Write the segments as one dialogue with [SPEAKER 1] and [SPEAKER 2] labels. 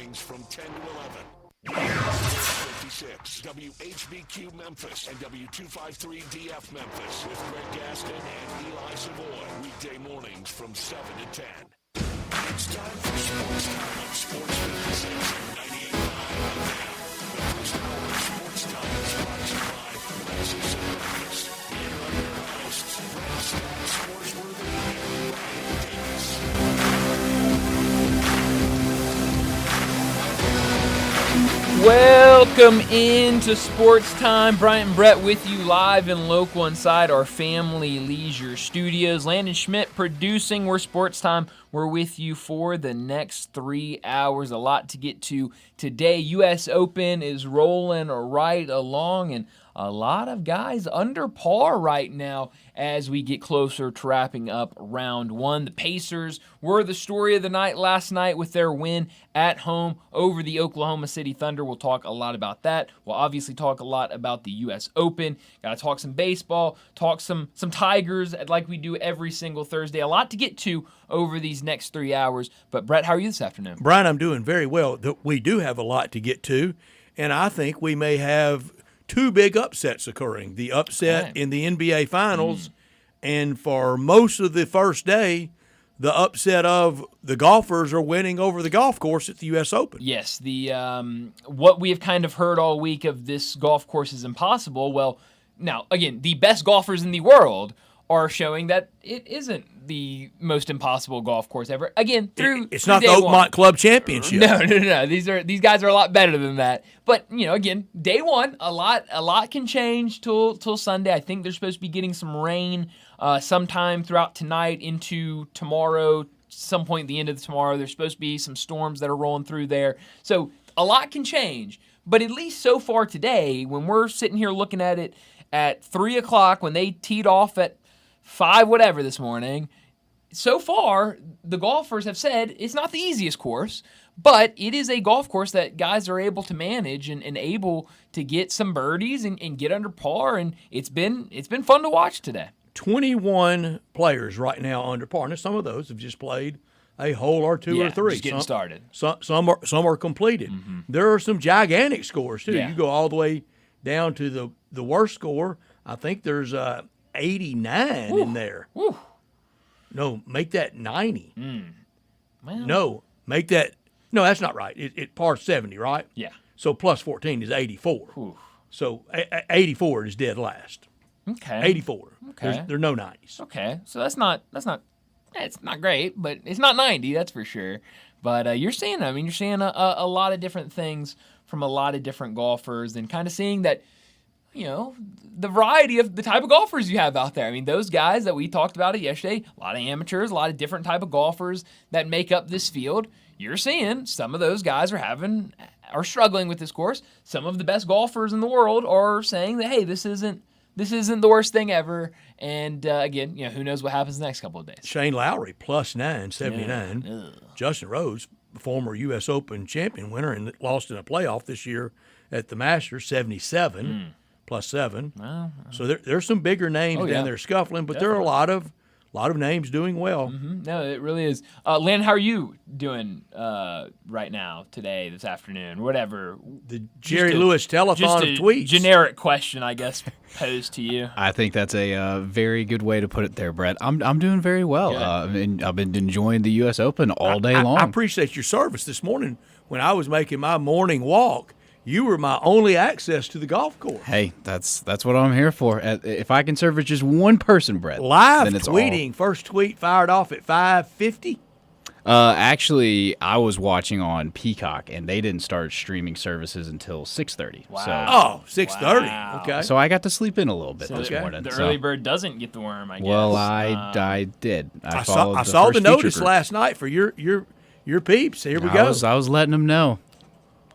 [SPEAKER 1] mornings from 10 to 11. 56 WHBQ Memphis and W253DF Memphis with Greg Gaston and Eli Savoy. Weekday mornings from 7 to 10. It's time for Sports Time on Sports 56 and 98.5 FM. The first hour of Sports Time is brought to you by Lexus and Memphis. Here are your hosts, Brett Scott, Sportsworthy, and Brian Davis.
[SPEAKER 2] Welcome into Sports Time. Bryant and Brett with you live and local inside our Family Leisure Studios. Landon Schmidt producing. We're Sports Time. We're with you for the next 3 hours. A lot to get to today. U.S. Open is rolling right along, and a lot of guys under par right now as we get closer to wrapping up round one. The Pacers were the story of the night last night with their win at home over the Oklahoma City Thunder. We'll talk a lot about that. We'll obviously talk a lot about the U.S. Open. Got to talk some baseball, talk some Tigers like we do every single Thursday. A lot to get to over these next 3 hours. But, Brett, how are you this afternoon?
[SPEAKER 3] Brian, I'm doing very well. We do have a lot to get to, and I think we may have two big upsets occurring. The upset in the NBA Finals, and for most of the first day, the upset of the golfers are winning over the golf course at the U.S. Open.
[SPEAKER 2] Yes, the what we have kind of heard all week of this golf course is impossible. Well, now, again, the best golfers in the world are showing that it isn't the most impossible golf course ever. Again,
[SPEAKER 3] it's not the Oakmont Club Championship.
[SPEAKER 2] No. These guys are a lot better than that. But again, day one, a lot can change till Sunday. I think they're supposed to be getting some rain sometime throughout tonight into tomorrow. Some point at the end of tomorrow, there's supposed to be some storms that are rolling through there. So a lot can change. But at least so far today, when we're sitting here looking at it at 3 o'clock, when they teed off at 5 whatever this morning, so far the golfers have said it's not the easiest course, but it is a golf course that guys are able to manage and able to get some birdies and get under par, and it's been fun to watch today.
[SPEAKER 3] 21 players right now under par, and some of those have just played a hole or two or three.
[SPEAKER 2] Just getting started.
[SPEAKER 3] Some are completed. Mm-hmm. There are some gigantic scores too. Yeah. You go all the way down to the worst score. I think there's 89 in there. Woo. No, make that 90. Well, no, make that. No, that's not right. It par 70, right?
[SPEAKER 2] Yeah.
[SPEAKER 3] So plus 14 is 84.
[SPEAKER 2] Ooh.
[SPEAKER 3] So 84 is dead last.
[SPEAKER 2] Okay.
[SPEAKER 3] 84.
[SPEAKER 2] Okay.
[SPEAKER 3] There are no 90s.
[SPEAKER 2] Okay. So it's not great, but it's not 90, that's for sure. But you're seeing a lot of different things from a lot of different golfers, and kind of seeing that, the variety of the type of golfers you have out there. I mean, those guys that we talked about it yesterday, a lot of amateurs, a lot of different type of golfers that make up this field. You're seeing some of those guys are struggling with this course. Some of the best golfers in the world are saying that, hey, this isn't the worst thing ever. And again, who knows what happens the next couple of days.
[SPEAKER 3] Shane Lowry plus 979.
[SPEAKER 2] Yeah.
[SPEAKER 3] Justin Rose, former U.S. Open champion winner, and lost in a playoff this year at the Masters, 77. Plus 7.
[SPEAKER 2] Well,
[SPEAKER 3] so there's some bigger names down there scuffling, but
[SPEAKER 2] Definitely.
[SPEAKER 3] there are a lot of names doing well.
[SPEAKER 2] Mm-hmm. No, it really is. Len, how are you doing right now, today, this afternoon, whatever?
[SPEAKER 3] The Jerry Lewis telethon of tweets.
[SPEAKER 2] Generic question, I guess, posed to you.
[SPEAKER 4] I think that's a very good way to put it there, Brett. I'm doing very well. I've been enjoying the U.S. Open all day long.
[SPEAKER 3] I appreciate your service this morning. When I was making my morning walk, you were my only access to the golf course.
[SPEAKER 4] Hey, that's what I'm here for. If I can service just one person, Brett,
[SPEAKER 3] live
[SPEAKER 4] then it's
[SPEAKER 3] tweeting. First tweet fired off at 5:50.
[SPEAKER 4] Actually, I was watching on Peacock, and they didn't start streaming services until 6:30.
[SPEAKER 2] Wow.
[SPEAKER 3] 6:30.
[SPEAKER 2] Wow.
[SPEAKER 3] Okay.
[SPEAKER 4] So I got to sleep in a little bit this
[SPEAKER 2] the,
[SPEAKER 4] morning.
[SPEAKER 2] The early bird doesn't get the worm, I guess.
[SPEAKER 4] Well, I did. I
[SPEAKER 3] saw the notice last night for your peeps. Here we go.
[SPEAKER 4] I was letting them know.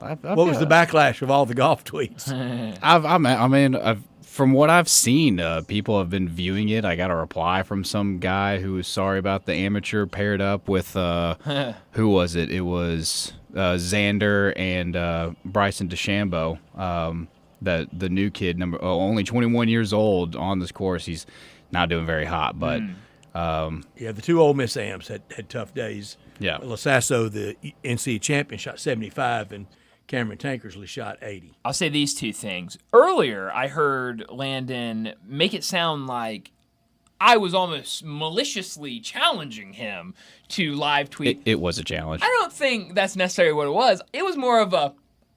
[SPEAKER 3] What was the backlash of all the golf tweets?
[SPEAKER 4] From what I've seen, people have been viewing it. I got a reply from some guy who was sorry about the amateur paired up with who was it? It was Xander and Bryson DeChambeau. The new kid, only 21 years old on this course. He's not doing very hot, but
[SPEAKER 3] the two Ole Miss Ams had tough days
[SPEAKER 4] Yeah.
[SPEAKER 3] Lasasso, the NCAA champion, shot 75, and Cameron Tankersley shot 80.
[SPEAKER 2] I'll say these two things. Earlier, I heard Landon make it sound like I was almost maliciously challenging him to live tweet.
[SPEAKER 4] It was a challenge.
[SPEAKER 2] I don't think that's necessarily what it was. It was more of a,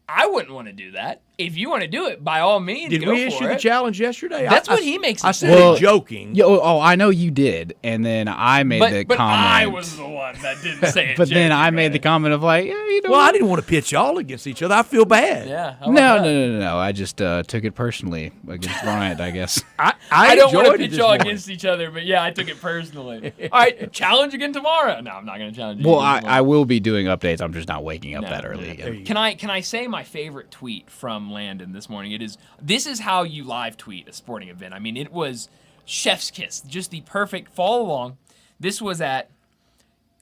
[SPEAKER 2] I wouldn't want to do that. If you want to do it, by all means,
[SPEAKER 3] Did
[SPEAKER 2] go
[SPEAKER 3] we
[SPEAKER 2] for
[SPEAKER 3] issue
[SPEAKER 2] it.
[SPEAKER 3] the challenge yesterday?
[SPEAKER 2] That's what he makes it
[SPEAKER 3] I
[SPEAKER 2] sound
[SPEAKER 3] said
[SPEAKER 2] like.
[SPEAKER 3] it joking.
[SPEAKER 4] I know you did, and then I made the
[SPEAKER 2] But
[SPEAKER 4] comment.
[SPEAKER 2] I was the one that didn't say it.
[SPEAKER 4] But then I
[SPEAKER 2] joking,
[SPEAKER 4] made the
[SPEAKER 2] right?
[SPEAKER 4] comment of like, yeah, you know.
[SPEAKER 3] Well, I didn't want to pitch y'all against each other. I feel bad.
[SPEAKER 2] Yeah. how about
[SPEAKER 4] No,
[SPEAKER 2] that?
[SPEAKER 4] no. I just took it personally against Bryant, I guess.
[SPEAKER 2] I don't want to
[SPEAKER 3] enjoyed it
[SPEAKER 2] pitch
[SPEAKER 3] this
[SPEAKER 2] y'all
[SPEAKER 3] morning.
[SPEAKER 2] against each other, but yeah, I took it personally. All right, challenge again tomorrow. No, I'm not going to challenge you.
[SPEAKER 4] Well,
[SPEAKER 2] again tomorrow.
[SPEAKER 4] I will be doing updates. I'm just not waking up
[SPEAKER 2] No,
[SPEAKER 4] that early
[SPEAKER 2] no.
[SPEAKER 4] again.
[SPEAKER 2] Can I say my favorite tweet from Landon this morning? This is how you live tweet a sporting event. I mean, it was chef's kiss, just the perfect follow along. This was at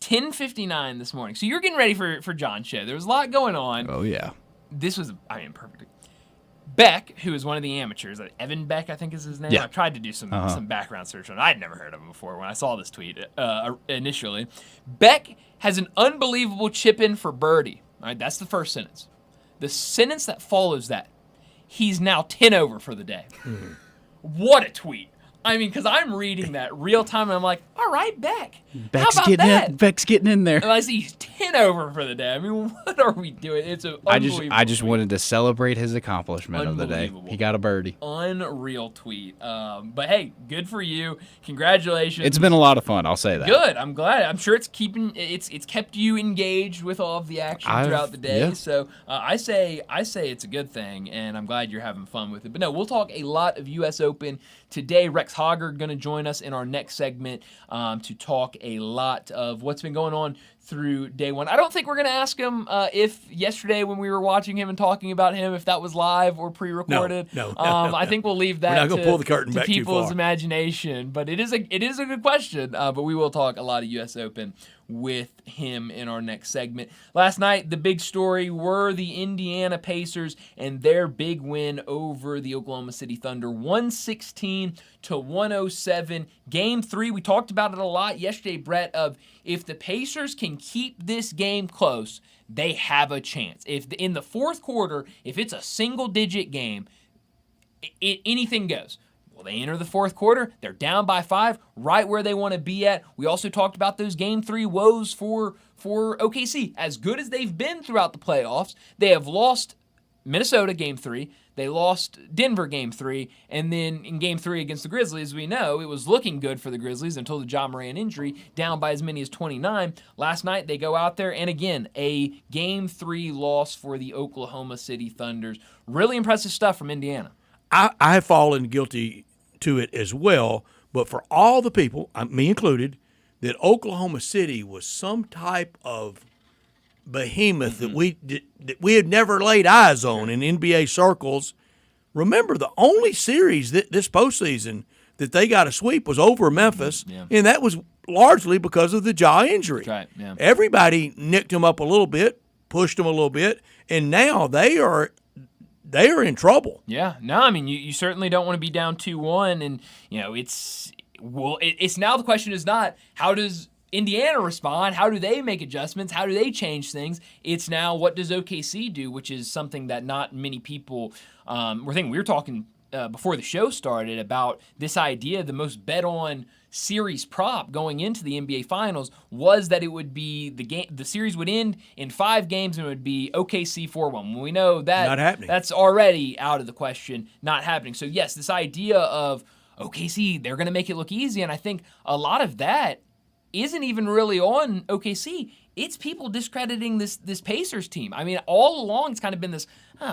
[SPEAKER 2] 10:59 this morning. So you're getting ready for John's show. There was a lot going on.
[SPEAKER 4] Oh yeah.
[SPEAKER 2] This was, perfect. Beck, who is one of the amateurs, Evan Beck, I think is his name.
[SPEAKER 4] Yeah.
[SPEAKER 2] I tried to do some background search on it. I'd never heard of him before when I saw this tweet initially. Beck has an unbelievable chip in for birdie. All right, that's the first sentence. The sentence that follows that, he's now 10 over for the day. What a tweet. I mean, because I'm reading that real time, and I'm like, all right, Beck. How about that?
[SPEAKER 4] Beck's getting in there.
[SPEAKER 2] And I see he's 10 over for the day. I mean, what are we doing? It's an unbelievable
[SPEAKER 4] I just
[SPEAKER 2] tweet.
[SPEAKER 4] wanted to celebrate his accomplishment of the day.
[SPEAKER 2] Unbelievable.
[SPEAKER 4] He got a birdie.
[SPEAKER 2] Unreal tweet. But hey, good for you. Congratulations.
[SPEAKER 4] It's been a lot of fun. I'll say that.
[SPEAKER 2] good. I'm glad. I'm sure it's kept you engaged with all of the action throughout the day.
[SPEAKER 4] yeah.
[SPEAKER 2] So I say it's a good thing, and I'm glad you're having fun with it. But no, we'll talk a lot of U.S. Open today. Rex Hoggard going to join us in our next segment to talk a lot of what's been going on through day one. I don't think we're going to ask him if yesterday when we were watching him and talking about him, if that was live or pre-recorded.
[SPEAKER 3] No.
[SPEAKER 2] I think we'll leave that
[SPEAKER 3] We're not gonna
[SPEAKER 2] to,
[SPEAKER 3] pull the curtain
[SPEAKER 2] to
[SPEAKER 3] back too
[SPEAKER 2] people's
[SPEAKER 3] far.
[SPEAKER 2] imagination. But it is a good question. But we will talk a lot of U.S. Open with him in our next segment. Last night, the big story were the Indiana Pacers and their big win over the Oklahoma City Thunder, 116-107. Game 3, we talked about it a lot yesterday, Brett, of if the Pacers can keep this game close, they have a chance. If in the fourth quarter, if it's a single-digit game, anything goes. Well, they enter the fourth quarter. They're down by 5, right where they want to be at. We also talked about those Game 3 woes for OKC. As good as they've been throughout the playoffs, they have lost Minnesota Game 3. They lost Denver Game 3. And then in Game 3 against the Grizzlies, we know it was looking good for the Grizzlies until the Ja Morant injury, down by as many as 29. Last night, they go out there, and again, a Game 3 loss for the Oklahoma City Thunders. Really impressive stuff from Indiana.
[SPEAKER 3] I have fallen guilty to it as well, but for all the people, me included, that Oklahoma City was some type of behemoth that we had never laid eyes on in NBA circles. Remember, the only series this postseason that they got a sweep was over Memphis, and that was largely because of the Ja injury.
[SPEAKER 2] That's right, yeah.
[SPEAKER 3] Everybody nicked them up a little bit, pushed them a little bit, and now they are in trouble.
[SPEAKER 2] Yeah, no, I mean, you certainly don't want to be down 2-1, and, it's now the question is not how does Indiana respond, how do they make adjustments, how do they change things? It's now what does OKC do, which is something that not many people were thinking. We were talking before the show started about this idea, the most bet on series prop going into the NBA Finals was that it would be the series would end in 5 games and it would be OKC 4-1. We know that
[SPEAKER 3] Not happening.
[SPEAKER 2] That's already out of the question, not happening. So yes, this idea of OKC, they're going to make it look easy, and I think a lot of that isn't even really on OKC. It's people discrediting this Pacers team. I mean, all along it's kind of been this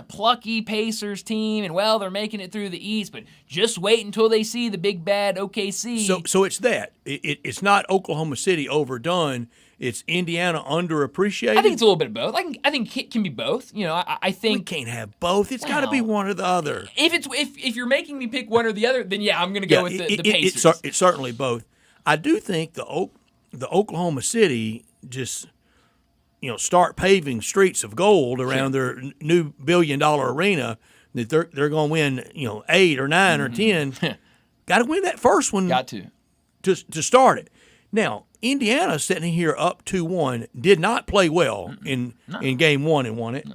[SPEAKER 2] plucky Pacers team, and well, they're making it through the East, but just wait until they see the big bad OKC.
[SPEAKER 3] So it's that. It's not Oklahoma City overdone. It's Indiana underappreciated.
[SPEAKER 2] I think it's a little bit of both. I think it can be both. I think
[SPEAKER 3] we can't have both. It's got to be one or the other.
[SPEAKER 2] If you're making me pick one or the other, then yeah, I'm going to go with the Pacers.
[SPEAKER 3] It's certainly both. I do think the Oklahoma City just start paving streets of gold around their new $1 billion arena that they're going to win 8 or 9 or 10. Got to win that first one.
[SPEAKER 2] Got to
[SPEAKER 3] start it. Now Indiana sitting here up 2-1 did not play well in game one and won it,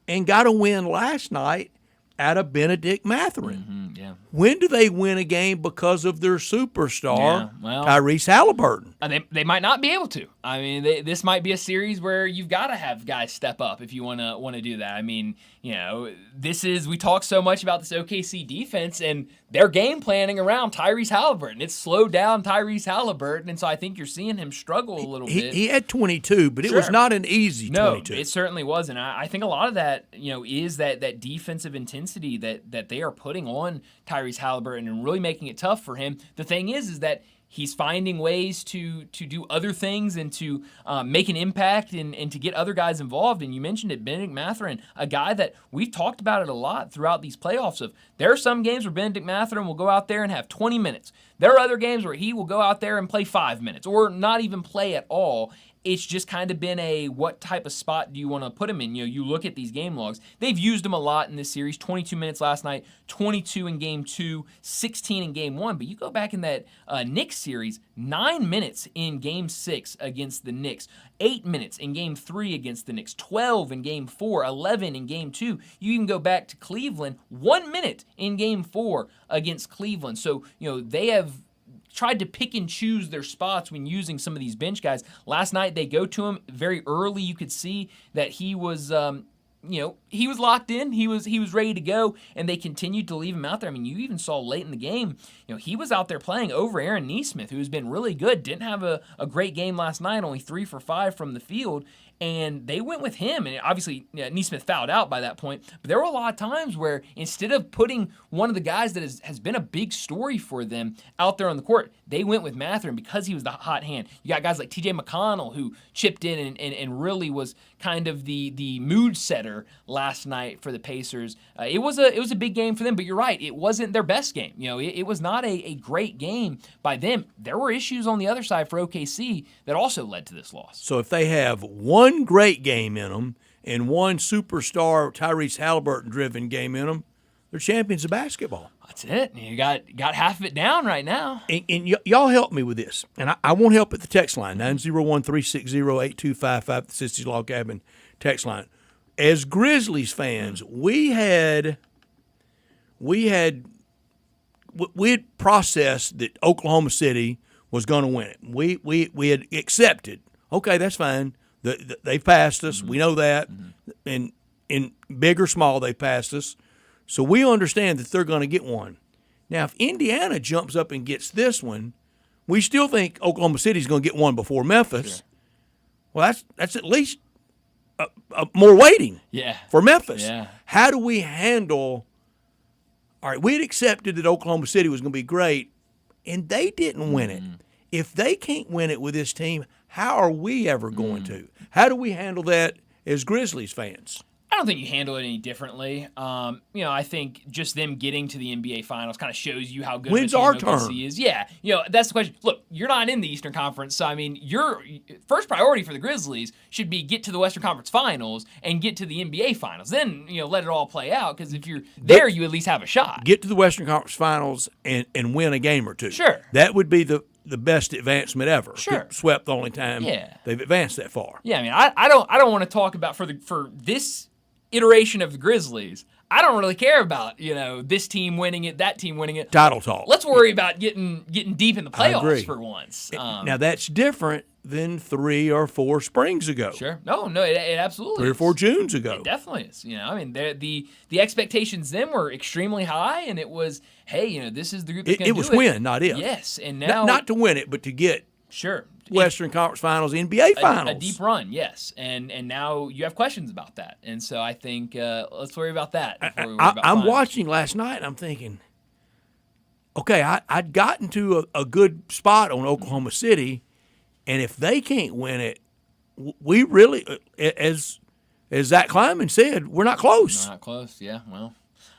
[SPEAKER 3] and got a win last night out of Benedict Mathurin.
[SPEAKER 2] Yeah.
[SPEAKER 3] When do they win a game because of their superstar, Tyrese Halliburton?
[SPEAKER 2] They might not be able to. I mean, this might be a series where you've got to have guys step up if you want to do that. I mean, we talk so much about this OKC defense, and they're game planning around Tyrese Halliburton. It's slowed down Tyrese Halliburton, and so I think you're seeing him struggle a little bit.
[SPEAKER 3] He had 22, but it was not an easy 22.
[SPEAKER 2] No, it certainly wasn't. I think a lot of that, is that defensive intensity that they are putting on Tyrese Halliburton and really making it tough for him. The thing is that he's finding ways to do other things and to make an impact and to get other guys involved. And you mentioned it, Benedict Mathurin, a guy that we've talked about it a lot throughout these playoffs. There are some games where Benedict Mathurin will go out there and have 20 minutes. There are other games where he will go out there and play 5 minutes or not even play at all. It's just kind of been what type of spot do you want to put him in? You look at these game logs. They've used him a lot in this series. 22 minutes last night, 22 in game 2, 16 in game 1. But you go back in that Knicks series, 9 minutes in game 6 against the Knicks, 8 minutes in game 3 against the Knicks, 12 in game 4, 11 in game 2. You even go back to Cleveland, 1 minute in game 4 against Cleveland. So, they have tried to pick and choose their spots when using some of these bench guys. Last night, they go to him very early. You could see that he was, he was locked in. He was ready to go, and they continued to leave him out there. I mean, you even saw late in the game, he was out there playing over Aaron Nesmith, who's been really good. Didn't have a great game last night, only 3 for 5 from the field. And they went with him, and obviously Nesmith fouled out by that point. But there were a lot of times where instead of putting one of the guys that has been a big story for them out there on the court, they went with Mathurin because he was the hot hand. You got guys like T.J. McConnell who chipped in and really was kind of the mood setter last night for the Pacers. It was a big game for them, but you're right, it wasn't their best game. It was not a great game by them. There were issues on the other side for OKC that also led to this loss.
[SPEAKER 3] So if they have one great game in them and one superstar Tyrese Halliburton-driven game in them, they're champions of basketball.
[SPEAKER 2] That's it. You got half of it down right now.
[SPEAKER 3] And y'all help me with this. And I won't help at the text line, 901-360-8255, the Sissy Log Cabin text line. As Grizzlies fans, we had processed that Oklahoma City was going to win it. We had accepted, okay, that's fine. They passed us. We know that. And in big or small, they passed us. So we understand that they're going to get one. Now, if Indiana jumps up and gets this one, we still think Oklahoma City's going to get one before Memphis. Sure. Well, that's at least more waiting for Memphis.
[SPEAKER 2] Yeah.
[SPEAKER 3] How do we handle – all right, we had accepted that Oklahoma City was going to be great, and they didn't win it. If they can't win it with this team, how are we ever going to? How do we handle that as Grizzlies fans?
[SPEAKER 2] I don't think you handle it any differently. I think just them getting to the NBA Finals kind of shows you how good
[SPEAKER 3] When's
[SPEAKER 2] of a
[SPEAKER 3] our
[SPEAKER 2] team OKC
[SPEAKER 3] turn?
[SPEAKER 2] is. Yeah, that's the question. Look, you're not in the Eastern Conference, so I mean, your first priority for the Grizzlies should be get to the Western Conference Finals and get to the NBA Finals. Then let it all play out, because if you're there, you at least have a shot.
[SPEAKER 3] Get to the Western Conference Finals and win a game or two.
[SPEAKER 2] Sure,
[SPEAKER 3] that would be the best advancement ever.
[SPEAKER 2] Sure,
[SPEAKER 3] swept the only time they've advanced that far.
[SPEAKER 2] Yeah, I mean, I don't want to talk about for this iteration of the Grizzlies. I don't really care about this team winning it, that team winning it.
[SPEAKER 3] Title talk.
[SPEAKER 2] Let's worry about getting deep in the playoffs for once.
[SPEAKER 3] Now that's different than 3 or 4 springs ago.
[SPEAKER 2] Sure. No, it absolutely
[SPEAKER 3] 3 or 4 Junes ago.
[SPEAKER 2] It definitely is. I mean, the expectations then were extremely high, and it was, hey, this is the group that's going to do it.
[SPEAKER 3] It was win, not if.
[SPEAKER 2] Yes, and now
[SPEAKER 3] not to win it, but to get Western Conference Finals, NBA Finals.
[SPEAKER 2] A deep run, yes. And now you have questions about that. And so I think let's worry about that before we worry about
[SPEAKER 3] I'm
[SPEAKER 2] finals.
[SPEAKER 3] watching last night, and I'm thinking, okay, I'd gotten to a good spot on Oklahoma City, and if they can't win it, we really, as Zach Kleiman said, we're not close.
[SPEAKER 2] Not close, yeah, well.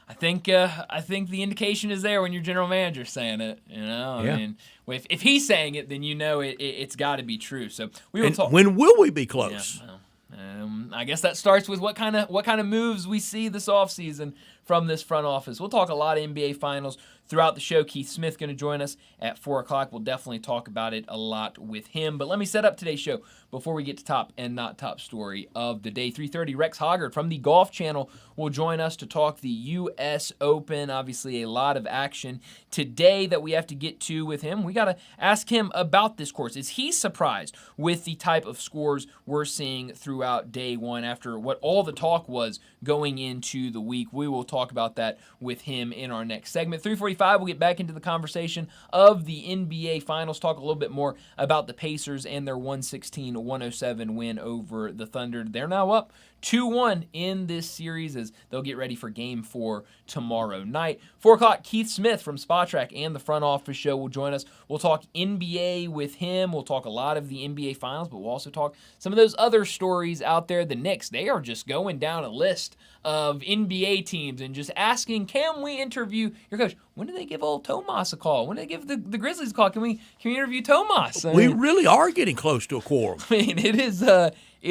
[SPEAKER 2] I think the indication is there when your general manager's saying it. I mean, if he's saying it, then it's got to be true. So we will talk.
[SPEAKER 3] When will we be close?
[SPEAKER 2] Yeah, well, I guess that starts with what kind of moves we see this offseason from this front office. We'll talk a lot of NBA Finals throughout the show. Keith Smith going to join us at 4 o'clock. We'll definitely talk about it a lot with him. But let me set up today's show before we get to top and not top story of the day. 3:30, Rex Hoggard from the Golf Channel will join us to talk the U.S. Open. Obviously, a lot of action today that we have to get to with him. We got to ask him about this course. Is he surprised with the type of scores we're seeing throughout day one after what all the talk was going into the week? We will talk about that with him in our next segment. 3:45, we'll get back into the conversation of the NBA Finals, talk a little bit more about the Pacers and their 116-107 win over the Thunder. They're now up 2-1 in this series as they'll get ready for Game 4 tomorrow night. 4 o'clock, Keith Smith from Spotrac and the Front Office Show will join us. We'll talk NBA with him. We'll talk a lot of the NBA Finals, but we'll also talk some of those other stories out there. The Knicks, they are just going down a list of NBA teams and just asking, can we interview your coach? When do they give old Tomas a call? When do they give the Grizzlies a call? Can we interview Tomas?
[SPEAKER 3] We really are getting close to a quorum.
[SPEAKER 2] I mean, it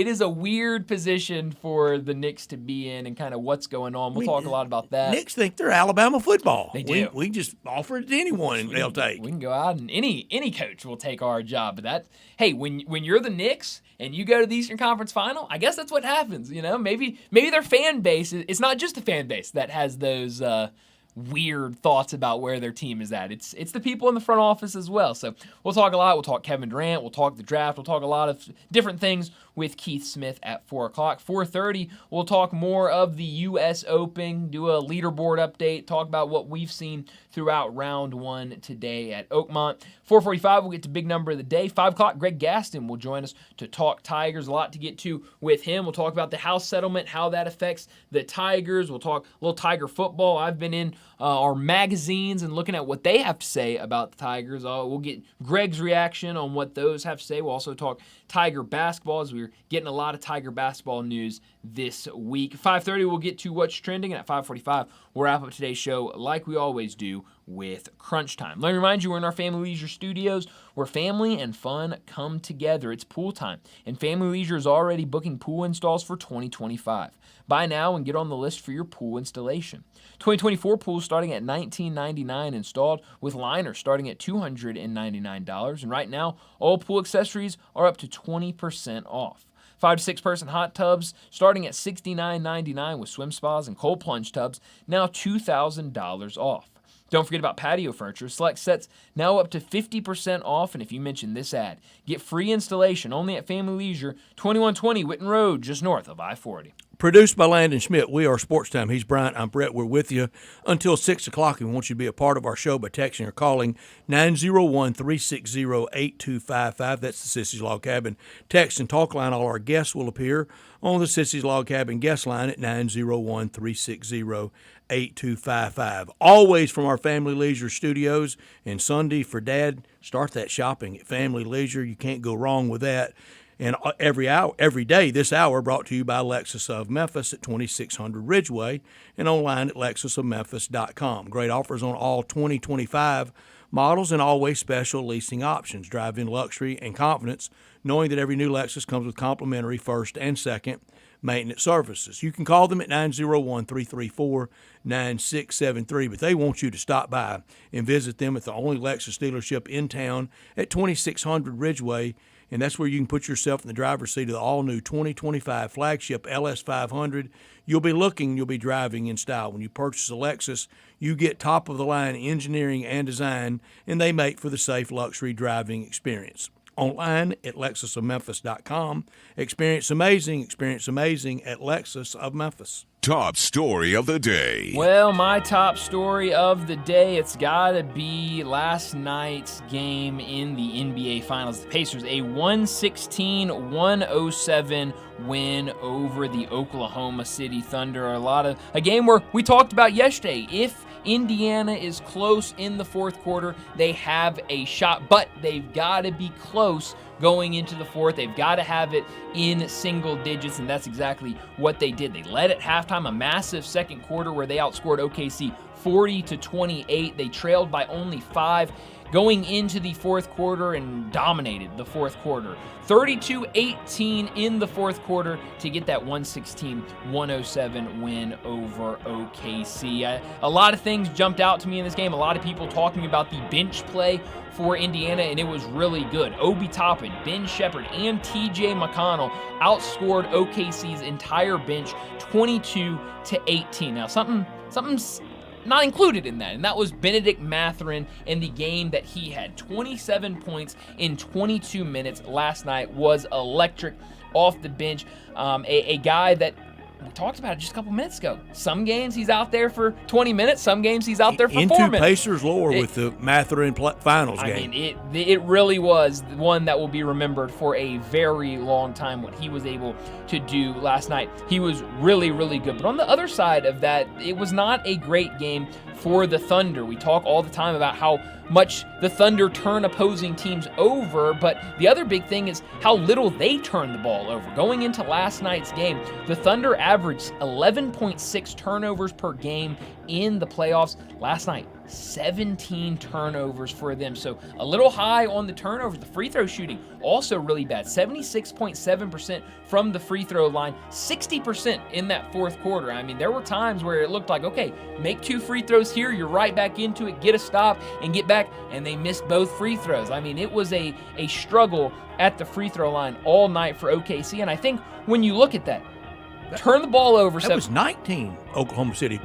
[SPEAKER 2] is a weird position for the Knicks to be in and kind of what's going on. We'll talk a lot about that.
[SPEAKER 3] Knicks think they're Alabama football.
[SPEAKER 2] They do.
[SPEAKER 3] We just offer it to anyone and they'll take.
[SPEAKER 2] We can go out and any coach will take our job. But hey, when you're the Knicks and you go to the Eastern Conference Final, I guess that's what happens. You know, maybe their fan base, it's not just the fan base that has those weird thoughts about where their team is at. It's the people in the front office as well. So we'll talk a lot. We'll talk Kevin Durant. We'll talk the draft. We'll talk a lot of different things with Keith Smith at 4 o'clock. 4:30, we'll talk more of the U.S. Open, do a leaderboard update, talk about what we've seen throughout round one today at Oakmont. 4:45, we'll get to big number of the day. 5 o'clock, Greg Gaston will join us to talk Tigers. A lot to get to with him. We'll talk about the House settlement, how that affects the Tigers. We'll talk a little Tiger football. I've been in our magazines and looking at what they have to say about the Tigers. We'll get Greg's reaction on what those have to say. We'll also talk Tiger basketball as we're getting a lot of Tiger basketball news this week. 5:30, we'll get to what's trending, and at 5:45, we'll wrap up today's show like we always do with Crunch Time. Let me remind you, we're in our Family Leisure Studios where family and fun come together. It's pool time, and Family Leisure is already booking pool installs for 2025. Buy now and get on the list for your pool installation. 2024 pools starting at $19.99 installed, with liners starting at $299. And right now, all pool accessories are up to 20% off. 5 to 6 person hot tubs starting at $69.99 with swim spas and cold plunge tubs now $2,000 off. Don't forget about patio furniture. Select sets now up to 50% off, and if you mention this ad, get free installation only at Family Leisure, 2120 Whitten Road, just north of I-40.
[SPEAKER 3] Produced by Landon Schmidt. We are Sportstime. He's Bryant. I'm Brett. We're with you until 6 o'clock. We want you to be a part of our show by texting or calling 901-360-8255. That's the Sissy's Log Cabin text and talk line. All our guests will appear on the Sissy's Log Cabin guest line at 901-360-8255. Always from our Family Leisure Studios. And Sunday for Dad, start that shopping at Family Leisure. You can't go wrong with that. And every day, this hour brought to you by Lexus of Memphis at 2600 Ridgeway and online at lexusofmemphis.com. Great offers on all 2025 models and always special leasing options. Drive in luxury and confidence, knowing that every new Lexus comes with complimentary first and second maintenance services. You can call them at 901-334-9673, but they want you to stop by and visit them at the only Lexus dealership in town at 2600 Ridgeway. And that's where you can put yourself in the driver's seat of the all-new 2025 flagship LS500. You'll be driving in style. When you purchase a Lexus, you get top-of-the-line engineering and design, and they make for the safe luxury driving experience. Online at lexusofmemphis.com. Experience amazing at Lexus of Memphis.
[SPEAKER 1] Top story of the day.
[SPEAKER 2] Well, my top story of the day, it's got to be last night's game in the NBA Finals. The Pacers, a 116-107 win over the Oklahoma City Thunder. A game where we talked about yesterday. If Indiana is close in the fourth quarter, they have a shot, but they've got to be close going into the fourth. They've got to have it in single digits, and that's exactly what they did. They led at halftime, a massive second quarter where they outscored OKC 40-28. They trailed by only 5. going into the fourth quarter and dominated the fourth quarter. 32-18 in the fourth quarter to get that 116-107 win over OKC. A lot of things jumped out to me in this game. A lot of people talking about the bench play for Indiana, and it was really good. Obi Toppin, Ben Shepherd, and TJ McConnell outscored OKC's entire bench 22-18. Now, something's not included in that, and that was Benedict Mathurin in the game that he had. 27 points in 22 minutes last night, was electric off the bench. A guy that we talked about it just a couple minutes ago. Some games he's out there for 20 minutes. Some games he's out there for 4 minutes.
[SPEAKER 3] Pacers lore with the Mathurin finals game.
[SPEAKER 2] I mean, it really was one that will be remembered for a very long time, what he was able to do last night. He was really, really good. But on the other side of that, it was not a great game for the Thunder. We talk all the time about how much the Thunder turn opposing teams over, but the other big thing is how little they turn the ball over. Going into last night's game, the Thunder averaged 11.6 turnovers per game in the playoffs. Last night, 17 turnovers for them. So a little high on the turnovers. The free throw shooting also really bad. 76.7% from the free throw line, 60% in that fourth quarter. I mean, there were times where it looked like, okay, make 2 free throws here, you're right back into it, get a stop and get back, and they missed both free throws. I mean, it was a struggle at the free throw line all night for OKC, and I think when you look at that, turn the ball over.
[SPEAKER 3] That was 19 Oklahoma City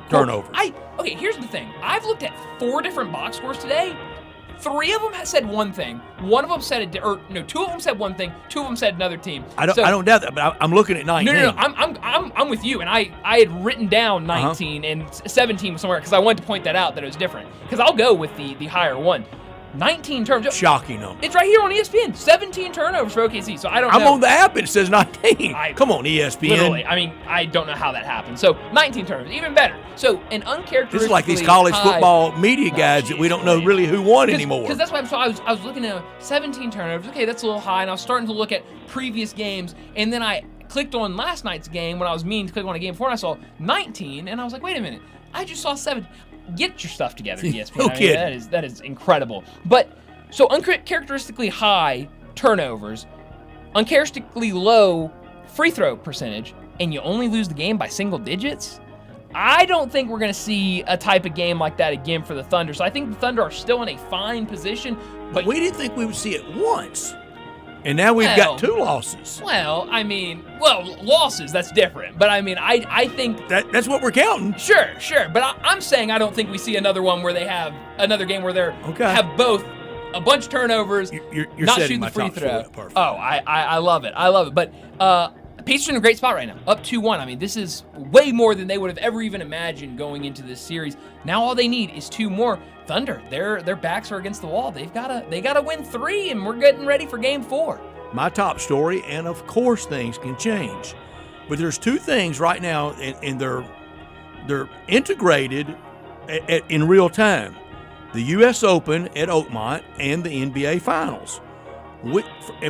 [SPEAKER 3] turnovers.
[SPEAKER 2] Okay, here's the thing. I've looked at 4 different box scores today. 3 of them said one thing. One of them said 2 of them said one thing. 2 of them said another team.
[SPEAKER 3] I don't doubt that, but I'm looking at 19.
[SPEAKER 2] No. I'm with you, and I had written down 19 and 17 somewhere because I wanted to point that out that it was different. Because I'll go with the higher one. 19 turnovers.
[SPEAKER 3] Shocking number.
[SPEAKER 2] It's right here on ESPN. 17 turnovers for OKC. So I don't know.
[SPEAKER 3] I'm on the app and it says 19. Come on, ESPN.
[SPEAKER 2] Literally. I mean, I don't know how that happened. So 19 turnovers, even better. So an uncharacteristically
[SPEAKER 3] This is like these college football media guides that we don't know really who won anymore.
[SPEAKER 2] Because that's why I was looking at 17 turnovers. Okay, that's a little high. And I was starting to look at previous games. And then I clicked on last night's game when I was meaning to click on a game before, and I saw 19. And I was like, wait a minute. I just saw 7. Get your stuff together, ESPN.
[SPEAKER 3] No kidding.
[SPEAKER 2] That is incredible. But so uncharacteristically high turnovers, uncharacteristically low free throw percentage, and you only lose the game by single digits. I don't think we're going to see a type of game like that again for the Thunder. So I think the Thunder are still in a fine position. But
[SPEAKER 3] we didn't think we would see it once. And now we've got 2 losses.
[SPEAKER 2] Well, I mean, losses, that's different. But I mean, I think
[SPEAKER 3] that's what we're counting.
[SPEAKER 2] Sure. But I'm saying I don't think we see another one where they have another game where they have both a bunch of turnovers,
[SPEAKER 3] you're
[SPEAKER 2] not
[SPEAKER 3] setting
[SPEAKER 2] shooting
[SPEAKER 3] my
[SPEAKER 2] the free
[SPEAKER 3] top
[SPEAKER 2] throw.
[SPEAKER 3] perfect.
[SPEAKER 2] Oh, I love it. But Pacers in a great spot right now, up 2-1. I mean, this is way more than they would have ever even imagined going into this series. Now all they need is 2 more. Thunder, their backs are against the wall. They gotta win 3, and we're getting ready for Game 4.
[SPEAKER 3] My top story, and of course things can change, but there's 2 things right now, and they're integrated in real time: the U.S. Open at Oakmont and the NBA Finals.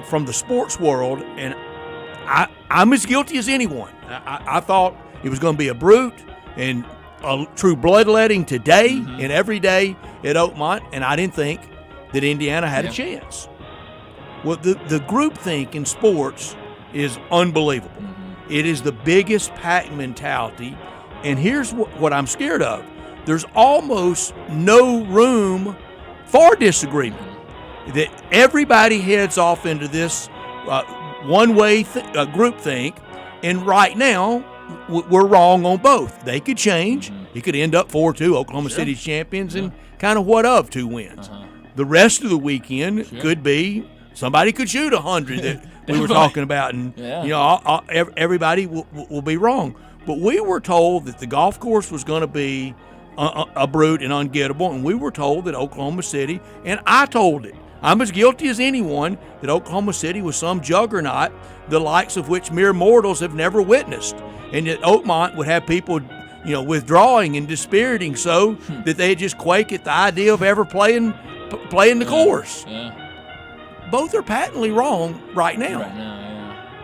[SPEAKER 3] From the sports world, and I'm as guilty as anyone. I thought it was going to be a brute and a true bloodletting today and every day at Oakmont, and I didn't think that Indiana had a chance. Well, the groupthink in sports is unbelievable. It is the biggest pack mentality, and here's what I'm scared of. There's almost no room for disagreement. That everybody heads off into this one-way groupthink, and right now we're wrong on both. They could change. It could end up 4-2, Oklahoma City's champions, and kind of what of 2 wins. The rest of the weekend could be somebody could shoot 100 that we were talking about, and everybody will be wrong. But we were told that the golf course was going to be a brute and ungettable, and we were told that Oklahoma City, and I told it, I'm as guilty as anyone, that Oklahoma City was some juggernaut, the likes of which mere mortals have never witnessed, and that Oakmont would have people, withdrawing and dispiriting so that they just quake at the idea of ever playing the course. Both are patently wrong right now.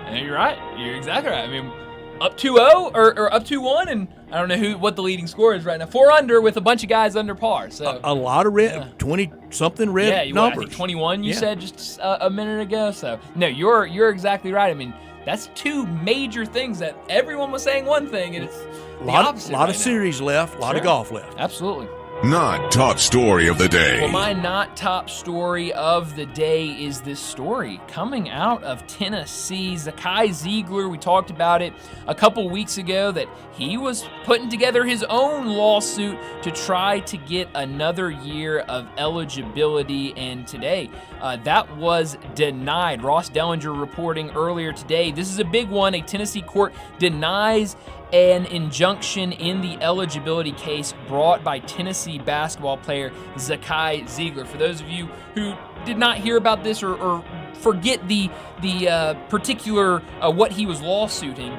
[SPEAKER 2] And you're right. You're exactly right. I mean, up 2-0 or up 2-1, and I don't know what the leading score is right now. 4 under with a bunch of guys under par. So
[SPEAKER 3] a lot of red, 20-something red
[SPEAKER 2] I
[SPEAKER 3] numbers.
[SPEAKER 2] think 21 you said just a minute ago. So no, you're exactly right. I mean, that's two major things that everyone was saying one thing, and it's the opposite.
[SPEAKER 3] A lot of series left, a lot of golf left.
[SPEAKER 2] Absolutely.
[SPEAKER 1] Not top story of the day.
[SPEAKER 2] Well, my not top story of the day is this story coming out of Tennessee. Zakai Ziegler, we talked about it a couple weeks ago, that he was putting together his own lawsuit to try to get another year of eligibility, and today that was denied. Ross Dellinger reporting earlier today. This is a big one. A Tennessee court denies an injunction in the eligibility case brought by Tennessee basketball player Zakai Ziegler. For those of you who did not hear about this or forget the particular what he was lawsuiting,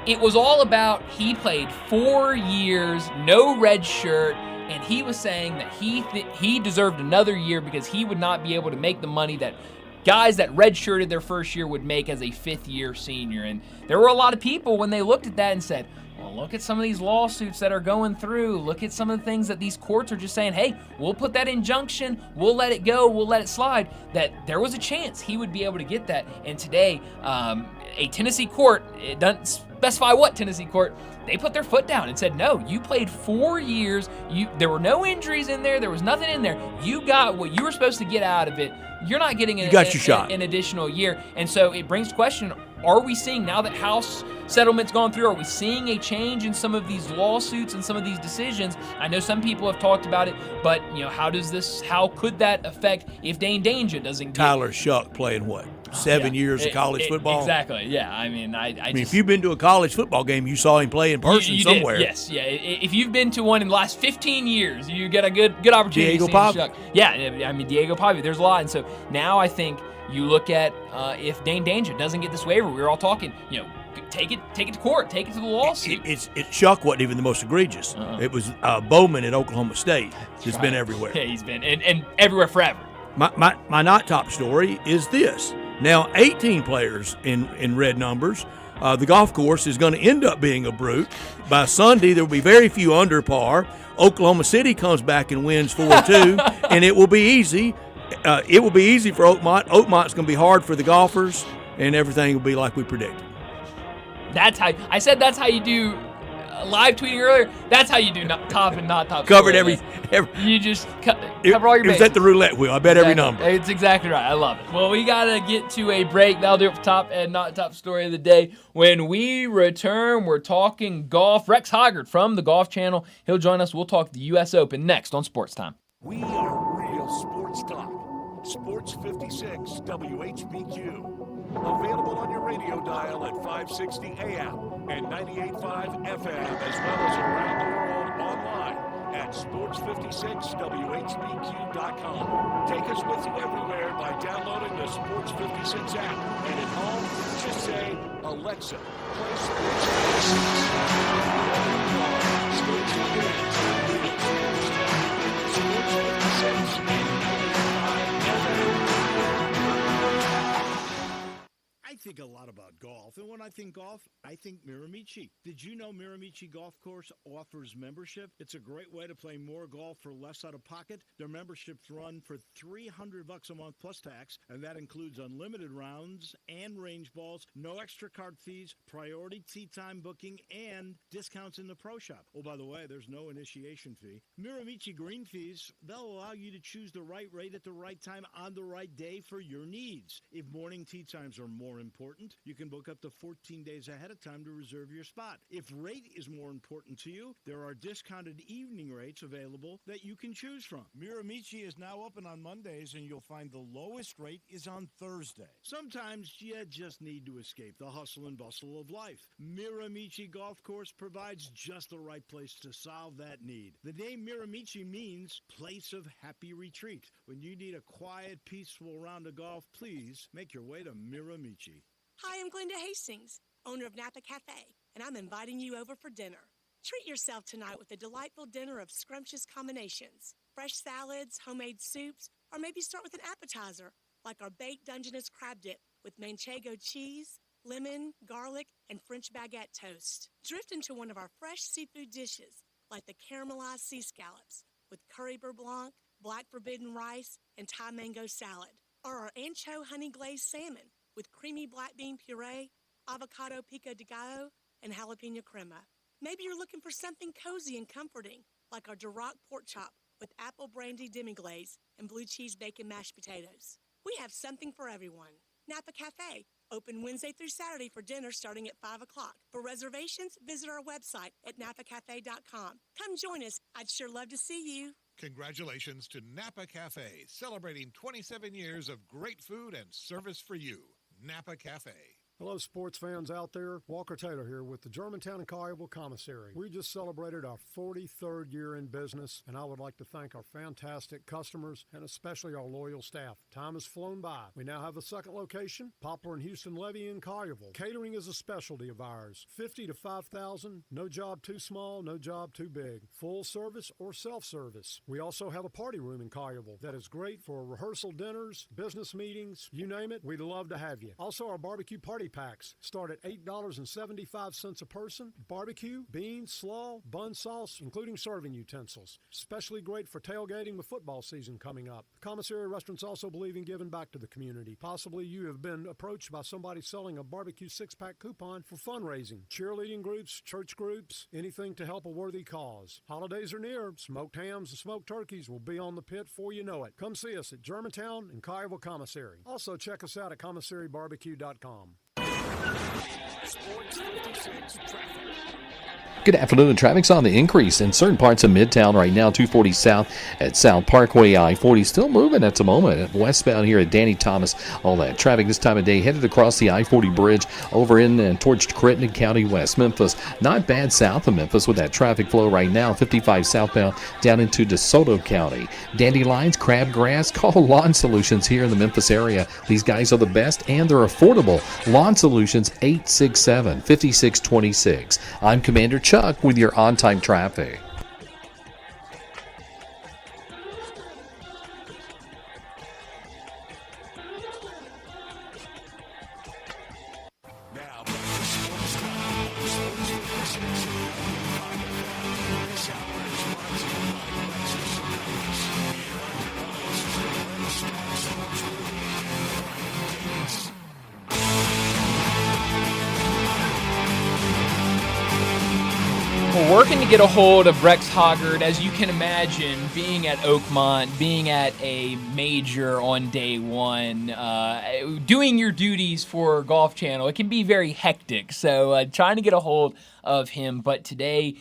[SPEAKER 2] it was all about he played 4 years, no red shirt, and he was saying that he deserved another year because he would not be able to make the money that guys that redshirted their first year would make as a fifth-year senior. And there were a lot of people when they looked at that and said, well, look at some of these lawsuits that are going through. Look at some of the things that these courts are just saying, hey, we'll put that injunction, we'll let it go, we'll let it slide, that there was a chance he would be able to get that. And today, a Tennessee court, it doesn't specify what Tennessee court, they put their foot down and said, no, you played 4 years, there were no injuries in there was nothing in there, you got what you were supposed to get out of it. You're not getting an additional year. And so it brings to question, are we seeing, now that House settlement's gone through, are we seeing a change in some of these lawsuits and some of these decisions? I know some people have talked about it, but how could that affect if Dane Danger doesn't get...
[SPEAKER 3] Tyler Shuck playing what? 7 years of college football?
[SPEAKER 2] Exactly, yeah. I mean,
[SPEAKER 3] if you've been to a college football game, you saw him play in person somewhere.
[SPEAKER 2] Yes, yeah. If you've been to one in the last 15 years, you get a good opportunity to see Shuck. Yeah, I mean, Diego Pavia, there's a lot. And so now I think you look at if Dane Danger doesn't get this waiver, we were all talking, take it to court, take it to the lawsuit.
[SPEAKER 3] Shuck wasn't even the most egregious. It was Bowman at Oklahoma State. It's been everywhere.
[SPEAKER 2] Yeah, he's been and everywhere forever.
[SPEAKER 3] My not top story is this. Now, 18 players in red numbers. The golf course is going to end up being a brute. By Sunday, there will be very few under par. Oklahoma City comes back and wins 4-2, and it will be easy. It will be easy for Oakmont. Oakmont's going to be hard for the golfers, and everything will be like we predicted.
[SPEAKER 2] That's how you do live tweeting earlier. That's how you do top and not top.
[SPEAKER 3] Covered every
[SPEAKER 2] you just cover all your bases.
[SPEAKER 3] It was at the roulette wheel. I bet every number.
[SPEAKER 2] It's exactly right. I love it. Well, we got to get to a break. That'll do it for top and not top story of the day. When we return, we're talking golf. Rex Hoggard from the Golf Channel. He'll join us. We'll talk the U.S. Open next on Sports Time.
[SPEAKER 1] We are real sports talk. Sports 56 WHBQ. Available on your radio dial at 560 AM and 98.5 FM, as well as around the world online at sports56whbq.com. Take us with you everywhere by downloading the Sports 56 app. And at home, just say, Alexa, play Sports 56. Sports 56 and 95 FM.
[SPEAKER 5] I think a lot about golf, and when I think golf, I think Miramichi. Did you know Miramichi Golf Course offers membership? It's a great way to play more golf for less out of pocket. Their memberships run for $300 a month plus tax, and that includes unlimited rounds and range balls, no extra card fees, priority tee time booking, and discounts in the pro shop. Oh, by the way, there's no initiation fee. Miramichi green fees, they'll allow you to choose the right rate at the right time on the right day for your needs. If morning tee times are more important, you can book up to 14 days ahead of time to reserve your spot. If rate is more important to you, there are discounted evening rates available that you can choose from. Miramichi is now open on Mondays, and you'll find the lowest rate is on Thursday. Sometimes you just need to escape the hustle and bustle of life. Miramichi Golf Course provides just the right place to solve that need. The name Miramichi means place of happy retreat. When you need a quiet, peaceful round of golf, please make your way to Miramichi.
[SPEAKER 6] Hi, I'm Glenda Hastings, owner of Napa Cafe, and I'm inviting you over for dinner. Treat yourself tonight with a delightful dinner of scrumptious combinations, fresh salads, homemade soups, or maybe start with an appetizer, like our baked Dungeness crab dip with manchego cheese, lemon, garlic, and French baguette toast. Drift into one of our fresh seafood dishes, like the caramelized sea scallops with curry beurre blanc, black forbidden rice, and Thai mango salad. Or our ancho honey glazed salmon with creamy black bean puree, avocado pico de gallo, and jalapeno crema. Maybe you're looking for something cozy and comforting, like our Duroc pork chop with apple brandy demi-glaze and blue cheese bacon mashed potatoes. We have something for everyone. Napa Cafe, open Wednesday through Saturday for dinner starting at 5 o'clock. For reservations, visit our website at napacafe.com. Come join us. I'd sure love to see you.
[SPEAKER 7] Congratulations to Napa Cafe, celebrating 27 years of great food and service for you. Napa Cafe.
[SPEAKER 8] Hello, sports fans out there. Walker Taylor here with the Germantown and Collierville Commissary. We just celebrated our 43rd year in business, and I would like to thank our fantastic customers and especially our loyal staff. Time has flown by. We now have a second location, Poplar and Houston Levy in Collierville. Catering is a specialty of ours. 50 to 5,000, no job too small, no job too big. Full service or self-service. We also have a party room in Collierville that is great for rehearsal dinners, business meetings, you name it, we'd love to have you. Also, our barbecue party packs start at $8.75 a person. Barbecue, beans, slaw, bun sauce, including serving utensils. Especially great for tailgating with football season coming up. The commissary restaurants also believe in giving back to the community. Possibly you have been approached by somebody selling a barbecue six-pack coupon for fundraising. Cheerleading groups, church groups, anything to help a worthy cause. Holidays are near. Smoked hams and smoked turkeys will be on the pit before you know it. Come see us at Germantown and Collierville Commissary. Also check us out at commissarybarbecue.com.
[SPEAKER 1] Sports 56 traffic.
[SPEAKER 9] Good afternoon. Traffic's on the increase in certain parts of Midtown right now. 240 South at South Parkway. I-40 still moving at the moment. Westbound here at Danny Thomas. All that traffic this time of day headed across the I-40 bridge over in and towards Crittenden County, West Memphis. Not bad south of Memphis with that traffic flow right now. 55 southbound down into DeSoto County. Dandelions, crabgrass, call Lawn Solutions here in the Memphis area. These guys are the best and they're affordable. Lawn Solutions 867-5626. I'm Commander Chuck with your on-time traffic.
[SPEAKER 1] Now, back to Sports Time. Sports 56. This hour is brought to you by Lexus Service. Here are your hosts, Star Sports Movie, Brian Gates.
[SPEAKER 2] We're working to get a hold of Rex Hoggard. As you can imagine, being at Oakmont, being at a major on day one, doing your duties for Golf Channel, it can be very hectic. So trying to get a hold of him. But today,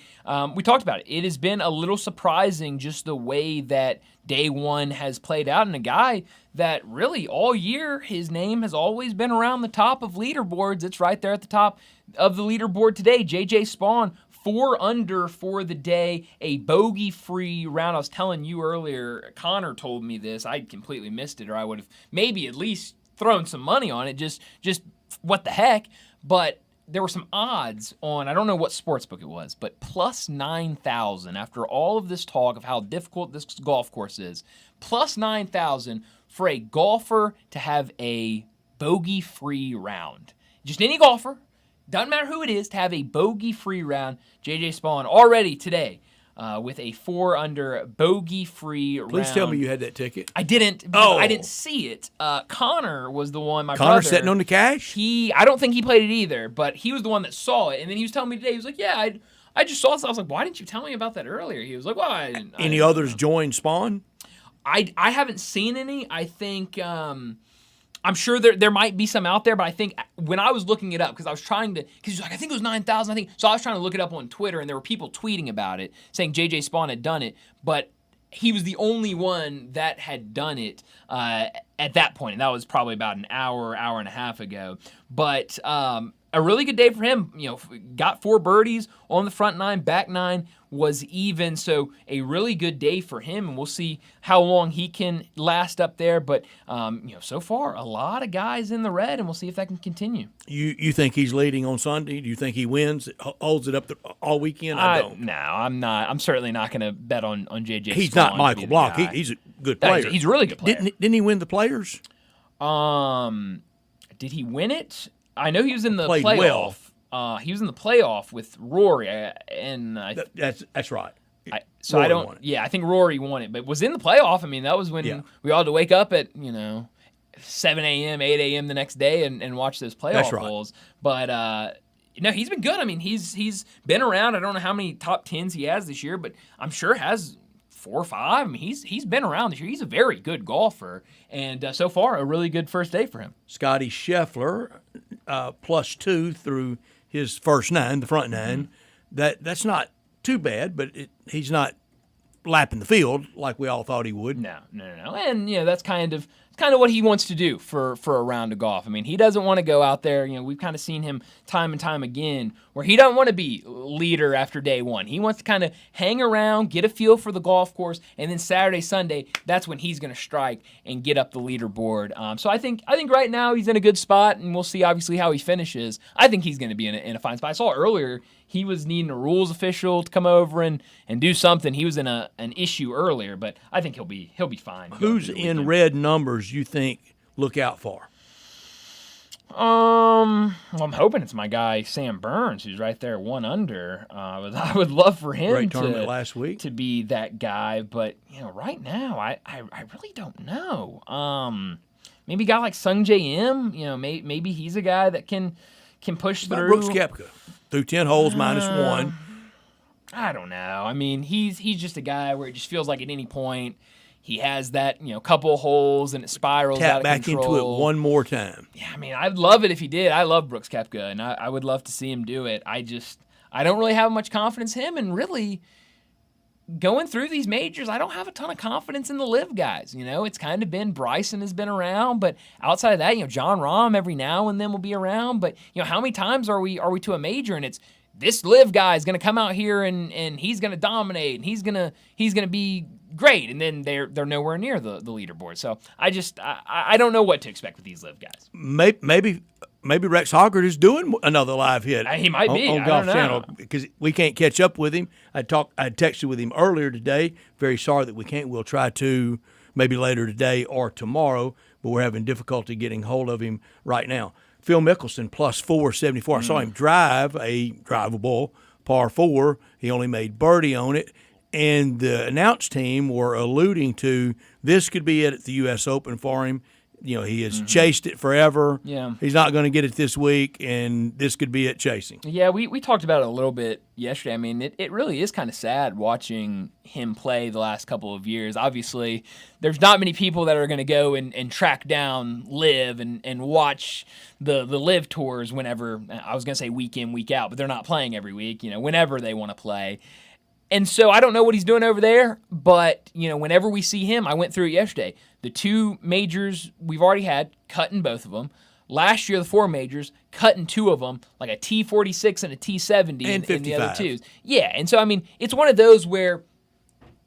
[SPEAKER 2] we talked about it. It has been a little surprising just the way that day one has played out. And a guy that really all year, his name has always been around the top of leaderboards. It's right there at the top of the leaderboard today. J.J. Spawn, 4 under for the day, a bogey-free round. I was telling you earlier, Connor told me this. I completely missed it, or I would have maybe at least thrown some money on it, just what the heck. But there were some odds on, I don't know what sportsbook it was, but plus 9,000 after all of this talk of how difficult this golf course is. Plus 9,000 for a golfer to have a bogey-free round. Just any golfer. Doesn't matter who it is, to have a bogey-free round. J.J. Spawn already today with a 4 under bogey-free round.
[SPEAKER 3] Please tell me you had that ticket.
[SPEAKER 2] I didn't. I didn't see it. Connor was the one, my
[SPEAKER 3] Connor
[SPEAKER 2] brother.
[SPEAKER 3] sitting on the cash?
[SPEAKER 2] I don't think he played it either, but he was the one that saw it. And then he was telling me today, he was like, yeah, I just saw this. I was like, why didn't you tell me about that earlier? He was like, well, I didn't.
[SPEAKER 3] Any others join Spawn?
[SPEAKER 2] I haven't seen any. I think I'm sure there might be some out there, but I think when I was looking it up, because I was trying to, because he's like, I think it was 9,000, I think. So I was trying to look it up on Twitter, and there were people tweeting about it, saying J.J. Spawn had done it, but he was the only one that had done it at that point, and that was probably about an hour and a half ago. But a really good day for him. You know, got 4 birdies on the front 9, back 9 was even. So a really good day for him, and we'll see how long he can last up there. But so far a lot of guys in the red, and we'll see if that can continue.
[SPEAKER 3] You think he's leading on Sunday? Do you think he wins, holds it up all weekend? I don't.
[SPEAKER 2] No, I'm not. I'm certainly not going to bet on JJ.
[SPEAKER 3] He's
[SPEAKER 2] Spawn
[SPEAKER 3] not Michael Block. He's a good player.
[SPEAKER 2] He's a really good player.
[SPEAKER 3] Didn't he win the Players?
[SPEAKER 2] Did he win it? I know he was in the
[SPEAKER 3] played
[SPEAKER 2] playoff.
[SPEAKER 3] well.
[SPEAKER 2] He was in the playoff with Rory, and
[SPEAKER 3] That's right.
[SPEAKER 2] I don't.
[SPEAKER 3] won it.
[SPEAKER 2] Yeah, I think Rory won it, but was in the playoff. I mean, that was when we all had to wake up at 7 a.m., 8 a.m. the next day and watch those playoff
[SPEAKER 3] That's right.
[SPEAKER 2] holes. But he's been good. I mean, he's been around. I don't know how many top 10s he has this year, but I'm sure has 4 or 5. I mean, he's been around this year. He's a very good golfer, and so far a really good first day for him.
[SPEAKER 3] Scotty Scheffler, +2 through his first 9, the front 9. That's not too bad, but he's not lapping the field like we all thought he would.
[SPEAKER 2] No. And that's kind of what he wants to do for a round of golf. I mean, he doesn't want to go out there. We've kind of seen him time and time again where he doesn't want to be leader after day one. He wants to kind of hang around, get a feel for the golf course, and then Saturday, Sunday, that's when he's going to strike and get up the leaderboard. So I think right now he's in a good spot, and we'll see obviously how he finishes. I think he's going to be in a fine spot. I saw earlier he was needing a rules official to come over and do something. He was in an issue earlier, but I think he'll be fine.
[SPEAKER 3] Who's in red numbers you think look out for?
[SPEAKER 2] Well, I'm hoping it's my guy Sam Burns, who's right there 1 under. I would love for him
[SPEAKER 3] Great tournament last week
[SPEAKER 2] to be that guy, but right now I really don't know. Maybe a guy like Sung J M. Maybe he's a guy that can push through.
[SPEAKER 3] Brooks Koepka through 10 holes -1.
[SPEAKER 2] I don't know. I mean, he's just a guy where it just feels like at any point he has that couple holes and it spirals
[SPEAKER 3] Tap
[SPEAKER 2] out of
[SPEAKER 3] back
[SPEAKER 2] control.
[SPEAKER 3] into it one more time.
[SPEAKER 2] Yeah, I mean, I'd love it if he did. I love Brooks Koepka, and I would love to see him do it. I don't really have much confidence in him, and really going through these majors, I don't have a ton of confidence in the live guys. It's kind of been Bryson has been around, but outside of that, John Rahm every now and then will be around. But how many times are we to a major and it's this live guy is going to come out here and he's going to dominate and he's going to be great, and then they're nowhere near the leaderboard. So I don't know what to expect with these live guys.
[SPEAKER 3] Maybe Rex Hoggard is doing another live hit.
[SPEAKER 2] He might be
[SPEAKER 3] on
[SPEAKER 2] I
[SPEAKER 3] Golf
[SPEAKER 2] don't know.
[SPEAKER 3] Channel because we can't catch up with him. I texted with him earlier today. Very sorry that we can't. We'll try to maybe later today or tomorrow, but we're having difficulty getting hold of him right now. Phil Mickelson +474. I saw him drive a drivable par 4. He only made birdie on it. And the announce team were alluding to this could be it at the U.S. Open for him. He has chased it forever.
[SPEAKER 2] Yeah.
[SPEAKER 3] He's not going to get it this week, and this could be it chasing.
[SPEAKER 2] Yeah, we talked about it a little bit yesterday. I mean, it really is kind of sad watching him play the last couple of years. Obviously, there's not many people that are going to go and track down Live and watch the Live tours whenever, I was going to say week in, week out, but they're not playing every week, whenever they want to play. And so I don't know what he's doing over there, but, whenever we see him, I went through it yesterday. The 2 majors we've already had, cutting both of them. Last year, the 4 majors, cutting 2 of them, like a T46 and a T70
[SPEAKER 3] and
[SPEAKER 2] in the other
[SPEAKER 3] 55.
[SPEAKER 2] 2s. Yeah, and so, I mean, it's one of those where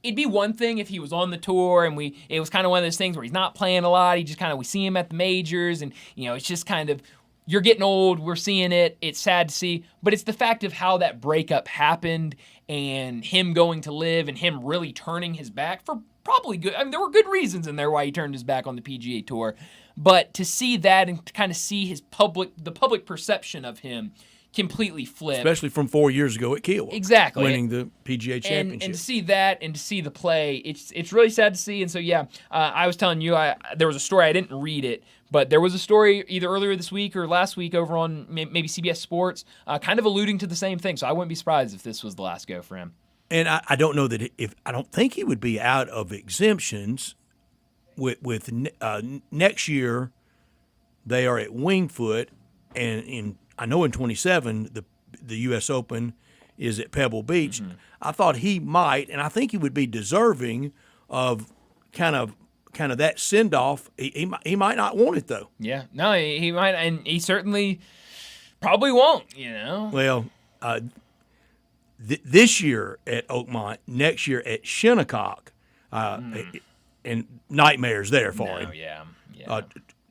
[SPEAKER 2] it'd be one thing if he was on the tour and it was kind of one of those things where he's not playing a lot. We see him at the majors and, it's just kind of, you're getting old, we're seeing it, it's sad to see, but it's the fact of how that breakup happened and him going to Live and him really turning his back for probably good. I mean, there were good reasons in there why he turned his back on the PGA Tour, but to see that and to kind of see the public perception of him completely flip.
[SPEAKER 3] Especially from 4 years ago at Kiawah.
[SPEAKER 2] Exactly.
[SPEAKER 3] Winning the PGA Championship.
[SPEAKER 2] And to see that and to see the play, it's really sad to see. And so, yeah, I was telling you, there was a story, I didn't read it, but there was a story either earlier this week or last week over on maybe CBS Sports kind of alluding to the same thing. So I wouldn't be surprised if this was the last go for him.
[SPEAKER 3] And I don't know that I don't think he would be out of exemptions with next year. They are at Wingfoot, and I know in 27 the U.S. Open is at Pebble Beach.
[SPEAKER 2] Mm-hmm.
[SPEAKER 3] I thought he might, and I think he would be deserving of kind of that send off. He might not want it though.
[SPEAKER 2] Yeah, no, he might, and he certainly probably won't.
[SPEAKER 3] Well. This year at Oakmont, next year at Shinnecock, and nightmares there for him.
[SPEAKER 2] Yeah.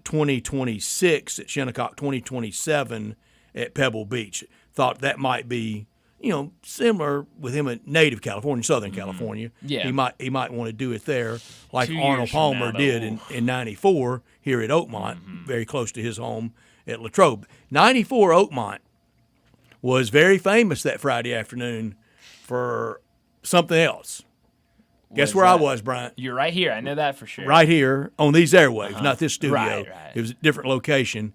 [SPEAKER 3] 2026 at Shinnecock, 2027 at Pebble Beach. Thought that might be, similar with him in native California, Southern California.
[SPEAKER 2] Yeah.
[SPEAKER 3] He might want to do it there like
[SPEAKER 2] 2
[SPEAKER 3] Arnold
[SPEAKER 2] years from
[SPEAKER 3] Palmer
[SPEAKER 2] now,
[SPEAKER 3] did
[SPEAKER 2] though.
[SPEAKER 3] in 94 here at Oakmont, very close to his home at Latrobe. 94 Oakmont was very famous that Friday afternoon for something else. Guess where I was, Bryant?
[SPEAKER 2] You're right here. I know that for sure.
[SPEAKER 3] Right here on these airwaves, not this studio.
[SPEAKER 2] Right.
[SPEAKER 3] It was a different location.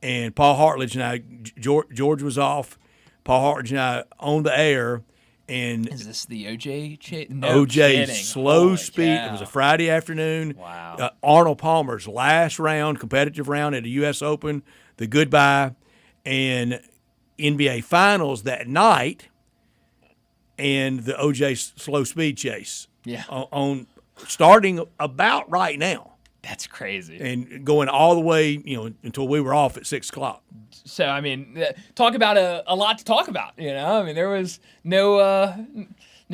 [SPEAKER 3] And Paul Hartledge and I, George was off. Paul Hartledge and I on the air. And
[SPEAKER 2] is this the OJ? No
[SPEAKER 3] OJ
[SPEAKER 2] kidding.
[SPEAKER 3] slow
[SPEAKER 2] Holy
[SPEAKER 3] speed.
[SPEAKER 2] cow.
[SPEAKER 3] It was a Friday afternoon.
[SPEAKER 2] Wow.
[SPEAKER 3] Arnold Palmer's last round, competitive round at the U.S. Open, the goodbye, and NBA Finals that night, and the OJ slow speed chase.
[SPEAKER 2] Yeah.
[SPEAKER 3] On starting about right now.
[SPEAKER 2] That's crazy.
[SPEAKER 3] And going all the way, until we were off at 6 o'clock.
[SPEAKER 2] So, I mean, talk about a lot to talk about, I mean, there was no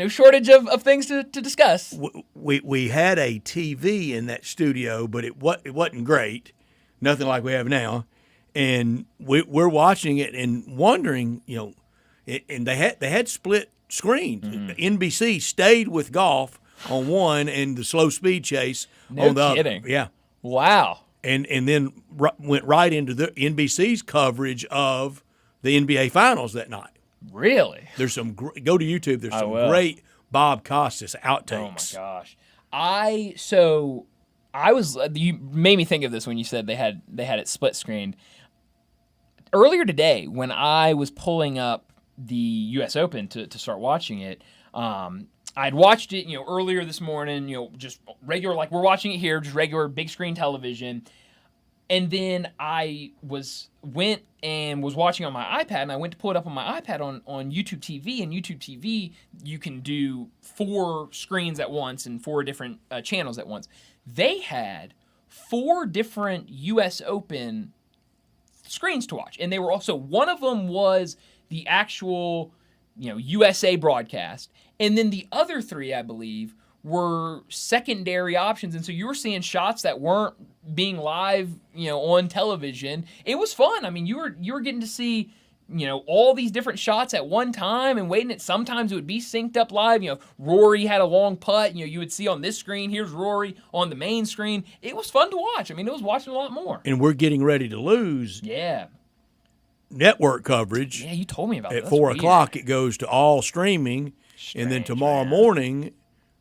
[SPEAKER 2] shortage of things to discuss.
[SPEAKER 3] We had a TV in that studio, but it wasn't great. Nothing like we have now. And we're watching it and wondering, and they had split screens.
[SPEAKER 2] Mm-hmm.
[SPEAKER 3] NBC stayed with golf on one and the slow speed chase on the
[SPEAKER 2] kidding.
[SPEAKER 3] other. Yeah.
[SPEAKER 2] Wow.
[SPEAKER 3] And then went right into the NBC's coverage of the NBA Finals that night.
[SPEAKER 2] Really?
[SPEAKER 3] There's some go to YouTube. There's some great Bob Costas outtakes.
[SPEAKER 2] Oh my gosh! You made me think of this when you said they had it split screened. Earlier today, when I was pulling up the U.S. Open to start watching it, I'd watched it, earlier this morning, just regular, like we're watching it here, just regular big screen television. And then I went and was watching on my iPad, and I went to pull it up on my iPad on YouTube TV. And YouTube TV, you can do 4 screens at once and 4 different channels at once. They had 4 different U.S. Open screens to watch, and they were also, one of them was the actual, USA broadcast, and then the other 3, I believe, were secondary options, and so you were seeing shots that weren't being live, on television. It was fun. I mean, you were getting to see, all these different shots at one time and waiting. Sometimes it would be synced up live. Rory had a long putt. You would see on this screen, here's Rory on the main screen. It was fun to watch. I mean, it was watching a lot more.
[SPEAKER 3] And we're getting ready to lose.
[SPEAKER 2] Yeah.
[SPEAKER 3] Network coverage.
[SPEAKER 2] Yeah, you told me about that.
[SPEAKER 3] At 4 o'clock, it goes to all streaming, and then tomorrow morning,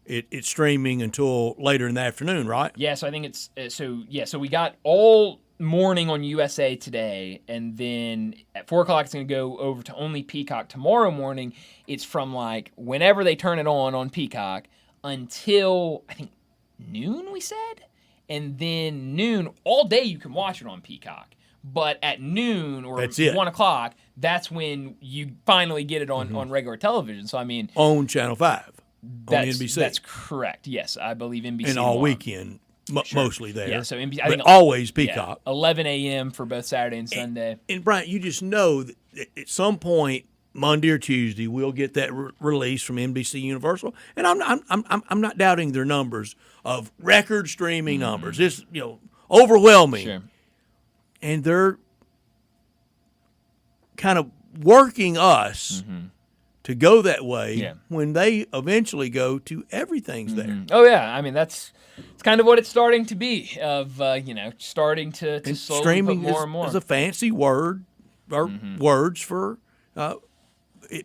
[SPEAKER 3] it's streaming until later in the afternoon, right?
[SPEAKER 2] Yeah, so I think it's so we got all morning on USA Today, and then at 4 o'clock it's going to go over to only Peacock. Tomorrow morning, it's from like whenever they turn it on Peacock until I think noon, we said, and then noon all day you can watch it on Peacock. But at noon or 1 o'clock, that's when you finally get it on regular television. So I mean,
[SPEAKER 3] on Channel 5. On NBC.
[SPEAKER 2] That's correct. Yes, I believe NBC.
[SPEAKER 3] And all weekend, mostly there.
[SPEAKER 2] Yeah, so NBC.
[SPEAKER 3] I think always Peacock.
[SPEAKER 2] 11 a.m. for both Saturday and Sunday.
[SPEAKER 3] And Bryant, you just know that at some point, Monday or Tuesday, we'll get that release from NBC Universal. And I'm not doubting their numbers of record streaming numbers. It's overwhelming.
[SPEAKER 2] Sure.
[SPEAKER 3] And they're kind of working us. To go that way when they eventually go to everything's there.
[SPEAKER 2] Oh yeah, I mean it's kind of what it's starting to be of starting to slowly
[SPEAKER 3] streaming
[SPEAKER 2] put more and more.
[SPEAKER 3] Is a fancy word or words for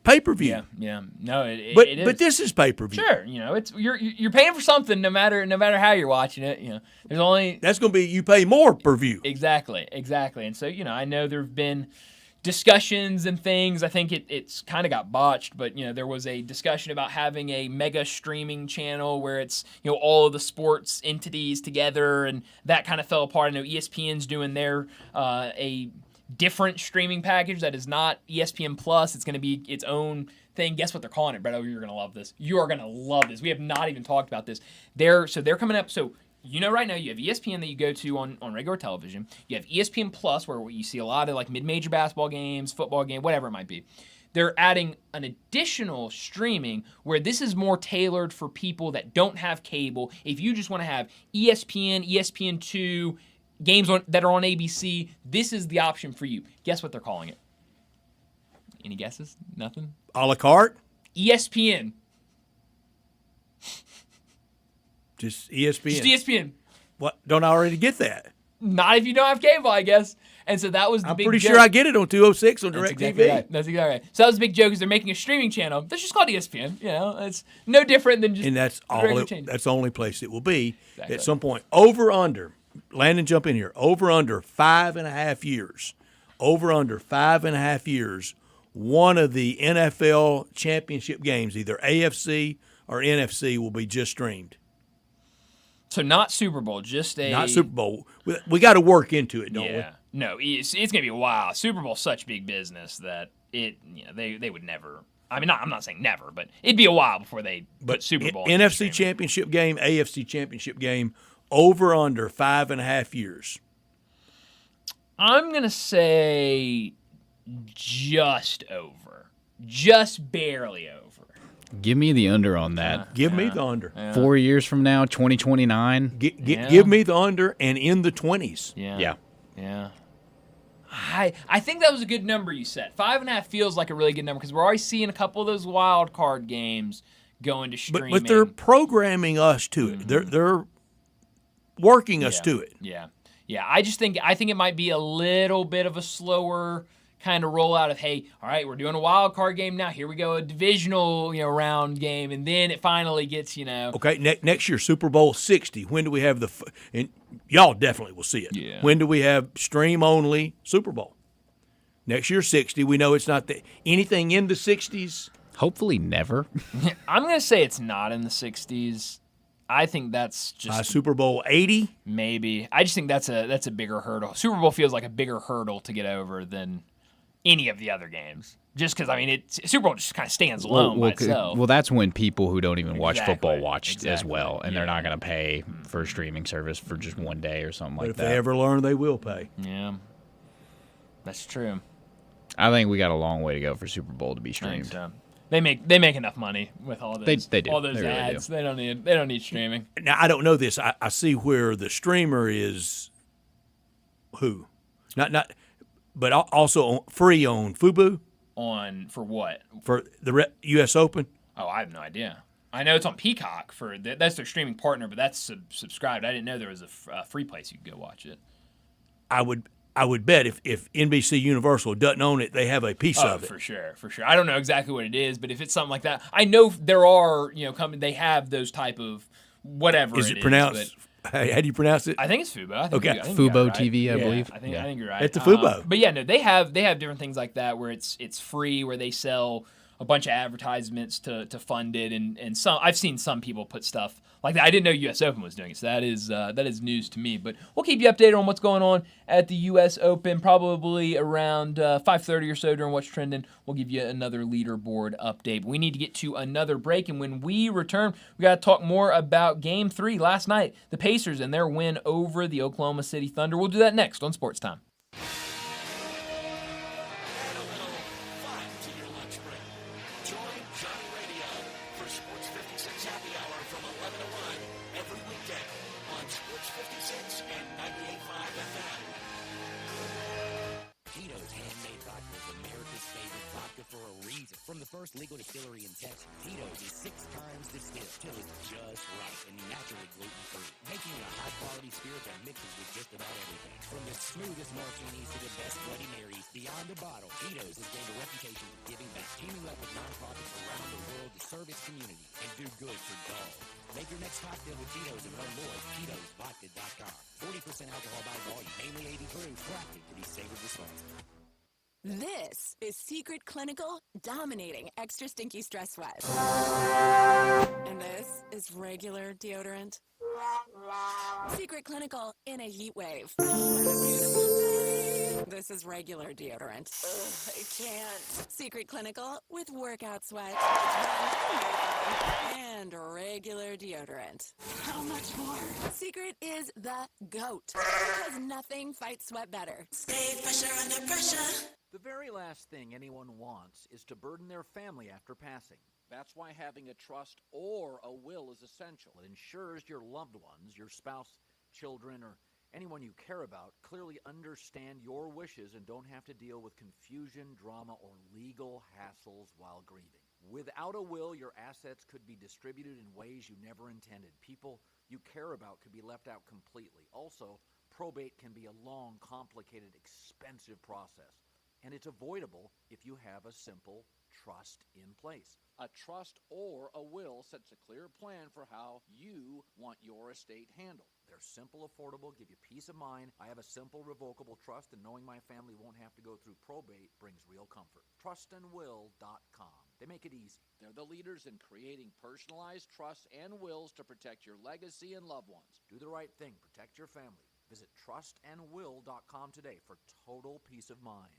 [SPEAKER 3] pay-per-view.
[SPEAKER 2] Yeah. No, it is.
[SPEAKER 3] But this is pay-per-view.
[SPEAKER 2] Sure, it's you're paying for something no matter how you're watching it. There's only
[SPEAKER 3] that's going to be you pay more per view.
[SPEAKER 2] Exactly. And so I know there've been discussions and things. I think it's kind of got botched, but there was a discussion about having a mega streaming channel where it's all of the sports entities together, and that kind of fell apart. I know ESPN's doing their a different streaming package that is not ESPN Plus. It's going to be its own thing. Guess what they're calling it, Brett? Oh, you're going to love this. You are going to love this. We have not even talked about this. They're coming up. So right now you have ESPN that you go to on regular television. You have ESPN Plus where you see a lot of like mid-major basketball games, football game, whatever it might be. They're adding an additional streaming where this is more tailored for people that don't have cable. If you just want to have ESPN, ESPN2, games that are on ABC, this is the option for you. Guess what they're calling it? Any guesses? Nothing?
[SPEAKER 3] A la carte?
[SPEAKER 2] ESPN.
[SPEAKER 3] Just ESPN.
[SPEAKER 2] Just ESPN.
[SPEAKER 3] What? Don't I already get that?
[SPEAKER 2] Not if you don't have cable, I guess. And so that was the
[SPEAKER 3] I'm
[SPEAKER 2] big
[SPEAKER 3] pretty
[SPEAKER 2] joke.
[SPEAKER 3] sure I get it on 206 on
[SPEAKER 2] That's
[SPEAKER 3] DirecTV.
[SPEAKER 2] exactly right. That's exactly right. So that was the big joke is they're making a streaming channel. That's just called ESPN. You know, it's no different than just
[SPEAKER 3] And that's
[SPEAKER 2] regular change.
[SPEAKER 3] that's the only place it will be
[SPEAKER 2] Exactly.
[SPEAKER 3] at some point. Over under, Landon, jump in here. Over under 5.5 years. Over under 5.5 years. One of the NFL championship games, either AFC or NFC, will be just streamed.
[SPEAKER 2] So not Super Bowl, just a
[SPEAKER 3] Not Super Bowl. We got to work into it, don't
[SPEAKER 2] yeah. No, it's going to be a while. Super Bowl's such big business that they would never. I mean, I'm not saying never, but it'd be a while before they put Super Bowl.
[SPEAKER 3] NFC championship game, AFC championship game, over under 5.5 years.
[SPEAKER 2] I'm going to say just over. Just barely over.
[SPEAKER 4] Give me the under on that.
[SPEAKER 3] Give me the under.
[SPEAKER 4] 4 years from now, 2029.
[SPEAKER 3] Give me the under and in the 20s.
[SPEAKER 2] Yeah. I think that was a good number you set. 5.5 feels like a really good number because we're already seeing a couple of those wild card games going to streaming.
[SPEAKER 3] But they're programming us to it. They're working us to it.
[SPEAKER 2] Yeah. I think it might be a little bit of a slower kind of rollout of, hey, all right, we're doing a wild card game now. Here we go, a divisional round game, and then it finally gets
[SPEAKER 3] Okay, next year Super Bowl 60. When do we have and y'all definitely will see it.
[SPEAKER 2] Yeah.
[SPEAKER 3] When do we have stream only Super Bowl? Next year 60. We know it's not anything in the 60s.
[SPEAKER 4] Hopefully never.
[SPEAKER 2] I'm gonna say it's not in the 60s. I think that's just
[SPEAKER 3] Super Bowl 80.
[SPEAKER 2] Maybe. I just think that's a bigger hurdle. Super Bowl feels like a bigger hurdle to get over than any of the other games. Just because, I mean, Super Bowl just kind of stands alone by itself.
[SPEAKER 4] Well, that's when people who don't even watch football watch as well, and they're not going to pay for a streaming service for just one day or something like that.
[SPEAKER 3] But if they ever learn, they will pay.
[SPEAKER 2] Yeah, that's true.
[SPEAKER 4] I think we got a long way to go for Super Bowl to be streamed.
[SPEAKER 2] So. They make enough money with all those.
[SPEAKER 4] They do.
[SPEAKER 2] All those
[SPEAKER 4] They really
[SPEAKER 2] ads.
[SPEAKER 4] do.
[SPEAKER 2] They don't need streaming.
[SPEAKER 3] Now I don't know this. I see where the streamer is. Who? Not. But also free on Fubo.
[SPEAKER 2] For what?
[SPEAKER 3] For the U.S. Open.
[SPEAKER 2] Oh, I have no idea. I know it's on Peacock that's their streaming partner, but that's subscribed. I didn't know there was a free place you could go watch it.
[SPEAKER 3] I would bet if NBC Universal doesn't own it, they have a piece of it.
[SPEAKER 2] For sure. I don't know exactly what it is, but if it's something like that, I know there are they have those type of whatever.
[SPEAKER 3] Is it pronounced? How do you pronounce it?
[SPEAKER 2] I think it's Fubo. I think
[SPEAKER 4] Fubo
[SPEAKER 2] right.
[SPEAKER 4] TV, I believe.
[SPEAKER 2] I think you're right.
[SPEAKER 3] It's a Fubo.
[SPEAKER 2] But yeah, no, they have different things like that where it's free, where they sell a bunch of advertisements to fund it, and some I've seen some people put stuff like that. I didn't know U.S. Open was doing it, so that is news to me. But we'll keep you updated on what's going on at the U.S. Open, probably around 5:30 or so during What's Trending. We'll give you another leaderboard update. But we need to get to another break, and when we return, we got to talk more about Game 3 last night, the Pacers and their win over the Oklahoma City Thunder. We'll do that next on Sports Time.
[SPEAKER 10] From the first legal distillery in Texas, Tito's is 6 times distilled till it's just right and naturally gluten-free, making it a high-quality spirit that mixes with just about everything. From the smoothest martinis to the best Bloody Marys, beyond the bottle, Tito's has gained a reputation for giving back, teaming up with nonprofits around the world to serve its community and do good for golf. Make your next cocktail with Tito's and learn more at Tito'sVodka.com. 40% alcohol by volume, mainly 80 proof, crafted to be savored responsibly.
[SPEAKER 11] This is Secret Clinical Dominating Extra Stinky Stress Sweat. And this is regular deodorant. Secret Clinical in a heat wave. This is regular deodorant. Ugh, I can't. Secret Clinical with workout sweat. And regular deodorant. How much more? Secret is the GOAT. Because nothing fights sweat better. Stay fresher under pressure.
[SPEAKER 12] The very last thing anyone wants is to burden their family after passing. That's why having a trust or a will is essential. It ensures your loved ones, your spouse, children, or anyone you care about clearly understand your wishes and don't have to deal with confusion, drama, or legal hassles while grieving. Without a will, your assets could be distributed in ways you never intended. People you care about could be left out completely. Also, Probate can be a long, complicated, expensive process, and it's avoidable if you have a simple trust in place. A trust or a will sets a clear plan for how you want your estate handled. They're simple, affordable, give you peace of mind. I have a simple, revocable trust, and knowing my family won't have to go through probate brings real comfort. Trustandwill.com. They make it easy. They're the leaders in creating personalized trusts and wills to protect your legacy and loved ones. Do the right thing. Protect your family. Visit trustandwill.com today for total peace of mind.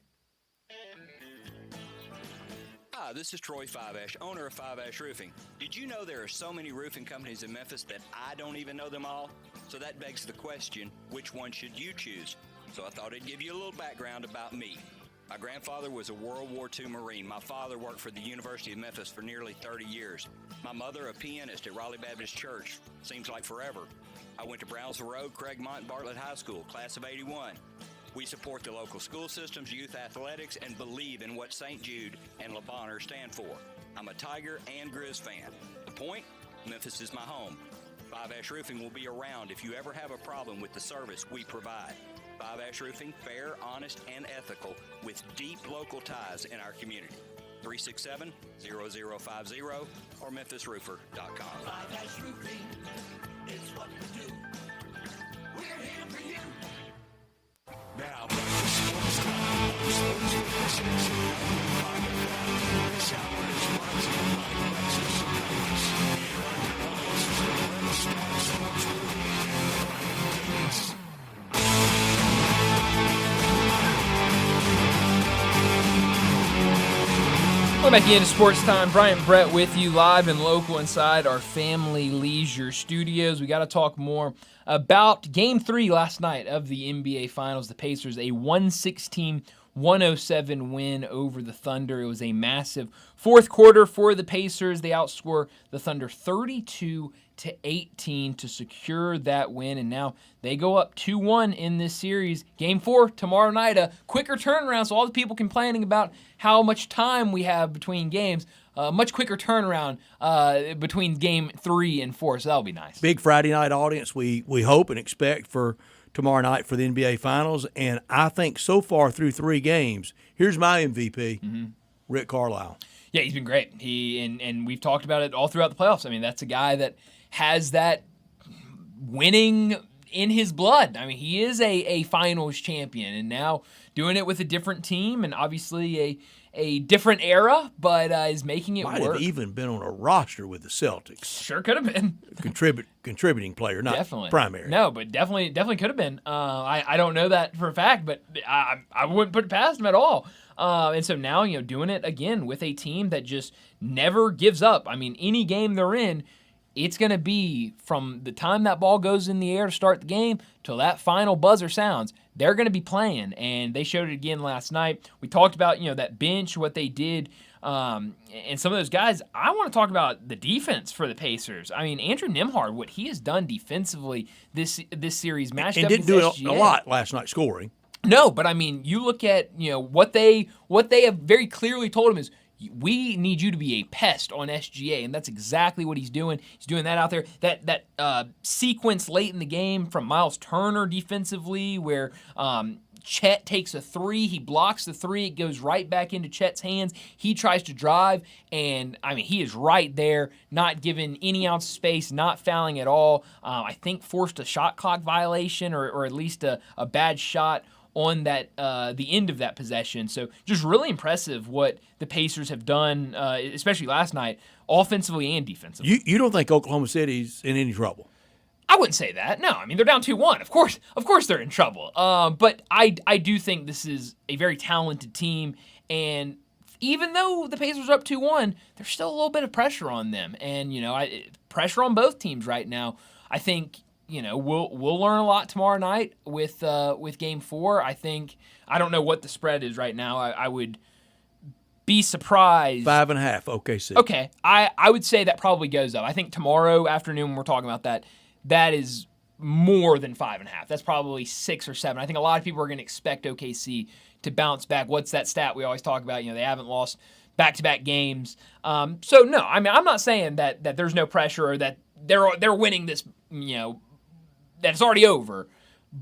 [SPEAKER 13] Hi, this is Troy Five Ash, owner of Five Ash Roofing. Did you know there are so many roofing companies in Memphis that I don't even know them all? So that begs the question, which one should you choose? So I thought I'd give you a little background about me. My grandfather was a World War II Marine. My father worked for the University of Memphis for nearly 30 years. My mother, a pianist at Raleigh Baptist Church. Seems like forever. I went to Brownsville Road, Craigmont, and Bartlett High School, class of 81. We support the local school systems, youth athletics, and believe in what St. Jude and Le Bonheur stand for. I'm a Tiger and Grizz fan. The point? Memphis is my home. Five Ash Roofing will be around if you ever have a problem with the service we provide. Five Ash Roofing, fair, honest, and ethical, with deep local ties in our community. 367-0050 or memphisroofer.com.
[SPEAKER 1] Five Ash Roofing is what we do. We're here for you. Now, back to Sports Time. Sports 56. This hour is brought to you by Lexus Service. Here are your hosts, Let's Talk Sports with Brian Davis.
[SPEAKER 2] Welcome back into Sports Time. Bryant Brett with you live and local inside our Family Leisure Studios. We got to talk more about Game 3 last night of the NBA Finals. The Pacers, a 116-107 win over the Thunder. It was a massive fourth quarter for the Pacers. They outscore the Thunder 32-18 to secure that win, and now they go up 2-1 in this series. Game 4 tomorrow night, a quicker turnaround, so all the people complaining about how much time we have between games, much quicker turnaround between Game 3 and 4, so that'll be nice.
[SPEAKER 3] Big Friday night audience we hope and expect for tomorrow night for the NBA Finals, and I think so far through 3 games, here's my MVP, Rick Carlisle.
[SPEAKER 2] Yeah, he's been great. And we've talked about it all throughout the playoffs. I mean, that's a guy that has that winning in his blood. I mean, he is a finals champion, and now doing it with a different team and obviously a different era, but is making it
[SPEAKER 3] Might
[SPEAKER 2] work.
[SPEAKER 3] have even been on a roster with the Celtics.
[SPEAKER 2] Sure could have been.
[SPEAKER 3] Contributing player, not
[SPEAKER 2] definitely
[SPEAKER 3] primary.
[SPEAKER 2] No, but definitely could have been. I don't know that for a fact, but I wouldn't put it past him at all. And so now, doing it again with a team that just never gives up. I mean, any game they're in, it's going to be from the time that ball goes in the air to start the game till that final buzzer sounds. They're going to be playing, and they showed it again last night. We talked about, that bench, what they did, and some of those guys. I want to talk about the defense for the Pacers. I mean, Andrew Nembhard, what he has done defensively this series, matched
[SPEAKER 3] and
[SPEAKER 2] up
[SPEAKER 3] didn't
[SPEAKER 2] with
[SPEAKER 3] do
[SPEAKER 2] SGA.
[SPEAKER 3] a lot last night scoring.
[SPEAKER 2] No, but I mean, you look at what they have very clearly told him is, we need you to be a pest on SGA, and that's exactly what he's doing. He's doing that out there. That sequence late in the game from Miles Turner defensively, where Chet takes a three, he blocks the three, it goes right back into Chet's hands. He tries to drive, and I mean, he is right there, not giving any ounce of space, not fouling at all. I think forced a shot clock violation, or at least a bad shot on that the end of that possession. So just really impressive what the Pacers have done, especially last night, offensively and defensively.
[SPEAKER 3] You don't think Oklahoma City's in any trouble?
[SPEAKER 2] I wouldn't say that. No, I mean, they're down 2-1. Of course they're in trouble. But I do think this is a very talented team, and even though the Pacers are up 2-1, there's still a little bit of pressure on them, and pressure on both teams right now. I think we'll learn a lot tomorrow night with Game 4. I don't know what the spread is right now. I would be surprised.
[SPEAKER 3] 5.5 OKC.
[SPEAKER 2] Okay, I would say that probably goes up. I think tomorrow afternoon when we're talking about that is more than 5.5. That's probably 6 or 7. I think a lot of people are going to expect OKC to bounce back. What's that stat we always talk about? They haven't lost back-to-back games. So no, I mean, I'm not saying that there's no pressure or that they're winning this, that it's already over.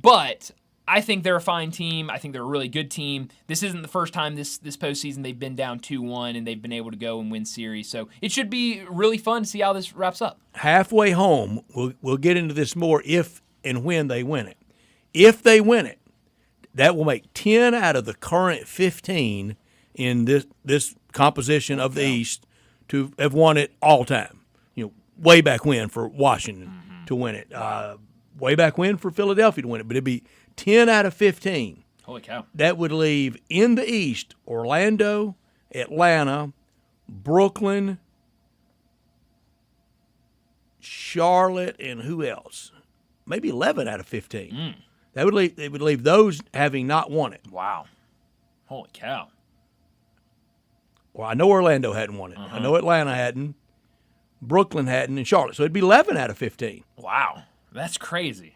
[SPEAKER 2] But I think they're a fine team. I think they're a really good team. This isn't the first time this postseason they've been down 2-1 and they've been able to go and win series. So it should be really fun to see how this wraps up.
[SPEAKER 3] Halfway home, we'll get into this more if and when they win it. If they win it, that will make 10 out of the current 15 in this composition of the East to have won it all time. Way back when for Washington to win it. Way back when for Philadelphia to win it. But it'd be 10 out of 15.
[SPEAKER 2] Holy cow.
[SPEAKER 3] That would leave in the East Orlando, Atlanta, Brooklyn, Charlotte, and who else? Maybe 11 out of 15. That would leave. It would leave those having not won it.
[SPEAKER 2] Wow. Holy cow.
[SPEAKER 3] Well, I know Orlando hadn't won it. I know Atlanta hadn't. Brooklyn hadn't, and Charlotte. So it'd be 11 out of 15.
[SPEAKER 2] Wow. That's crazy.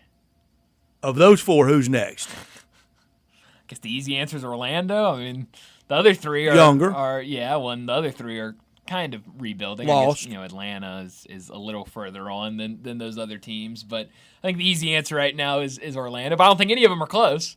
[SPEAKER 3] Of those four, who's next?
[SPEAKER 2] I guess the easy answer is Orlando. I mean, the other three are
[SPEAKER 3] younger.
[SPEAKER 2] The other three are kind of rebuilding.
[SPEAKER 3] Lost.
[SPEAKER 2] I guess, Atlanta is a little further on than those other teams. But I think the easy answer right now is Orlando. But I don't think any of them are close.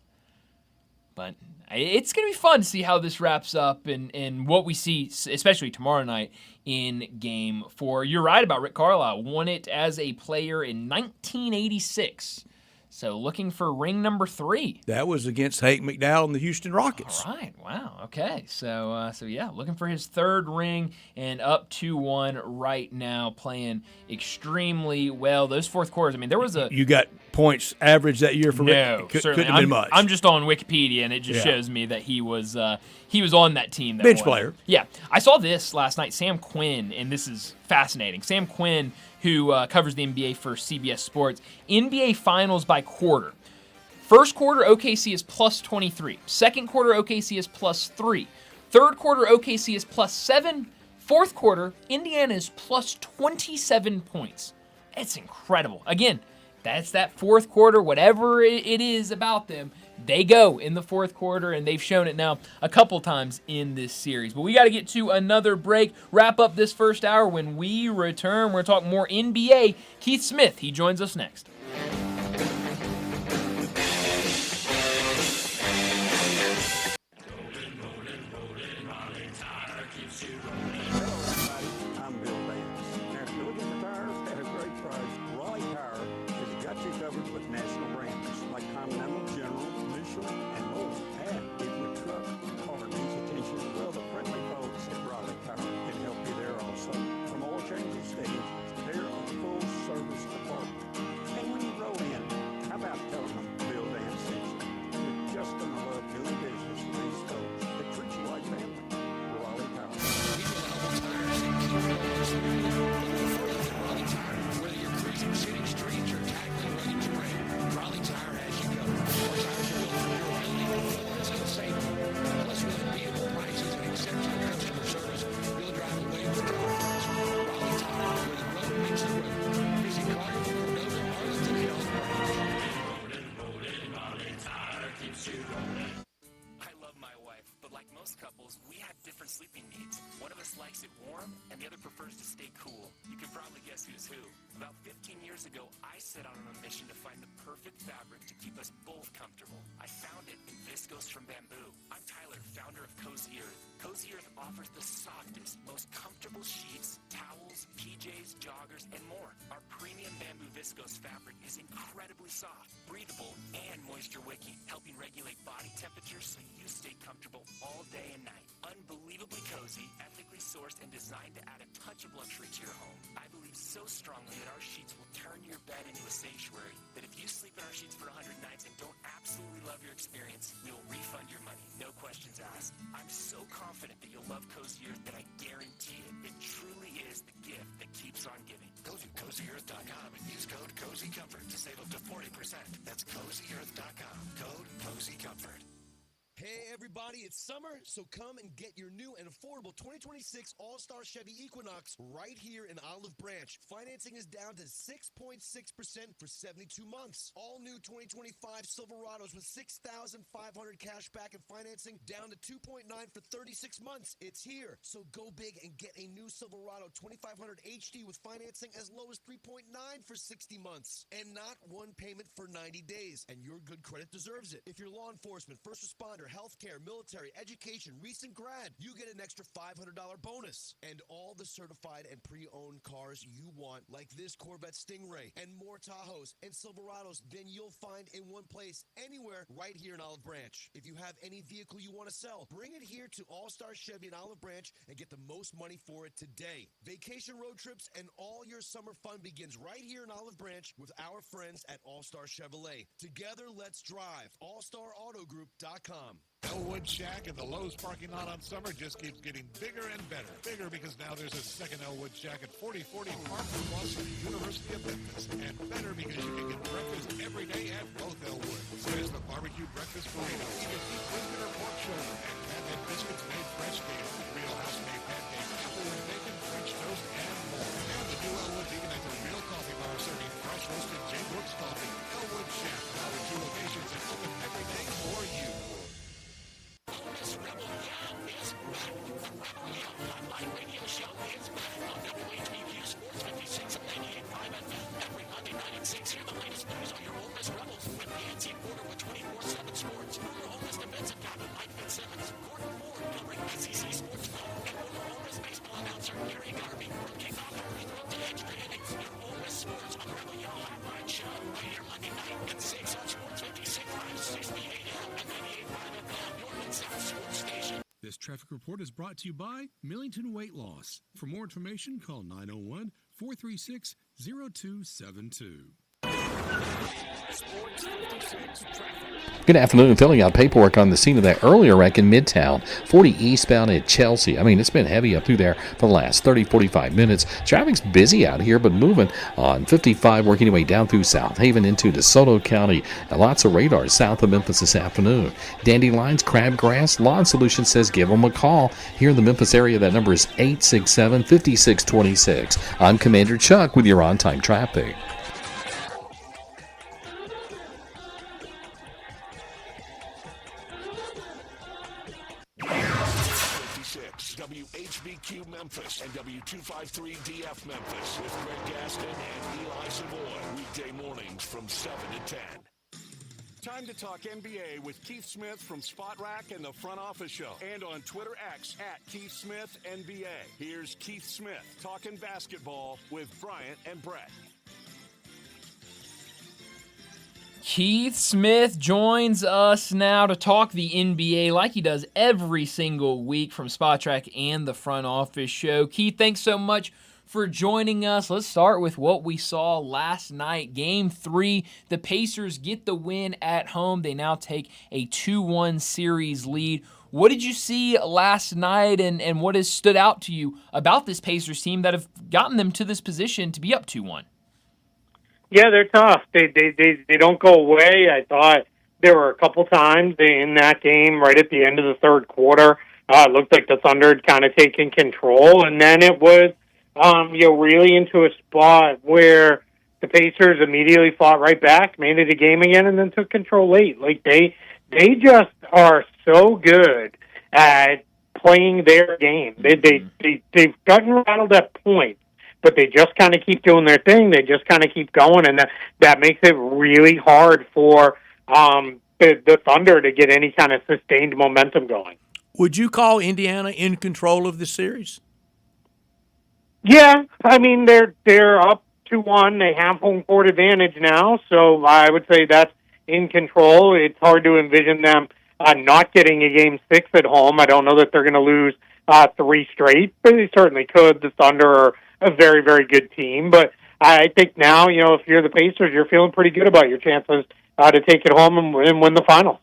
[SPEAKER 2] But it's going to be fun to see how this wraps up and what we see, especially tomorrow night in Game 4. You're right about Rick Carlisle. Won it as a player in 1986. So looking for ring number 3.
[SPEAKER 3] That was against Hank McDowell and the Houston Rockets.
[SPEAKER 2] All right. Wow. Okay. So yeah, looking for his 3rd ring and up 2-1 right now, playing extremely well. Those fourth quarters. I mean, there was a
[SPEAKER 3] You got points average that year for
[SPEAKER 2] no,
[SPEAKER 3] Rick.
[SPEAKER 2] certainly.
[SPEAKER 3] Couldn't have been much.
[SPEAKER 2] I'm just on Wikipedia, and it just shows me that he was on that team. That
[SPEAKER 3] bench
[SPEAKER 2] won.
[SPEAKER 3] player.
[SPEAKER 2] Yeah. I saw this last night. Sam Quinn, and this is fascinating. Sam Quinn, who covers the NBA for CBS Sports, NBA Finals by quarter. First quarter, OKC is plus 23. Second quarter, OKC is plus 3. Third quarter, OKC is plus 7. Fourth quarter, Indiana is plus 27 points. It's incredible. Again, that's that fourth quarter, whatever it is about them, they go in the fourth quarter, and they've shown it now a couple times in this series. But we got to get to another break, wrap up this first hour. When we return, we're talking more NBA. Keith Smith, he joins us next.
[SPEAKER 14] sleeping needs. One of us likes it warm, and the other prefers to stay cool. You can probably guess who's who. About 15 years ago, I set out on a mission to find the perfect fabric to keep us both comfortable. I found it in Viscose from Bamboo. I'm Tyler, founder of Cozy Earth. Cozy Earth offers the softest, most comfortable sheets, towels, PJs, joggers, and more. Our premium bamboo viscose fabric is incredibly soft, breathable, and moisture-wicking, helping regulate body temperature so you stay comfortable all day and night. Unbelievably cozy, ethically sourced, and designed to add a touch of luxury to your home. I believe so strongly that our sheets will turn your bed into a sanctuary that if you sleep in our sheets for 100 nights and don't absolutely love your experience, we will refund your money. No questions asked. I'm so confident that you'll love Cozy Earth that I guarantee it. It truly is the gift that keeps on giving.
[SPEAKER 1] Go to CozyEarth.com and use code CozyComfort to save up to 40%. That's CozyEarth.com. Code CozyComfort.
[SPEAKER 15] Hey everybody, it's summer, so come and get your new and affordable 2026 All-Star Chevy Equinox right here in Olive Branch. Financing is down to 6.6% for 72 months. All new 2025 Silverados with $6,500 cash back and financing down to 2.9 for 36 months. It's here, so go big and get a new Silverado 2500 HD with financing as low as 3.9 for 60 months and not one payment for 90 days. And your good credit deserves it. If you're law enforcement, first responder, healthcare, military, education, recent grad, you get an extra $500 bonus. And all the certified and pre-owned cars you want, like this Corvette Stingray and more Tahoes and Silverados, then you'll find in one place, anywhere, right here in Olive Branch. If you have any vehicle you want to sell, bring it here to All-Star Chevy in Olive Branch and get the most money for it today. Vacation road trips and all your summer fun begins right here in Olive Branch with our friends at All-Star Chevrolet. Together, let's drive. AllStarAutoGroup.com.
[SPEAKER 7] Elwood Shack in the Lowe's parking lot on summer just keeps getting bigger and better. Bigger because now there's a second Elwood Shack at 4040 Parker Plus at the University of Memphis. And better because you can get breakfast every day at both Elwood. So there's the barbecue breakfast burrito, even beef brisket or pork shoulder, and pancake biscuits made fresh daily. Real house-made pancakes, apple and bacon, French toast, and more. And the new Elwood's even at the Real Coffee Bar serving fresh roasted J. Brooks coffee. Elwood Shack, now with 2 locations and open every day for you.
[SPEAKER 14] This Rebel Yell is back. The Rebel Yell online radio show is back on WHBQ Sports 56 and 98.5 FM. Every Monday night at 6, hear the latest news on your Ole Miss Rebels with Nancy Porter with 24/7 Sports. Former Ole Miss defensive captain Mike Fitzsimmons, Gordon Ford covering SEC sports ball, and former Ole Miss baseball announcer Gary Garvey from kickoff to free throw to extra innings. Your Ole Miss sports on the Rebel Yell Hotline show right here Monday night at 6 on Sports 56 560 AM and 98.5 FM. Your Mid-South sports station.
[SPEAKER 16] This traffic report is brought to you by Millington Weight Loss. For more information, call 901-436-0272.
[SPEAKER 14] Sports 56 traffic.
[SPEAKER 9] Good afternoon. Filling out paperwork on the scene of that earlier wreck in Midtown, 40 eastbound at Chelsea. I mean, it's been heavy up through there for the last 30, 45 minutes. Traffic's busy out here, but moving on 55, working your way down through South Haven into DeSoto County. And lots of radars south of Memphis this afternoon. Dandelions, crabgrass, Lawn Solutions says give them a call. Here in the Memphis area, that number is 867-5626. I'm Commander Chuck with your on-time traffic.
[SPEAKER 1] WHBQ Memphis and W253DF Memphis with Greg Gaston and Eli Savoy. Weekday mornings from 7 to 10.
[SPEAKER 5] Time to talk NBA with Keith Smith from Spot Rack and the Front Office Show. And on Twitter X at Keith Smith NBA. Here's Keith Smith talking basketball with Bryant and Brett.
[SPEAKER 2] Keith Smith joins us now to talk the NBA like he does every single week from Spot Track and the Front Office Show. Keith, thanks so much for joining us. Let's start with what we saw last night. Game 3, the Pacers get the win at home. They now take a 2-1 series lead. What did you see last night, and what has stood out to you about this Pacers team that have gotten them to this position to be up 2-1?
[SPEAKER 17] Yeah, they're tough. They don't go away. I thought there were a couple times in that game right at the end of the third quarter. It looked like the Thunder had kind of taken control, and then it was really into a spot where the Pacers immediately fought right back, made it a game again, and then took control late. Like they just are so good at playing their game. They've gotten rattled at points, but they just kind of keep doing their thing. They just kind of keep going, and that makes it really hard for the Thunder to get any kind of sustained momentum going.
[SPEAKER 3] Would you call Indiana in control of this series?
[SPEAKER 17] Yeah, I mean they're up 2-1. They have home court advantage now, so I would say that's in control. It's hard to envision them not getting a Game 6 at home. I don't know that they're going to lose 3 straight, but they certainly could. The Thunder are a very, very good team, but I think now, if you're the Pacers, you're feeling pretty good about your chances to take it home and win the finals.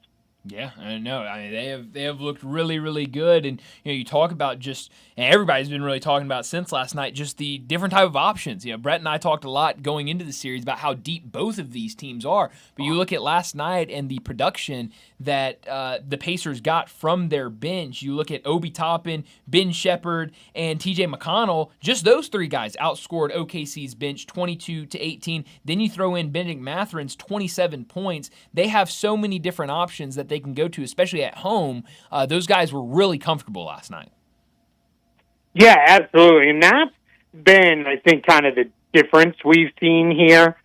[SPEAKER 2] Yeah, I know. I mean, they have looked really, really good, and you talk about just, and everybody's been really talking about since last night, just the different type of options. Brett and I talked a lot going into the series about how deep both of these teams are, but you look at last night and the production that the Pacers got from their bench. You look at Obi Toppin, Ben Shepherd, and T.J. McConnell. Just those 3 guys outscored OKC's bench 22-18. Then you throw in Bennedict Mathurin's 27 points. They have so many different options that they can go to, especially at home. Those guys were really comfortable last night.
[SPEAKER 17] Yeah, absolutely. And that's been, I think, kind of the difference we've seen here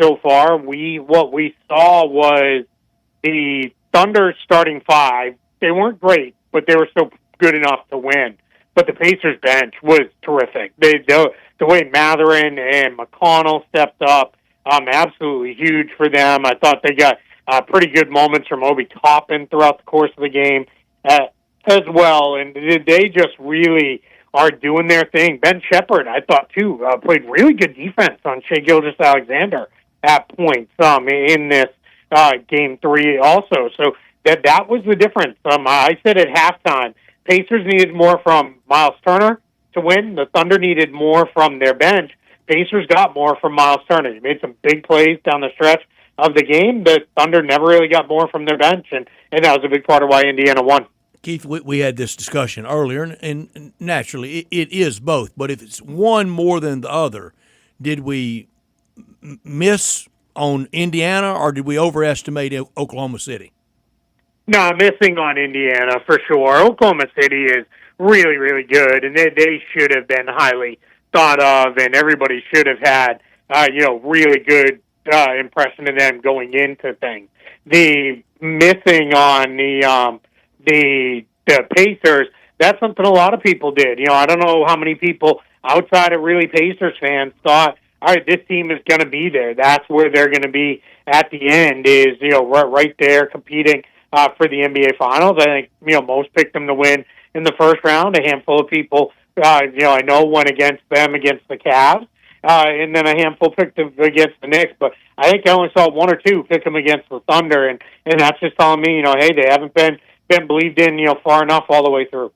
[SPEAKER 17] so far. What we saw was the Thunder starting five. They weren't great, but they were still good enough to win. But the Pacers bench was terrific. The way Matherin and McConnell stepped up, absolutely huge for them. I thought they got pretty good moments from Obi Toppin throughout the course of the game as well, and they just really are doing their thing. Ben Shepherd, I thought too, played really good defense on Shea Gilgeous-Alexander at points in this game three also. So that was the difference. I said at halftime, Pacers needed more from Miles Turner to win. The Thunder needed more from their bench. Pacers got more from Miles Turner. He made some big plays down the stretch of the game. The Thunder never really got more from their bench, and that was a big part of why Indiana won.
[SPEAKER 3] Keith, we had this discussion earlier, and naturally it is both. But if it's one more than the other, did we miss on Indiana or did we overestimate Oklahoma City?
[SPEAKER 17] No, missing on Indiana for sure. Oklahoma City is really, really good, and they should have been highly thought of, and everybody should have had really good impression of them going into things. The missing on the Pacers, that's something a lot of people did. I don't know how many people outside of really Pacers fans thought, all right, this team is going to be there. That's where they're going to be at the end is, right there competing for the NBA Finals. I think, most picked them to win in the first round. A handful of people, I know went against them against the Cavs. And then a handful picked them against the Knicks, but I think I only saw one or two pick them against the Thunder, and that's just telling me, hey, they haven't been believed in, far enough all the way through.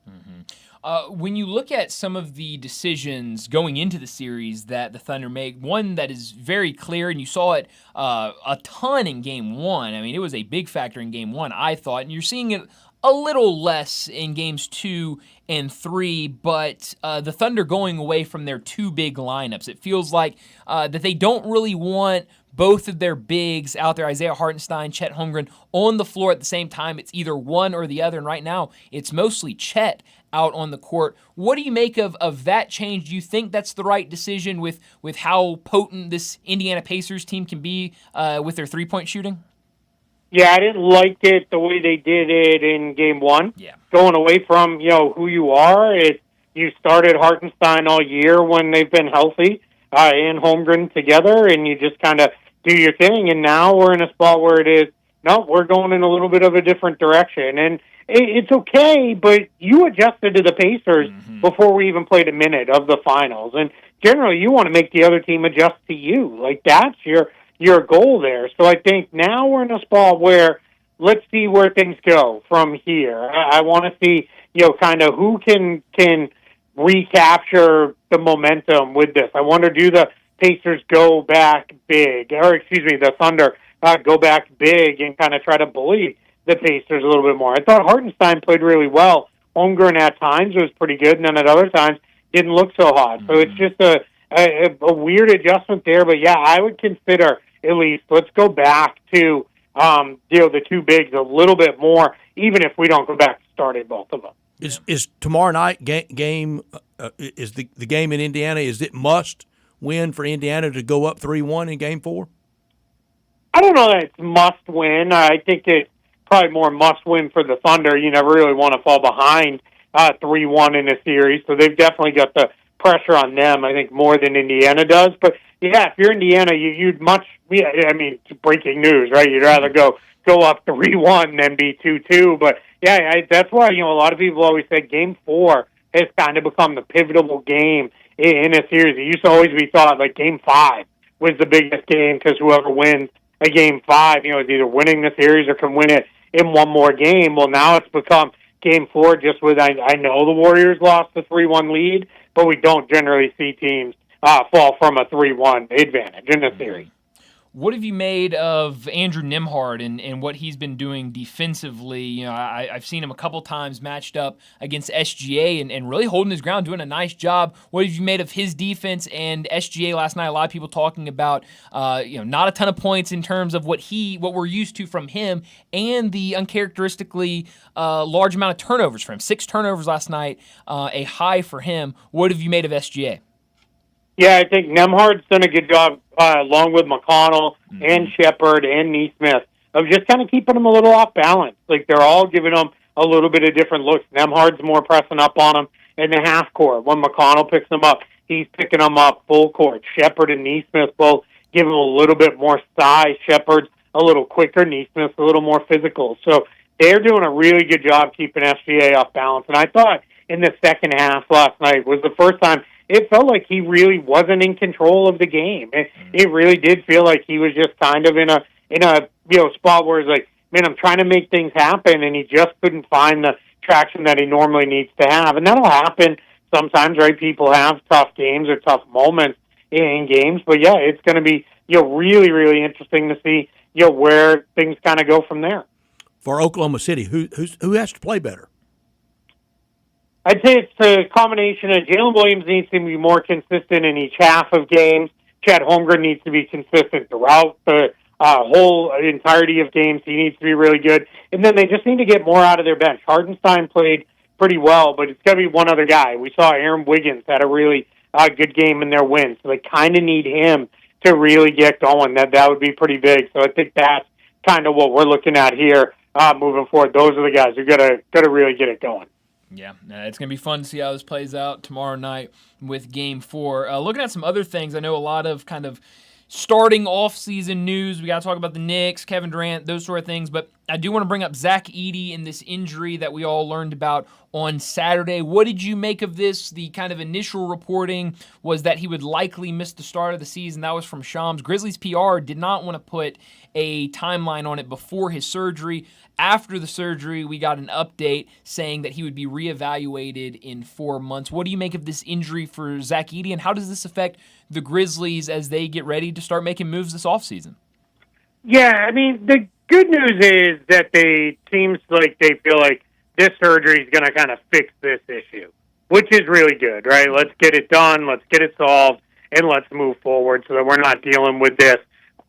[SPEAKER 2] When you look at some of the decisions going into the series that the Thunder made, one that is very clear, and you saw it a ton in Game 1. I mean, it was a big factor in Game 1, I thought, and you're seeing it a little less in Games 2 and 3, but the Thunder going away from their two big lineups. It feels like that they don't really want both of their bigs out there, Isaiah Hartenstein, Chet Holmgren, on the floor at the same time. It's either one or the other, and right now it's mostly Chet out on the court. What do you make of that change? Do you think that's the right decision with how potent this Indiana Pacers team can be with their three-point shooting?
[SPEAKER 17] Yeah, I didn't like it the way they did it in Game 1.
[SPEAKER 2] Yeah.
[SPEAKER 17] Going away from, who you are. You started Hartenstein all year when they've been healthy and Holmgren together, and you just kind of do your thing. And now we're in a spot where it is, no, we're going in a little bit of a different direction. And it's okay, but you adjusted to the Pacers before we even played a minute of the finals. And generally, you want to make the other team adjust to you. Like, that's your goal there. So I think now we're in a spot where let's see where things go from here. I want to see, kind of who can recapture the momentum with this. I wonder, do the Pacers go back big, or the Thunder go back big and kind of try to bully the Pacers a little bit more. I thought Hartenstein played really well. Holmgren at times was pretty good, and then at other times didn't look so hot. So it's just a weird adjustment there. But yeah, I would consider at least let's go back to the two bigs a little bit more, even if we don't go back to starting both of them.
[SPEAKER 3] Is tomorrow night game is the game in Indiana? Is it must win for Indiana to go up 3-1 in Game 4?
[SPEAKER 17] I don't know that it's must win. I think it's probably more must win for the Thunder. You never really want to fall behind 3-1 in a series, so they've definitely got the pressure on them, I think, more than Indiana does. But yeah, if you're Indiana, you'd much. Yeah, I mean, it's breaking news, right? You'd rather go up 3-1 than be 2-2. But yeah, that's why a lot of people always say Game 4 has kind of become the pivotal game in a series. It used to always be thought like Game 5 was the biggest game because whoever wins a Game 5, is either winning the series or can win it in one more game. Well, now it's become Game 4 just with, I know the Warriors lost the 3-1 lead, but we don't generally see teams fall from a 3-1 advantage in the series.
[SPEAKER 2] What have you made of Andrew Nembhard and what he's been doing defensively? You know, I've seen him a couple times matched up against SGA and really holding his ground, doing a nice job. What have you made of his defense and SGA last night? A lot of people talking about, not a ton of points in terms of what we're used to from him, and the uncharacteristically large amount of turnovers for him. 6 turnovers last night, a high for him. What have you made of SGA?
[SPEAKER 17] Yeah, I think Nemhard's done a good job, along with McConnell and Shepard and Neesmith, of just kind of keeping them a little off balance. Like, they're all giving them a little bit of different looks. Nemhard's more pressing up on them in the half court. When McConnell picks them up, he's picking them up full court. Shepard and Neesmith both give him a little bit more size. Shepard's a little quicker. Neesmith's a little more physical. So they're doing a really good job keeping SGA off balance. And I thought in the second half last night was the first time it felt like he really wasn't in control of the game. It really did feel like he was just kind of in a spot where it's like, man, I'm trying to make things happen, and he just couldn't find the traction that he normally needs to have. And that'll happen sometimes, right? People have tough games or tough moments in games, but yeah, it's going to be really, really interesting to see where things kind of go from there.
[SPEAKER 3] For Oklahoma City, who has to play better?
[SPEAKER 17] I'd say it's a combination of Jalen Williams needs to be more consistent in each half of games. Chad Holmgren needs to be consistent throughout the whole entirety of games. He needs to be really good. And then they just need to get more out of their bench. Hartenstein played pretty well, but it's got to be one other guy. We saw Aaron Wiggins had a really good game in their win, so they kind of need him to really get going. That would be pretty big. So I think that's kind of what we're looking at here moving forward. Those are the guys who got to really get it going.
[SPEAKER 2] Yeah, it's going to be fun to see how this plays out tomorrow night with Game 4. Looking at some other things, I know a lot of kind of starting off-season news. We got to talk about the Knicks, Kevin Durant, those sort of things. But I do want to bring up Zach Edey and this injury that we all learned about on Saturday. What did you make of this? The kind of initial reporting was that he would likely miss the start of the season. That was from Shams. Grizzlies PR did not want to put a timeline on it before his surgery. After the surgery, we got an update saying that he would be reevaluated in 4 months. What do you make of this injury for Zach Edey, and how does this affect the Grizzlies as they get ready to start making moves this offseason?
[SPEAKER 17] Yeah, I mean, the good news is that seems like they feel like this surgery is going to kind of fix this issue, which is really good, right? Let's get it done, let's get it solved, and let's move forward so that we're not dealing with this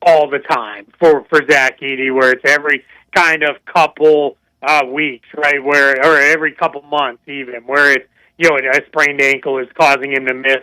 [SPEAKER 17] all the time for Zach Edey, where it's every kind of couple weeks, right? Or every couple months even, where it's, a sprained ankle is causing him to miss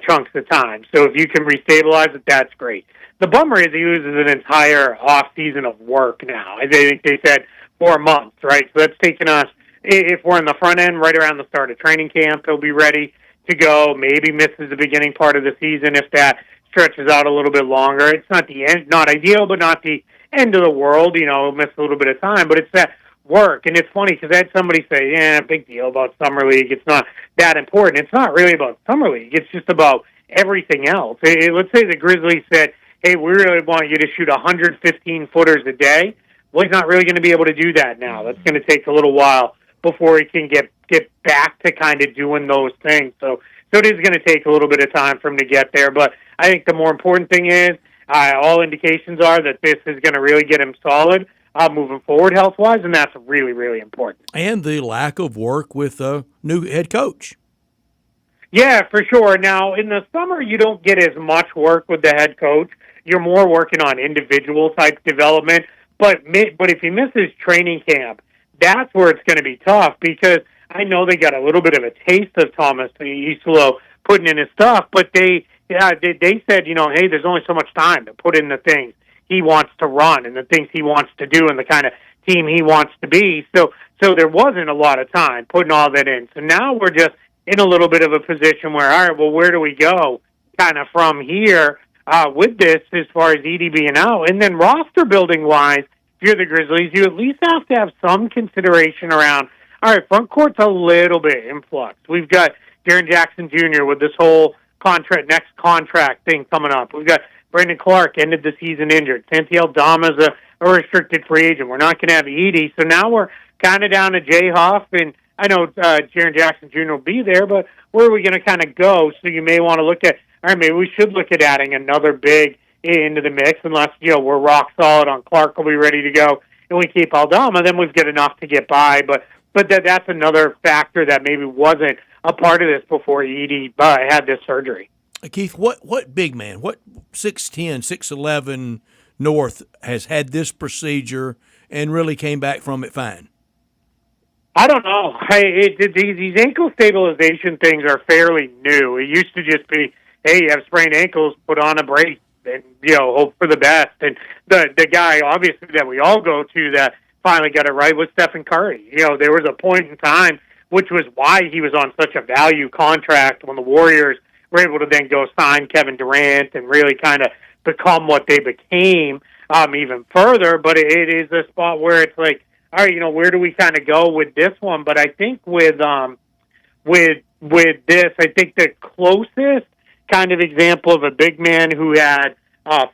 [SPEAKER 17] chunks of time. So if you can restabilize it, that's great. The bummer is he loses an entire off season of work now. I think they said 4 months, right? So that's taken us, if we're in the front end, right around the start of training camp, he'll be ready to go. Maybe misses the beginning part of the season if that stretches out a little bit longer. It's not the end, not ideal, but not the end of the world. Miss a little bit of time, but it's that work. And it's funny because I had somebody say, big deal about Summer League. It's not that important. It's not really about Summer League. It's just about everything else. Let's say the Grizzlies said, hey, we really want you to shoot 115 footers a day. Well, he's not really going to be able to do that now. That's going to take a little while before he can get back to kind of doing those things. So it is going to take a little bit of time for him to get there. But I think the more important thing is all indications are that this is going to really get him solid moving forward health-wise, and that's really, really important.
[SPEAKER 3] And the lack of work with a new head coach.
[SPEAKER 17] Yeah, for sure. Now, in the summer, you don't get as much work with the head coach. You're more working on individual-type development. But if he misses training camp, that's where it's going to be tough, because I know they got a little bit of a taste of Thomas Isolo putting in his stuff, but they said, hey, there's only so much time to put in the things he wants to run and the things he wants to do and the kind of team he wants to be. So there wasn't a lot of time putting all that in. So now we're just in a little bit of a position where, all right, well, where do we go kind of from here with this as far as Edey being out? And then roster building-wise, if you're the Grizzlies, you at least have to have some consideration around, all right, front court's a little bit in flux. We've got Jaren Jackson Jr. with this whole next contract thing coming up. We've got Brandon Clark ended the season injured. Santi Aldama's a restricted free agent. We're not going to have Edey. So now we're kind of down to Jay Huff, and I know Jaren Jackson Jr. will be there, but where are we going to kind of go? So you may want to look at, all right, maybe we should look at adding another big into the mix unless, we're rock solid on Clark will be ready to go and we keep Aldama, then we've got enough to get by. But that's another factor that maybe wasn't a part of this before Edie had this surgery.
[SPEAKER 3] Keith, what big man, what 6'10", 6'11" North has had this procedure and really came back from it fine?
[SPEAKER 17] I don't know. These ankle stabilization things are fairly new. It used to just be, hey, you have sprained ankles, put on a brace and, hope for the best. And the guy, obviously, that we all go to that finally got it right was Stephen Curry. There was a point in time, which was why he was on such a value contract when the Warriors were able to then go sign Kevin Durant and really kind of become what they became even further. But it is a spot where it's like, all right, where do we kind of go with this one? But I think with this, I think the closest kind of example of a big man who had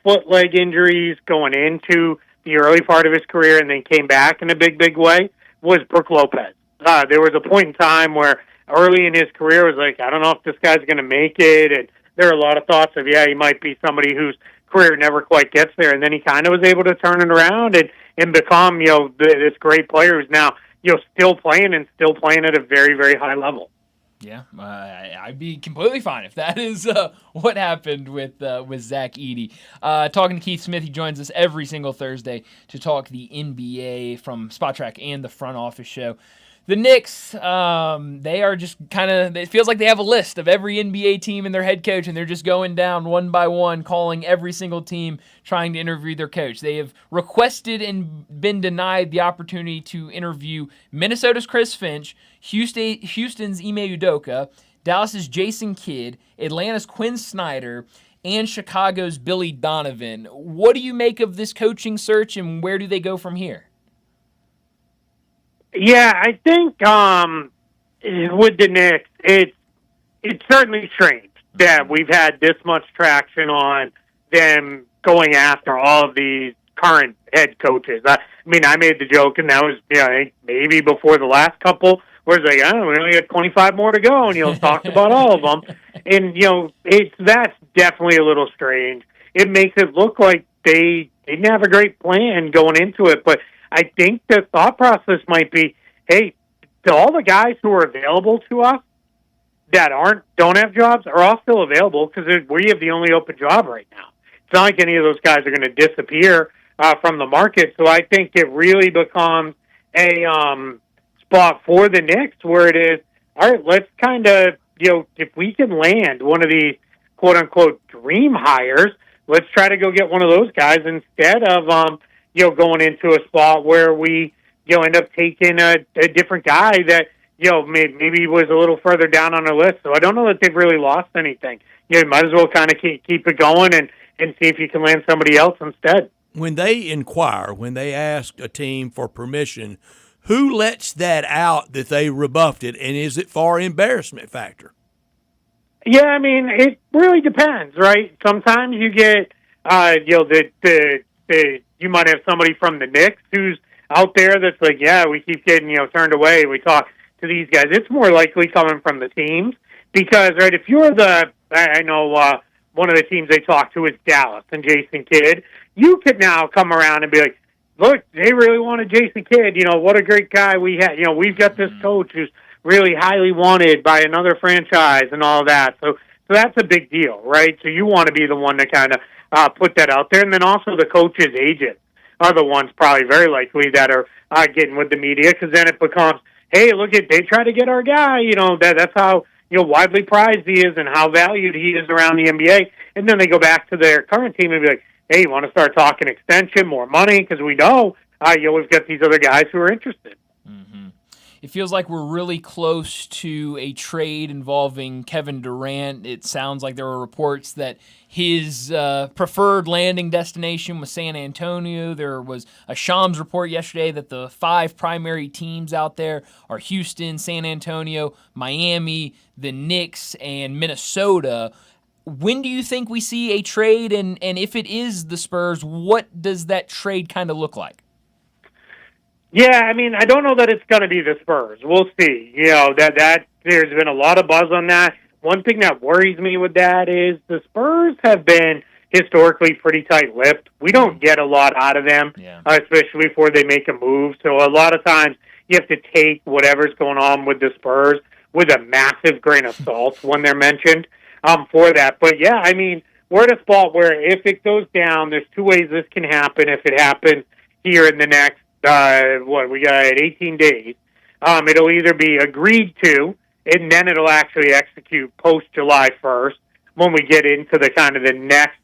[SPEAKER 17] foot leg injuries going into the early part of his career and then came back in a big way was Brook Lopez. There was a point in time where early in his career was like, I don't know if this guy's going to make it, and there are a lot of thoughts of, he might be somebody whose career never quite gets there, and then he kind of was able to turn it around and become, this great player who's now, still playing at a very, very high level.
[SPEAKER 2] Yeah, I'd be completely fine if that is what happened with Zach Edey. Talking to Keith Smith, he joins us every single Thursday to talk the NBA from Spot Track and the Front Office Show. The Knicks, they are just kind of, it feels like they have a list of every NBA team and their head coach, and they're just going down one by one, calling every single team, trying to interview their coach. They have requested and been denied the opportunity to interview Minnesota's Chris Finch, Houston's Ime Udoka, Dallas's Jason Kidd, Atlanta's Quinn Snyder, and Chicago's Billy Donovan. What do you make of this coaching search, and where do they go from here?
[SPEAKER 17] Yeah, I think with the Knicks, it's certainly strange that we've had this much traction on them going after all of these current head coaches. I made the joke, and that was maybe before the last couple, where it's like, we only got 25 more to go, and talked about all of them. And that's definitely a little strange. It makes it look like they didn't have a great plan going into it, but I think the thought process might be, hey, to all the guys who are available to us that don't have jobs are all still available because we have the only open job right now. It's not like any of those guys are going to disappear from the market. So I think it really becomes a spot for the Knicks where it is, all right, let's kind of, if we can land one of these quote-unquote dream hires, let's try to go get one of those guys instead of going into a spot where we, end up taking a different guy that, maybe was a little further down on our list. So I don't know that they've really lost anything. You might as well kind of keep it going and see if you can land somebody else instead.
[SPEAKER 3] When they ask a team for permission, who lets that out that they rebuffed it, and is it for embarrassment factor?
[SPEAKER 17] Yeah, it really depends, right? Sometimes you get, you might have somebody from the Knicks who's out there that's like, yeah, we keep getting, turned away. We talk to these guys. It's more likely coming from the teams because, right, if you're I know one of the teams they talk to is Dallas and Jason Kidd, you could now come around and be like, look, they really wanted Jason Kidd. What a great guy we had. We've got this coach who's really highly wanted by another franchise and all that. So that's a big deal, right? So you want to be the one to kind of put that out there. And then also the coach's agents are the ones probably very likely that are getting with the media because then it becomes, hey, look, they try to get our guy. That's how widely prized he is and how valued he is around the NBA. And then they go back to their current team and be like, hey, you want to start talking extension, more money? Because we know we've got these other guys who are interested.
[SPEAKER 2] Mm-hmm. It feels like we're really close to a trade involving Kevin Durant. It sounds like there were reports that his preferred landing destination was San Antonio. There was a Shams report yesterday that the 5 primary teams out there are Houston, San Antonio, Miami, the Knicks, and Minnesota. When do you think we see a trade? And if it is the Spurs, what does that trade kind of look like?
[SPEAKER 17] Yeah, I don't know that it's going to be the Spurs. We'll see. That there's been a lot of buzz on that. One thing that worries me with that is the Spurs have been historically pretty tight-lipped. We don't get a lot out of them, especially before they make a move. So a lot of times you have to take whatever's going on with the Spurs with a massive grain of salt when they're mentioned for that. But, yeah, I mean, we're at a spot where if it goes down, there's two ways this can happen. If it happens here in the next, we got 18 days, it'll either be agreed to, and then it'll actually execute post-July 1st when we get into the kind of the next,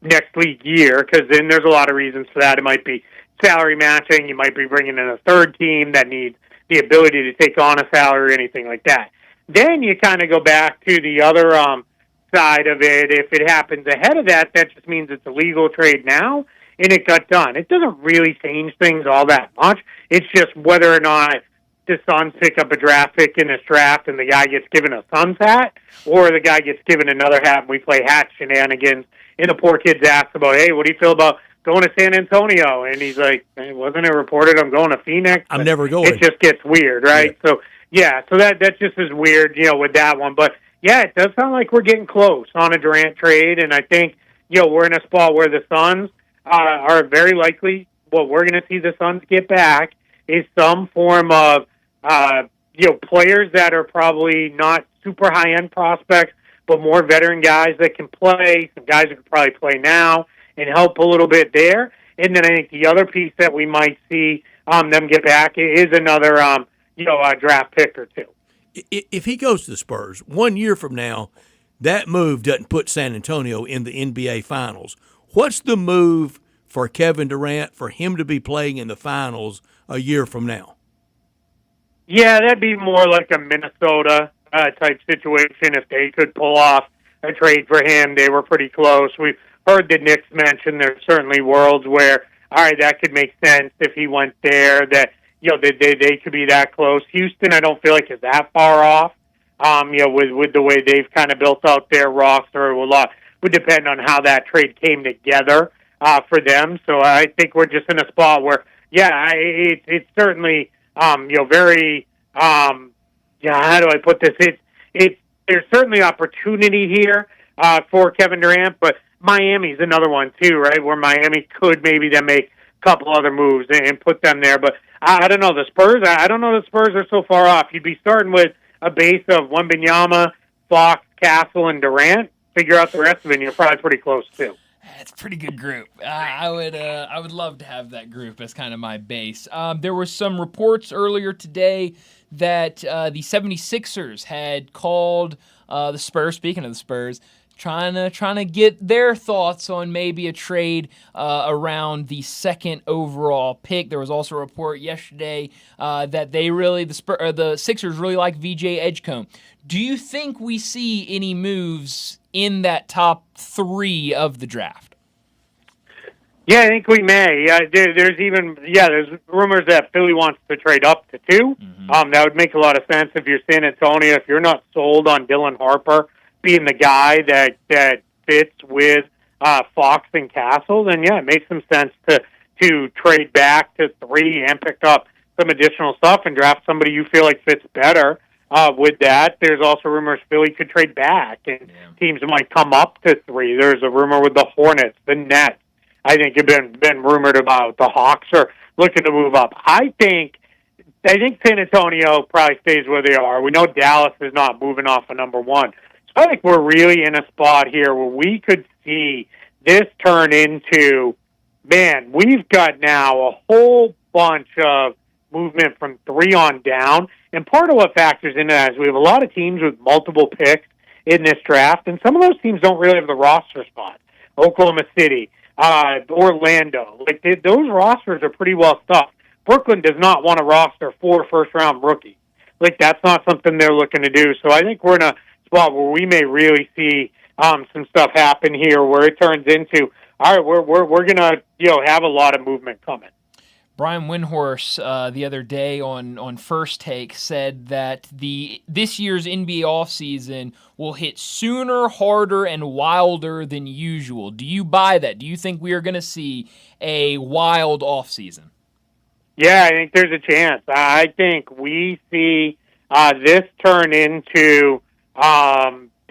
[SPEAKER 17] next league year, because then there's a lot of reasons for that. It might be salary matching. You might be bringing in a third team that needs the ability to take on a salary or anything like that. Then you kind of go back to the other side of it. If it happens ahead of that, that just means it's a legal trade now, and it got done. It doesn't really change things all that much. It's just whether or not the Suns pick up a draft pick in this draft and the guy gets given a Suns hat, or the guy gets given another hat and we play hat shenanigans, and the poor kid's asked about, hey, what do you feel about going to San Antonio? And he's like, hey, wasn't it reported I'm going to Phoenix?
[SPEAKER 3] I'm never going.
[SPEAKER 17] It just gets weird, right? Yeah. So that just is weird, with that one. But, yeah, it does sound like we're getting close on a Durant trade, and I think, we're in a spot where the Suns are very likely, what we're going to see the Suns get back is some form of players that are probably not super high-end prospects, but more veteran guys that can play, some guys that can probably play now and help a little bit there. And then I think the other piece that we might see them get back is another, draft pick or two.
[SPEAKER 3] If he goes to the Spurs 1 year from now, that move doesn't put San Antonio in the NBA Finals. What's the move for Kevin Durant for him to be playing in the finals a year from now?
[SPEAKER 17] Yeah, that'd be more like a Minnesota type situation if they could pull off a trade for him. They were pretty close. We've heard the Knicks mention there's certainly worlds where, all right, that could make sense if he went there, that, they could be that close. Houston, I don't feel like is that far off, with the way they've kind of built out their roster. A lot would depend on how that trade came together for them. So I think we're just in a spot where, it's certainly, very, how do I put this? There's certainly opportunity here for Kevin Durant, but Miami's another one too, right? Where Miami could maybe then make a couple other moves and put them there. But I don't know. The Spurs, I don't know the Spurs are so far off. You'd be starting with a base of Wembanyama, Fox, Castle, and Durant. Figure out the rest of it, and you're probably pretty close too.
[SPEAKER 2] It's a pretty good group. I would love to have that group as kind of my base. There were some reports earlier today that the 76ers had called the Spurs, speaking of the Spurs, trying to get their thoughts on maybe a trade around the second overall pick. There was also a report yesterday that the Sixers really like VJ Edgecombe. Do you think we see any moves in that top three of the draft?
[SPEAKER 17] Yeah, I think we may. There's rumors that Philly wants to trade up to 2. That would make a lot of sense if you're San Antonio. If you're not sold on Dylan Harper being the guy that fits with Fox and Castle, then it makes some sense to trade back to 3 and pick up some additional stuff and draft somebody you feel like fits better. With that, there's also rumors Philly could trade back, and teams might come up to 3. There's a rumor with the Hornets, the Nets. I think have been rumored about. The Hawks are looking to move up. I think San Antonio probably stays where they are. We know Dallas is not moving off of number 1. So I think we're really in a spot here where we could see this turn into, we've got now a whole bunch of movement from 3 on down. And part of what factors into that is we have a lot of teams with multiple picks in this draft, and some of those teams don't really have the roster spots. Oklahoma City, Orlando. Those rosters are pretty well stuffed. Brooklyn does not want to roster 4 first-round rookies. That's not something they're looking to do. So I think we're in a spot where we may really see some stuff happen here where it turns into, all right, we're going to have a lot of movement coming.
[SPEAKER 2] Brian Windhorst the other day on First Take said that this year's NBA offseason will hit sooner, harder, and wilder than usual. Do you buy that? Do you think we are going to see a wild offseason?
[SPEAKER 17] Yeah, I think there's a chance. I think we see this turn into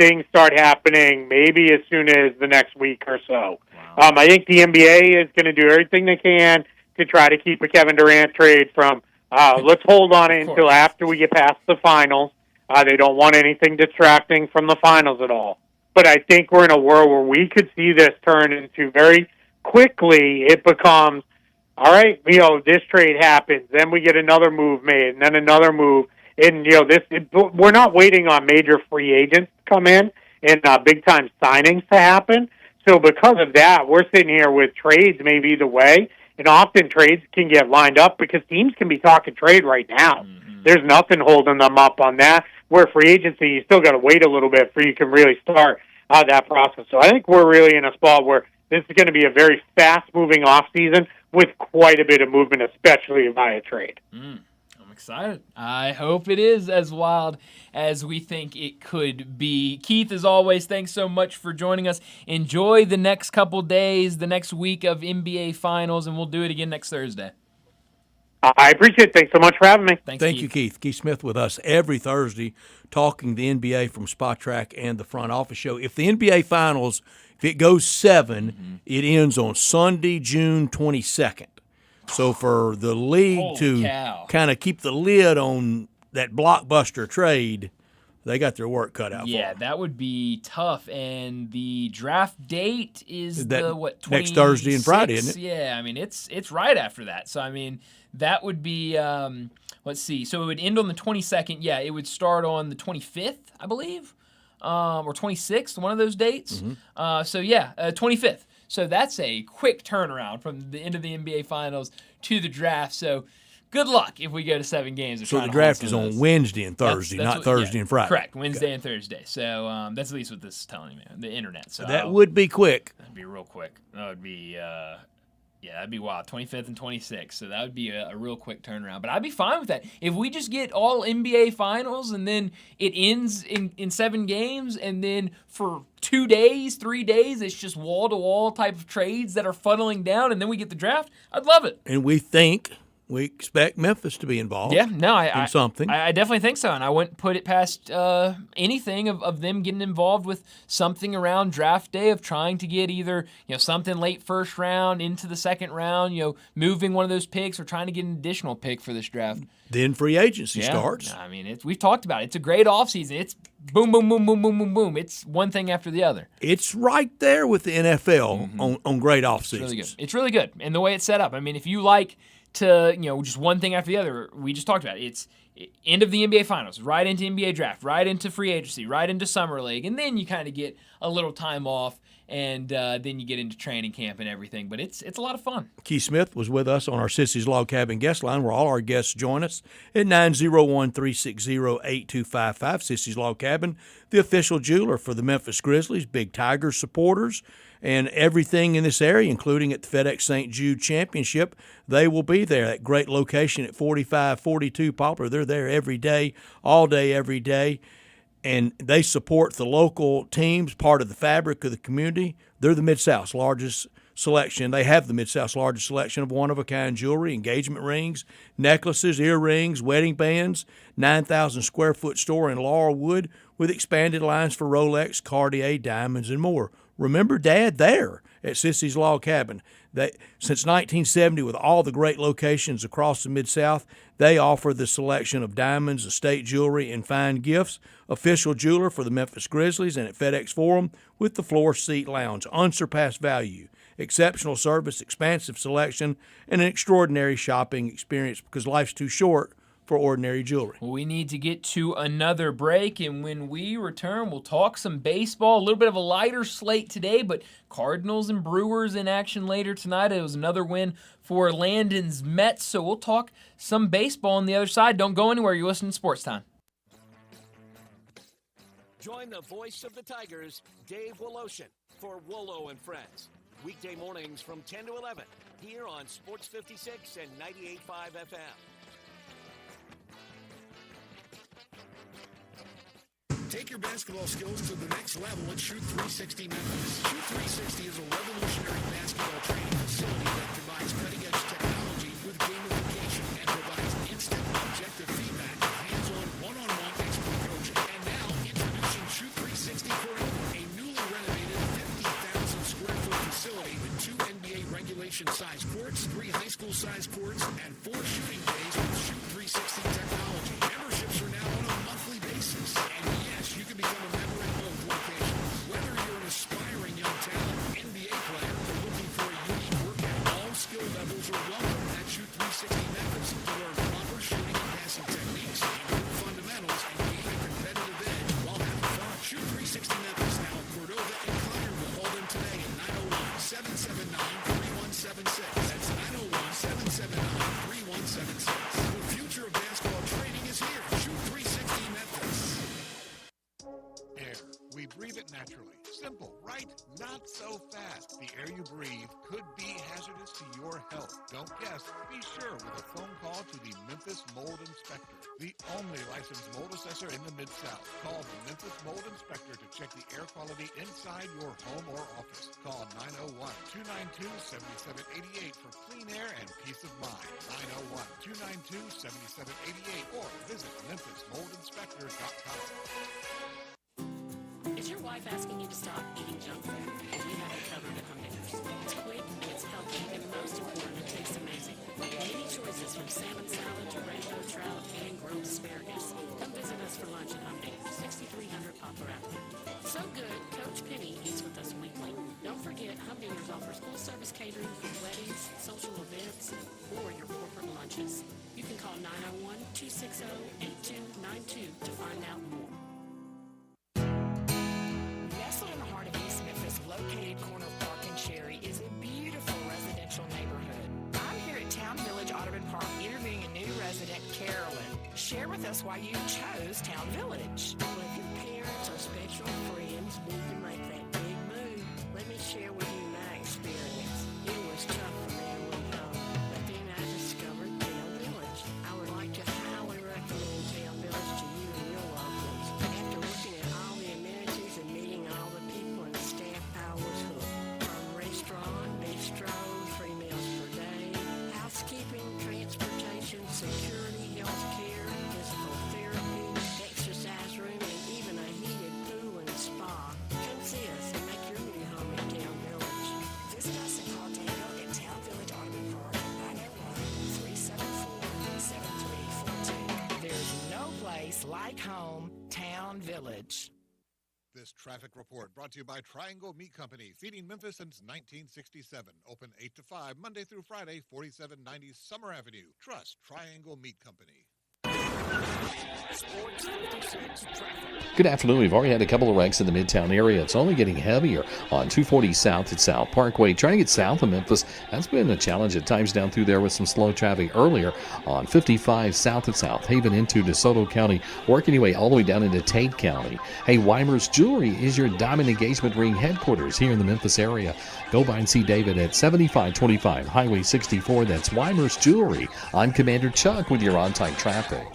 [SPEAKER 17] things start happening maybe as soon as the next week or so. I think the NBA is going to do everything they can to try to keep a Kevin Durant trade from, let's hold on it until after we get past the finals. They don't want anything distracting from the finals at all. But I think we're in a world where we could see this turn into very quickly it becomes, all right, this trade happens, then we get another move made, and then another move. And, we're not waiting on major free agents to come in and big-time signings to happen. So because of that, we're sitting here with trades maybe the way, and often trades can get lined up because teams can be talking trade right now. There's nothing holding them up on that. Where free agency, you still got to wait a little bit before you can really start that process. So I think we're really in a spot where this is going to be a very fast-moving offseason with quite a bit of movement, especially via trade.
[SPEAKER 2] I'm excited. I hope it is as wild as we think it could be. Keith, as always, thanks so much for joining us. Enjoy the next couple days, the next week of NBA Finals, and we'll do it again next Thursday.
[SPEAKER 17] I appreciate it. Thanks so much for having me.
[SPEAKER 3] Thank you, Keith. Keith Smith with us every Thursday talking the NBA from Spot Track and the Front Office Show. If the NBA Finals, if it goes 7, it ends on Sunday, June 22nd. So for the league to kind of keep the lid on that blockbuster trade, they got their work cut out for them.
[SPEAKER 2] Yeah, that would be tough. And the draft date is
[SPEAKER 3] next Thursday and Friday, isn't it?
[SPEAKER 2] Yeah, I mean, it's right after that. So, I mean, that would be, let's see. So it would end on the 22nd. Yeah, it would start on the 25th, I believe, or 26th, one of those dates. 25th. So that's a quick turnaround from the end of the NBA Finals to the draft. So good luck if we go to 7 games.
[SPEAKER 3] So the draft is on Wednesday and Thursday, not Thursday and Friday.
[SPEAKER 2] Correct, Wednesday and Thursday. So that's at least what this is telling me, the internet. So
[SPEAKER 3] that would be quick.
[SPEAKER 2] That'd be real quick. That would be, that'd be wild. 25th and 26th. So that would be a real quick turnaround. But I'd be fine with that. If we just get all NBA Finals and then it ends in 7 games and then for 2 days, 3 days, it's just wall-to-wall type of trades that are funneling down and then we get the draft, I'd love it.
[SPEAKER 3] And we expect Memphis to be involved.
[SPEAKER 2] Yeah, no,
[SPEAKER 3] in something.
[SPEAKER 2] I definitely think so, and I wouldn't put it past anything of them getting involved with something around draft day of trying to get either something late first round into the second round, moving one of those picks or trying to get an additional pick for this draft.
[SPEAKER 3] Then free agency starts.
[SPEAKER 2] I mean, we've talked about it. It's a great offseason. It's boom, boom, boom, boom, boom, boom, boom. It's one thing after the other.
[SPEAKER 3] It's right there with the NFL on great offseasons.
[SPEAKER 2] It's really good. It's really good, and the way it's set up. I mean, if you like to just one thing after the other, we just talked about it. It's end of the NBA Finals, right into NBA draft, right into free agency, right into summer league, and then you kind of get a little time off, and then you get into training camp and everything. But it's a lot of fun.
[SPEAKER 3] Keith Smith was with us on our Sissy's Log Cabin guest line, where all our guests join us at 901-360-8255. Sissy's Log Cabin, the official jeweler for the Memphis Grizzlies, big Tigers supporters, and everything in this area, including at the FedEx St. Jude Championship. They will be there. That great location at 4542 Poplar. They're there every day, all day, every day. And they support the local teams, part of the fabric of the community. They're the Mid-South's largest selection. They have the Mid-South's largest selection of one-of-a-kind jewelry, engagement rings, necklaces, earrings, wedding bands, 9,000 square foot store in Laurelwood with expanded lines for Rolex, Cartier, diamonds, and more. Remember Dad there at Sissy's Log Cabin. Since 1970, with all the great locations across the Mid-South, they offer the selection of diamonds, estate jewelry, and fine gifts. Official jeweler for the Memphis Grizzlies and at FedEx Forum with the floor seat lounge. Unsurpassed value, exceptional service, expansive selection, and an extraordinary shopping experience because life's too short for ordinary jewelry.
[SPEAKER 2] Well, we need to get to another break, and when we return, we'll talk some baseball. A little bit of a lighter slate today, but Cardinals and Brewers in action later tonight. It was another win for Landon's Mets, so we'll talk some baseball on the other side. Don't go anywhere. You're listening to Sports Time.
[SPEAKER 18] Join the voice of the Tigers, Dave Woloshin, for Wolo and Friends. Weekday mornings from 10 to 11 here on Sports 56 and 98.5 FM.
[SPEAKER 7] Take your basketball skills to the next level at Shoot 360 Memphis. Shoot 360 is a revolutionary basketball training facility that combines cutting-edge technology with gamification and provides instant, objective feedback with hands-on, one-on-one expert coaching. And now, introducing Shoot 360
[SPEAKER 1] graduation-size courts, 3 high school-size courts, and 4 shooting days with Shoot 360 technology. Memberships are now on a monthly basis. And yes, you can become a member in both locations. Whether you're an aspiring young talent, NBA player, or looking for a unique workout, all skill levels are welcome at Shoot 360 Memphis to learn proper shooting and passing techniques, improve fundamentals, and gain a competitive edge while having fun. Shoot 360 Memphis now in Cordova and Collierville. Call them today at 901-779-3176. That's 901-779-3176. The future of basketball training is here. Shoot 360 Memphis.
[SPEAKER 7] Air. We breathe it naturally. Simple, right? Not so fast. The air you breathe could be hazardous to your health. Don't guess. Be sure with a phone call to the Memphis Mold Inspector, the only licensed mold assessor in the Mid-South. Call the Memphis Mold Inspector to check the air quality inside your home or office. Call 901-292-7788 for clean air and peace of mind. 901-292-7788 or visit memphismoldinspector.com.
[SPEAKER 19] Is your wife asking you to stop eating junk food? We have it covered at Humdinger. It's quick, it's healthy, and most important, it tastes amazing. Many choices from salmon salad to rainbow trout and grilled asparagus. Come visit us for lunch at Humdinger, 6300 Poplar Avenue. So good, Coach Penny eats with us weekly. Don't forget, Humdinger's offers full-service catering for weddings, social events, or your corporate lunches. You can call 901-260-8292 to find out more. Nestled in the heart of East Memphis, located corner of Park and Cherry, is a beautiful residential neighborhood. I'm here at Town Village Audubon Park interviewing a new resident, Carolyn. Share with us why you chose Town Village.
[SPEAKER 20] Well, if your parents or special friends need to make that big move, let me share with you my experience. It was tough for me to leave home, but then I discovered Town Village. I would like to highly recommend Town Village to you and your loved ones. After looking at all the amenities and meeting all the people and staff, I was hooked. From restaurant, bistro, 3 meals per day, housekeeping, transportation, security, health care, physical therapy, exercise room, and even a heated pool and spa. Come see us and make your new home in Town Village.
[SPEAKER 19] Visit us and call Daniel at Town Village Audubon Park at 901-374-7342.
[SPEAKER 20] There's no place like home, Town Village.
[SPEAKER 7] This traffic report brought to you by Triangle Meat Company, feeding Memphis since 1967. Open 8 to 5, Monday through Friday, 4790 Summer Avenue. Trust Triangle Meat Company.
[SPEAKER 18] Sports 56 traffic.
[SPEAKER 9] Good afternoon. We've already had a couple of wrecks in the Midtown area. It's only getting heavier on 240 South at South Parkway. Trying to get south of Memphis, that's been a challenge at times down through there with some slow traffic earlier on 55 South at South Haven into DeSoto County, working your way all the way down into Tate County. Hey, Weimer's Jewelry is your diamond engagement ring headquarters here in the Memphis area. Go by and see David at 7525 Highway 64. That's Weimer's Jewelry. I'm Commander Chuck with your on-time traffic.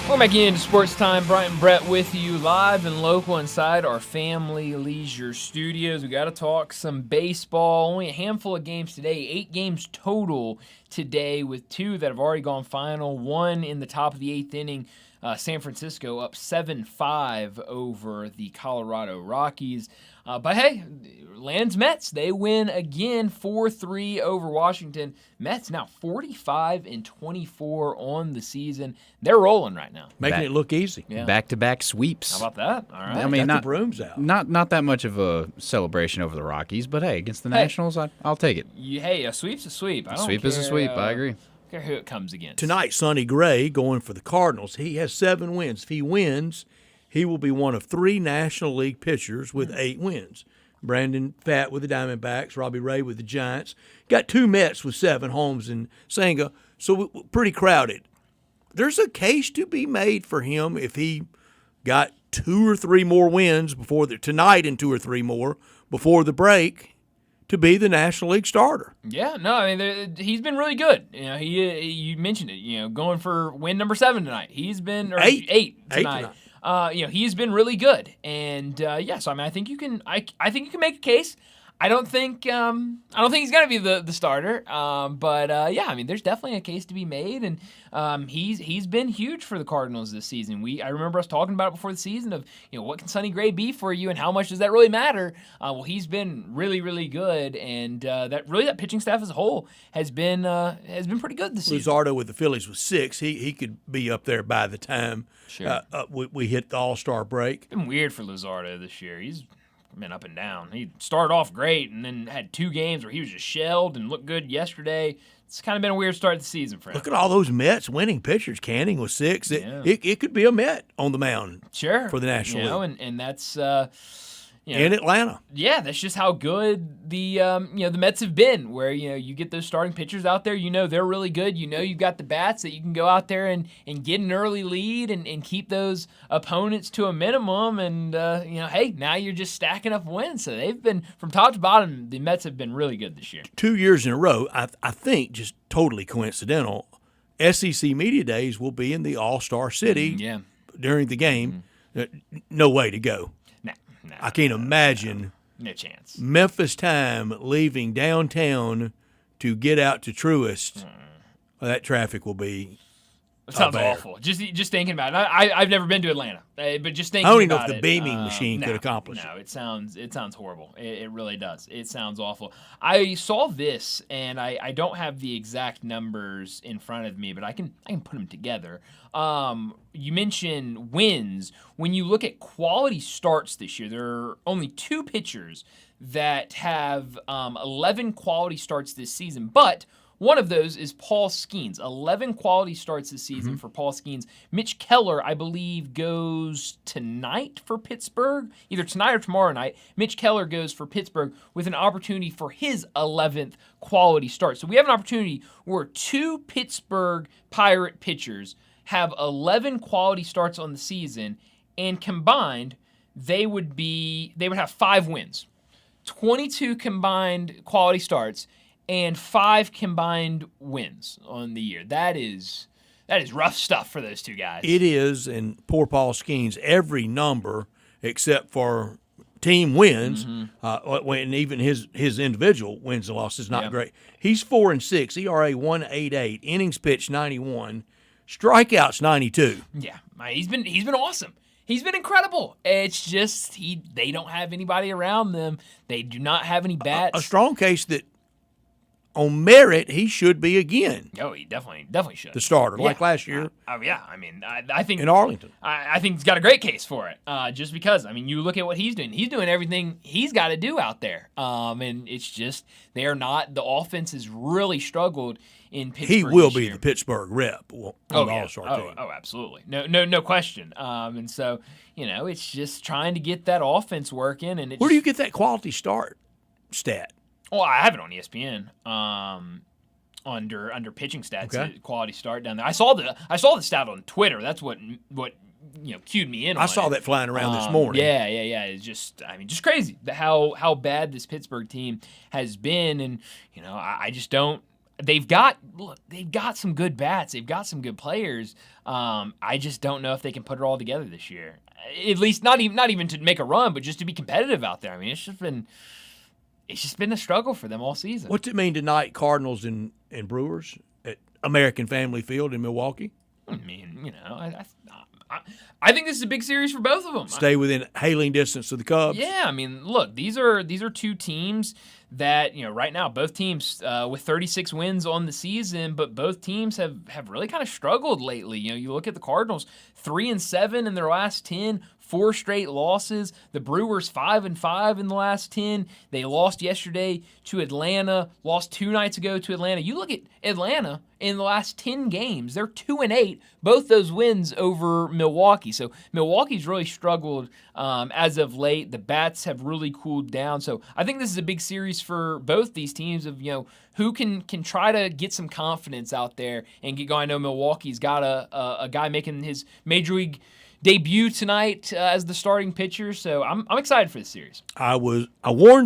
[SPEAKER 2] Welcome back into Sports Time. Bryant and Brett with you live and local inside our family leisure studios. We got to talk some baseball. Only a handful of games today. 8 games total today with 2 that have already gone final. 1 in the top of the 8th inning. San Francisco up 7-5 over the Colorado Rockies. But hey, Land's Mets, they win again 4-3 over Washington. Mets now 45-24 on the season. They're rolling right now.
[SPEAKER 3] Making it look easy.
[SPEAKER 2] Yeah.
[SPEAKER 4] Back-to-back sweeps.
[SPEAKER 2] How about that? All right.
[SPEAKER 4] I mean,
[SPEAKER 3] Got the brooms out.
[SPEAKER 4] Not that much of a celebration over the Rockies, but hey, against the Nationals, I'll take it.
[SPEAKER 2] Hey, a sweep's a sweep. I don't
[SPEAKER 4] Sweep
[SPEAKER 2] care,
[SPEAKER 4] is a sweep. I agree.
[SPEAKER 2] Care who it comes against.
[SPEAKER 3] Tonight, Sonny Gray going for the Cardinals. He has 7 wins. If he wins, he will be one of 3 National League pitchers with 8 wins. Brandon Pfaadt with the Diamondbacks, Robbie Ray with the Giants. Got 2 Mets with 7, Holmes and Senga, so pretty crowded. There's a case to be made for him if he got 2 or 3 more wins tonight and 2 or 3 more before the break to be the National League starter.
[SPEAKER 2] Yeah, no, I mean, he's been really good. You know, you mentioned it, going for win number 7 tonight. He's been 8 tonight. he's been really good. And so I mean, I think you can make a case. I don't think he's going to be the starter, but I mean, there's definitely a case to be made, and he's been huge for the Cardinals this season. I remember us talking about it before the season of what can Sonny Gray be for you, and how much does that really matter? Well, he's been really, really good, and that pitching staff as a whole has been pretty good this season.
[SPEAKER 3] Luzardo with the Phillies was 6. He could be up there by the time we hit the All-Star break.
[SPEAKER 2] It's been weird for Luzardo this year. He's been up and down. He started off great and then had 2 games where he was just shelled and looked good yesterday. It's kind of been a weird start to the season for him.
[SPEAKER 3] Look at all those Mets winning pitchers. Canning was 6. It could be a Met on the mound for the National League.
[SPEAKER 2] And that's
[SPEAKER 3] in Atlanta.
[SPEAKER 2] Yeah, that's just how good the Mets have been, where you get those starting pitchers out there, they're really good. You've got the bats that you can go out there and get an early lead and keep those opponents to a minimum, and hey, now you're just stacking up wins. So they've been, from top to bottom, the Mets have been really good this year.
[SPEAKER 3] 2 years in a row, I think, just totally coincidental, SEC Media Days will be in the All-Star City during the game. No way to go.
[SPEAKER 2] No,
[SPEAKER 3] I can't imagine.
[SPEAKER 2] No chance.
[SPEAKER 3] Memphis time leaving downtown to get out to Truist. That traffic will be.
[SPEAKER 2] It sounds awful. Just thinking about it. I've never been to Atlanta, but just thinking about it.
[SPEAKER 3] I don't even know if the beaming machine could accomplish it.
[SPEAKER 2] No, it sounds horrible. It really does. It sounds awful. I saw this, and I don't have the exact numbers in front of me, but I can put them together. You mentioned wins. When you look at quality starts this year, there are only 2 pitchers that have 11 quality starts this season, but one of those is Paul Skeens. 11 quality starts this season for Paul Skeens. Mitch Keller, I believe, goes tonight for Pittsburgh, either tonight or tomorrow night. Mitch Keller goes for Pittsburgh with an opportunity for his 11th quality start. So we have an opportunity where 2 Pittsburgh Pirate pitchers have 11 quality starts on the season, and combined, they would have 5 wins. 22 combined quality starts and 5 combined wins on the year. That is rough stuff for those 2 guys.
[SPEAKER 3] It is, and poor Paul Skeens, every number except for team wins, and even his individual wins and losses is not great. He's 4-6, ERA 1.88, innings pitched 91, strikeouts 92.
[SPEAKER 2] Yeah, he's been awesome. He's been incredible. It's just they don't have anybody around them. They do not have any bats.
[SPEAKER 3] A strong case that on merit, he should be again.
[SPEAKER 2] Oh, he definitely should.
[SPEAKER 3] The starter, like last year.
[SPEAKER 2] I mean, I think
[SPEAKER 3] in Arlington.
[SPEAKER 2] I think he's got a great case for it. Just because, I mean, you look at what he's doing. He's doing everything he's got to do out there. And it's just the offense has really struggled in Pittsburgh.
[SPEAKER 3] He will be the Pittsburgh rep on the All-Star team.
[SPEAKER 2] Oh, absolutely. No question. And so, it's just trying to get that offense working. And
[SPEAKER 3] where do you get that quality start stat?
[SPEAKER 2] Well, I have it on ESPN under pitching stats, quality start down there. I saw the stat on Twitter. That's what cued me in on
[SPEAKER 3] I saw that flying around this morning.
[SPEAKER 2] Yeah. It's just crazy how bad this Pittsburgh team has been, and I just don't. They've got some good bats. They've got some good players. I just don't know if they can put it all together this year. At least not even to make a run, but just to be competitive out there. I mean, it's just been a struggle for them all season.
[SPEAKER 3] What's it mean tonight, Cardinals and Brewers at American Family Field in Milwaukee?
[SPEAKER 2] I mean, I think this is a big series for both of them.
[SPEAKER 3] Stay within hailing distance of the Cubs.
[SPEAKER 2] Yeah, I mean, look, these are 2 teams that, right now, both teams with 36 wins on the season, but both teams have really kind of struggled lately. You look at the Cardinals, 3-7 in their last 10, 4 straight losses. The Brewers 5-5 in the last 10. They lost yesterday to Atlanta, lost 2 nights ago to Atlanta. You look at Atlanta in the last 10 games, they're 2-8, both those wins over Milwaukee. So Milwaukee's really struggled as of late. The bats have really cooled down. So I think this is a big series for both these teams of, who can try to get some confidence out there and get going. I know Milwaukee's got a guy making his major league debut tonight as the starting pitcher, so I'm excited for this series.
[SPEAKER 3] I warned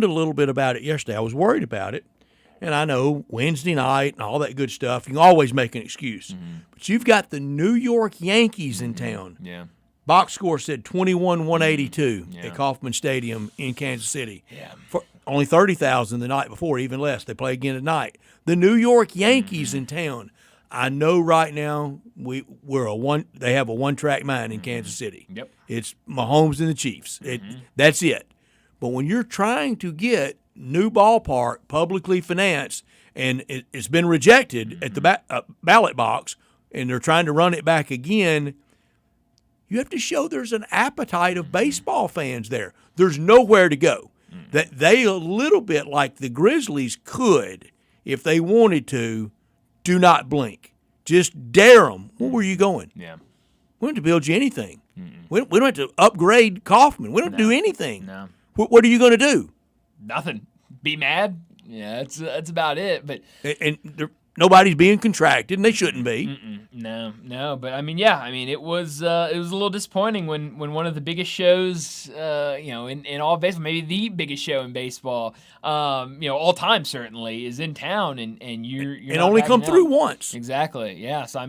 [SPEAKER 3] a little bit about it yesterday. I was worried about it, and I know Wednesday night and all that good stuff, you can always make an excuse. But you've got the New York Yankees in town.
[SPEAKER 2] Yeah.
[SPEAKER 3] Box score said 21-182 at Kauffman Stadium in Kansas City.
[SPEAKER 2] Yeah.
[SPEAKER 3] For only 30,000 the night before, even less. They play again tonight. The New York Yankees in town. I know right now they have a one-track mind in Kansas City.
[SPEAKER 2] Yep.
[SPEAKER 3] It's Mahomes and the Chiefs. That's it. But when you're trying to get new ballpark publicly financed and it's been rejected at the ballot box and they're trying to run it back again, you have to show there's an appetite of baseball fans there. There's nowhere to go. That they, a little bit like the Grizzlies, could, if they wanted to, do not blink. Just dare them. Where were you going?
[SPEAKER 2] Yeah.
[SPEAKER 3] We don't have to build you anything. We don't have to upgrade Kauffman. We don't do anything.
[SPEAKER 2] No.
[SPEAKER 3] What are you going to do?
[SPEAKER 2] Nothing. Be mad? Yeah, that's about it. But
[SPEAKER 3] nobody's being contracted, and they shouldn't be.
[SPEAKER 2] No. But it was a little disappointing when one of the biggest shows, in all of baseball, maybe the biggest show in baseball, all time certainly, is in town, and you're
[SPEAKER 3] and
[SPEAKER 2] not
[SPEAKER 3] only
[SPEAKER 2] backing
[SPEAKER 3] come
[SPEAKER 2] out.
[SPEAKER 3] through once.
[SPEAKER 2] Exactly. Yeah. So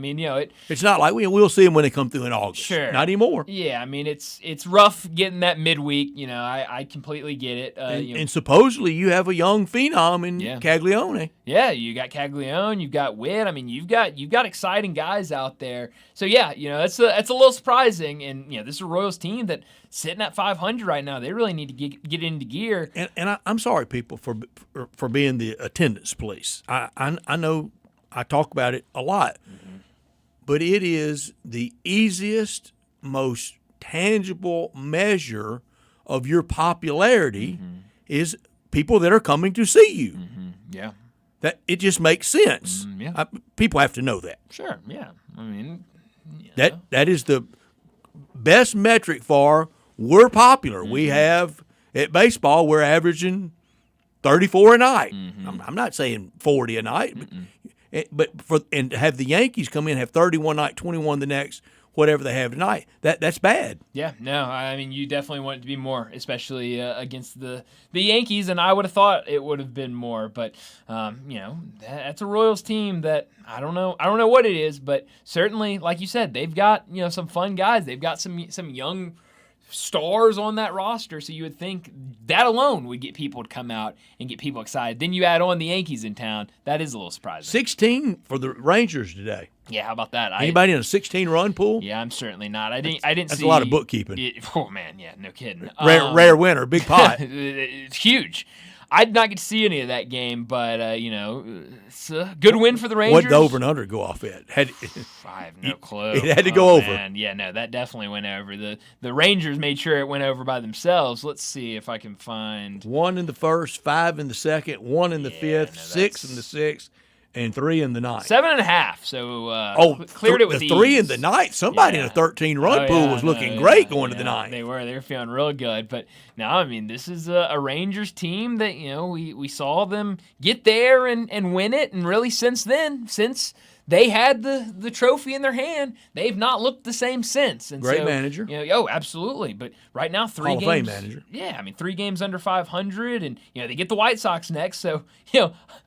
[SPEAKER 3] it's not like we'll see them when they come through in August.
[SPEAKER 2] Sure.
[SPEAKER 3] Not anymore.
[SPEAKER 2] Yeah. it's rough getting that midweek. I completely get it.
[SPEAKER 3] And supposedly you have a young phenom in Caglione.
[SPEAKER 2] Yeah, you got Caglione, you've got Witt. You've got exciting guys out there. So that's a little surprising. And this is a Royals team that sitting at 500 right now. They really need to get into gear.
[SPEAKER 3] And I'm sorry, people, for being the attendance police. I know I talk about it a lot, but it is the easiest, most tangible measure of your popularity is people that are coming to see you.
[SPEAKER 2] Yeah.
[SPEAKER 3] That it just makes sense. People have to know that.
[SPEAKER 2] Sure. Yeah.
[SPEAKER 3] That is the best metric for we're popular. We have at baseball we're averaging 34 a night. I'm not saying 40 a night, but and to have the Yankees come in and have 31 night, 21 the next, whatever they have tonight, that's bad.
[SPEAKER 2] Yeah, no, you definitely want it to be more, especially against the Yankees, and I would have thought it would have been more, but that's a Royals team that I don't know what it is, but certainly, like you said, they've got some fun guys, they've got some young stars on that roster, so you would think that alone would get people to come out and get people excited. Then you add on the Yankees in town, that is a little surprising.
[SPEAKER 3] 16 for the Rangers today.
[SPEAKER 2] Yeah, how about that?
[SPEAKER 3] Anybody in a 16-run pool?
[SPEAKER 2] Yeah, I'm certainly not. I didn't
[SPEAKER 3] That's
[SPEAKER 2] see
[SPEAKER 3] a lot of bookkeeping.
[SPEAKER 2] Oh man, yeah, no kidding.
[SPEAKER 3] Rare winner, big pot.
[SPEAKER 2] It's huge. I did not get to see any of that game, but it's a good win for the Rangers.
[SPEAKER 3] What did the over and under go off at?
[SPEAKER 2] I have no clue.
[SPEAKER 3] It had to go over.
[SPEAKER 2] Man. Yeah, no, that definitely went over. The Rangers made sure it went over by themselves. Let's see if I can find
[SPEAKER 3] 1 in the first, 5 in the second, 1 in the fifth, 6 in the sixth, and 3 in the ninth.
[SPEAKER 2] 7.5. So cleared it with
[SPEAKER 3] the 3 in the ninth. Somebody in a 13-run pool was looking great going to the ninth.
[SPEAKER 2] They were feeling real good. But no, this is a Rangers team that we saw them get there and win it, and really since then, since they had the trophy in their hand, they've not looked the same since. And
[SPEAKER 3] Great manager.
[SPEAKER 2] Absolutely. But right now, 3
[SPEAKER 3] Hall of
[SPEAKER 2] games.
[SPEAKER 3] Fame manager.
[SPEAKER 2] Yeah, 3 games under 500, and they get the White Sox next, so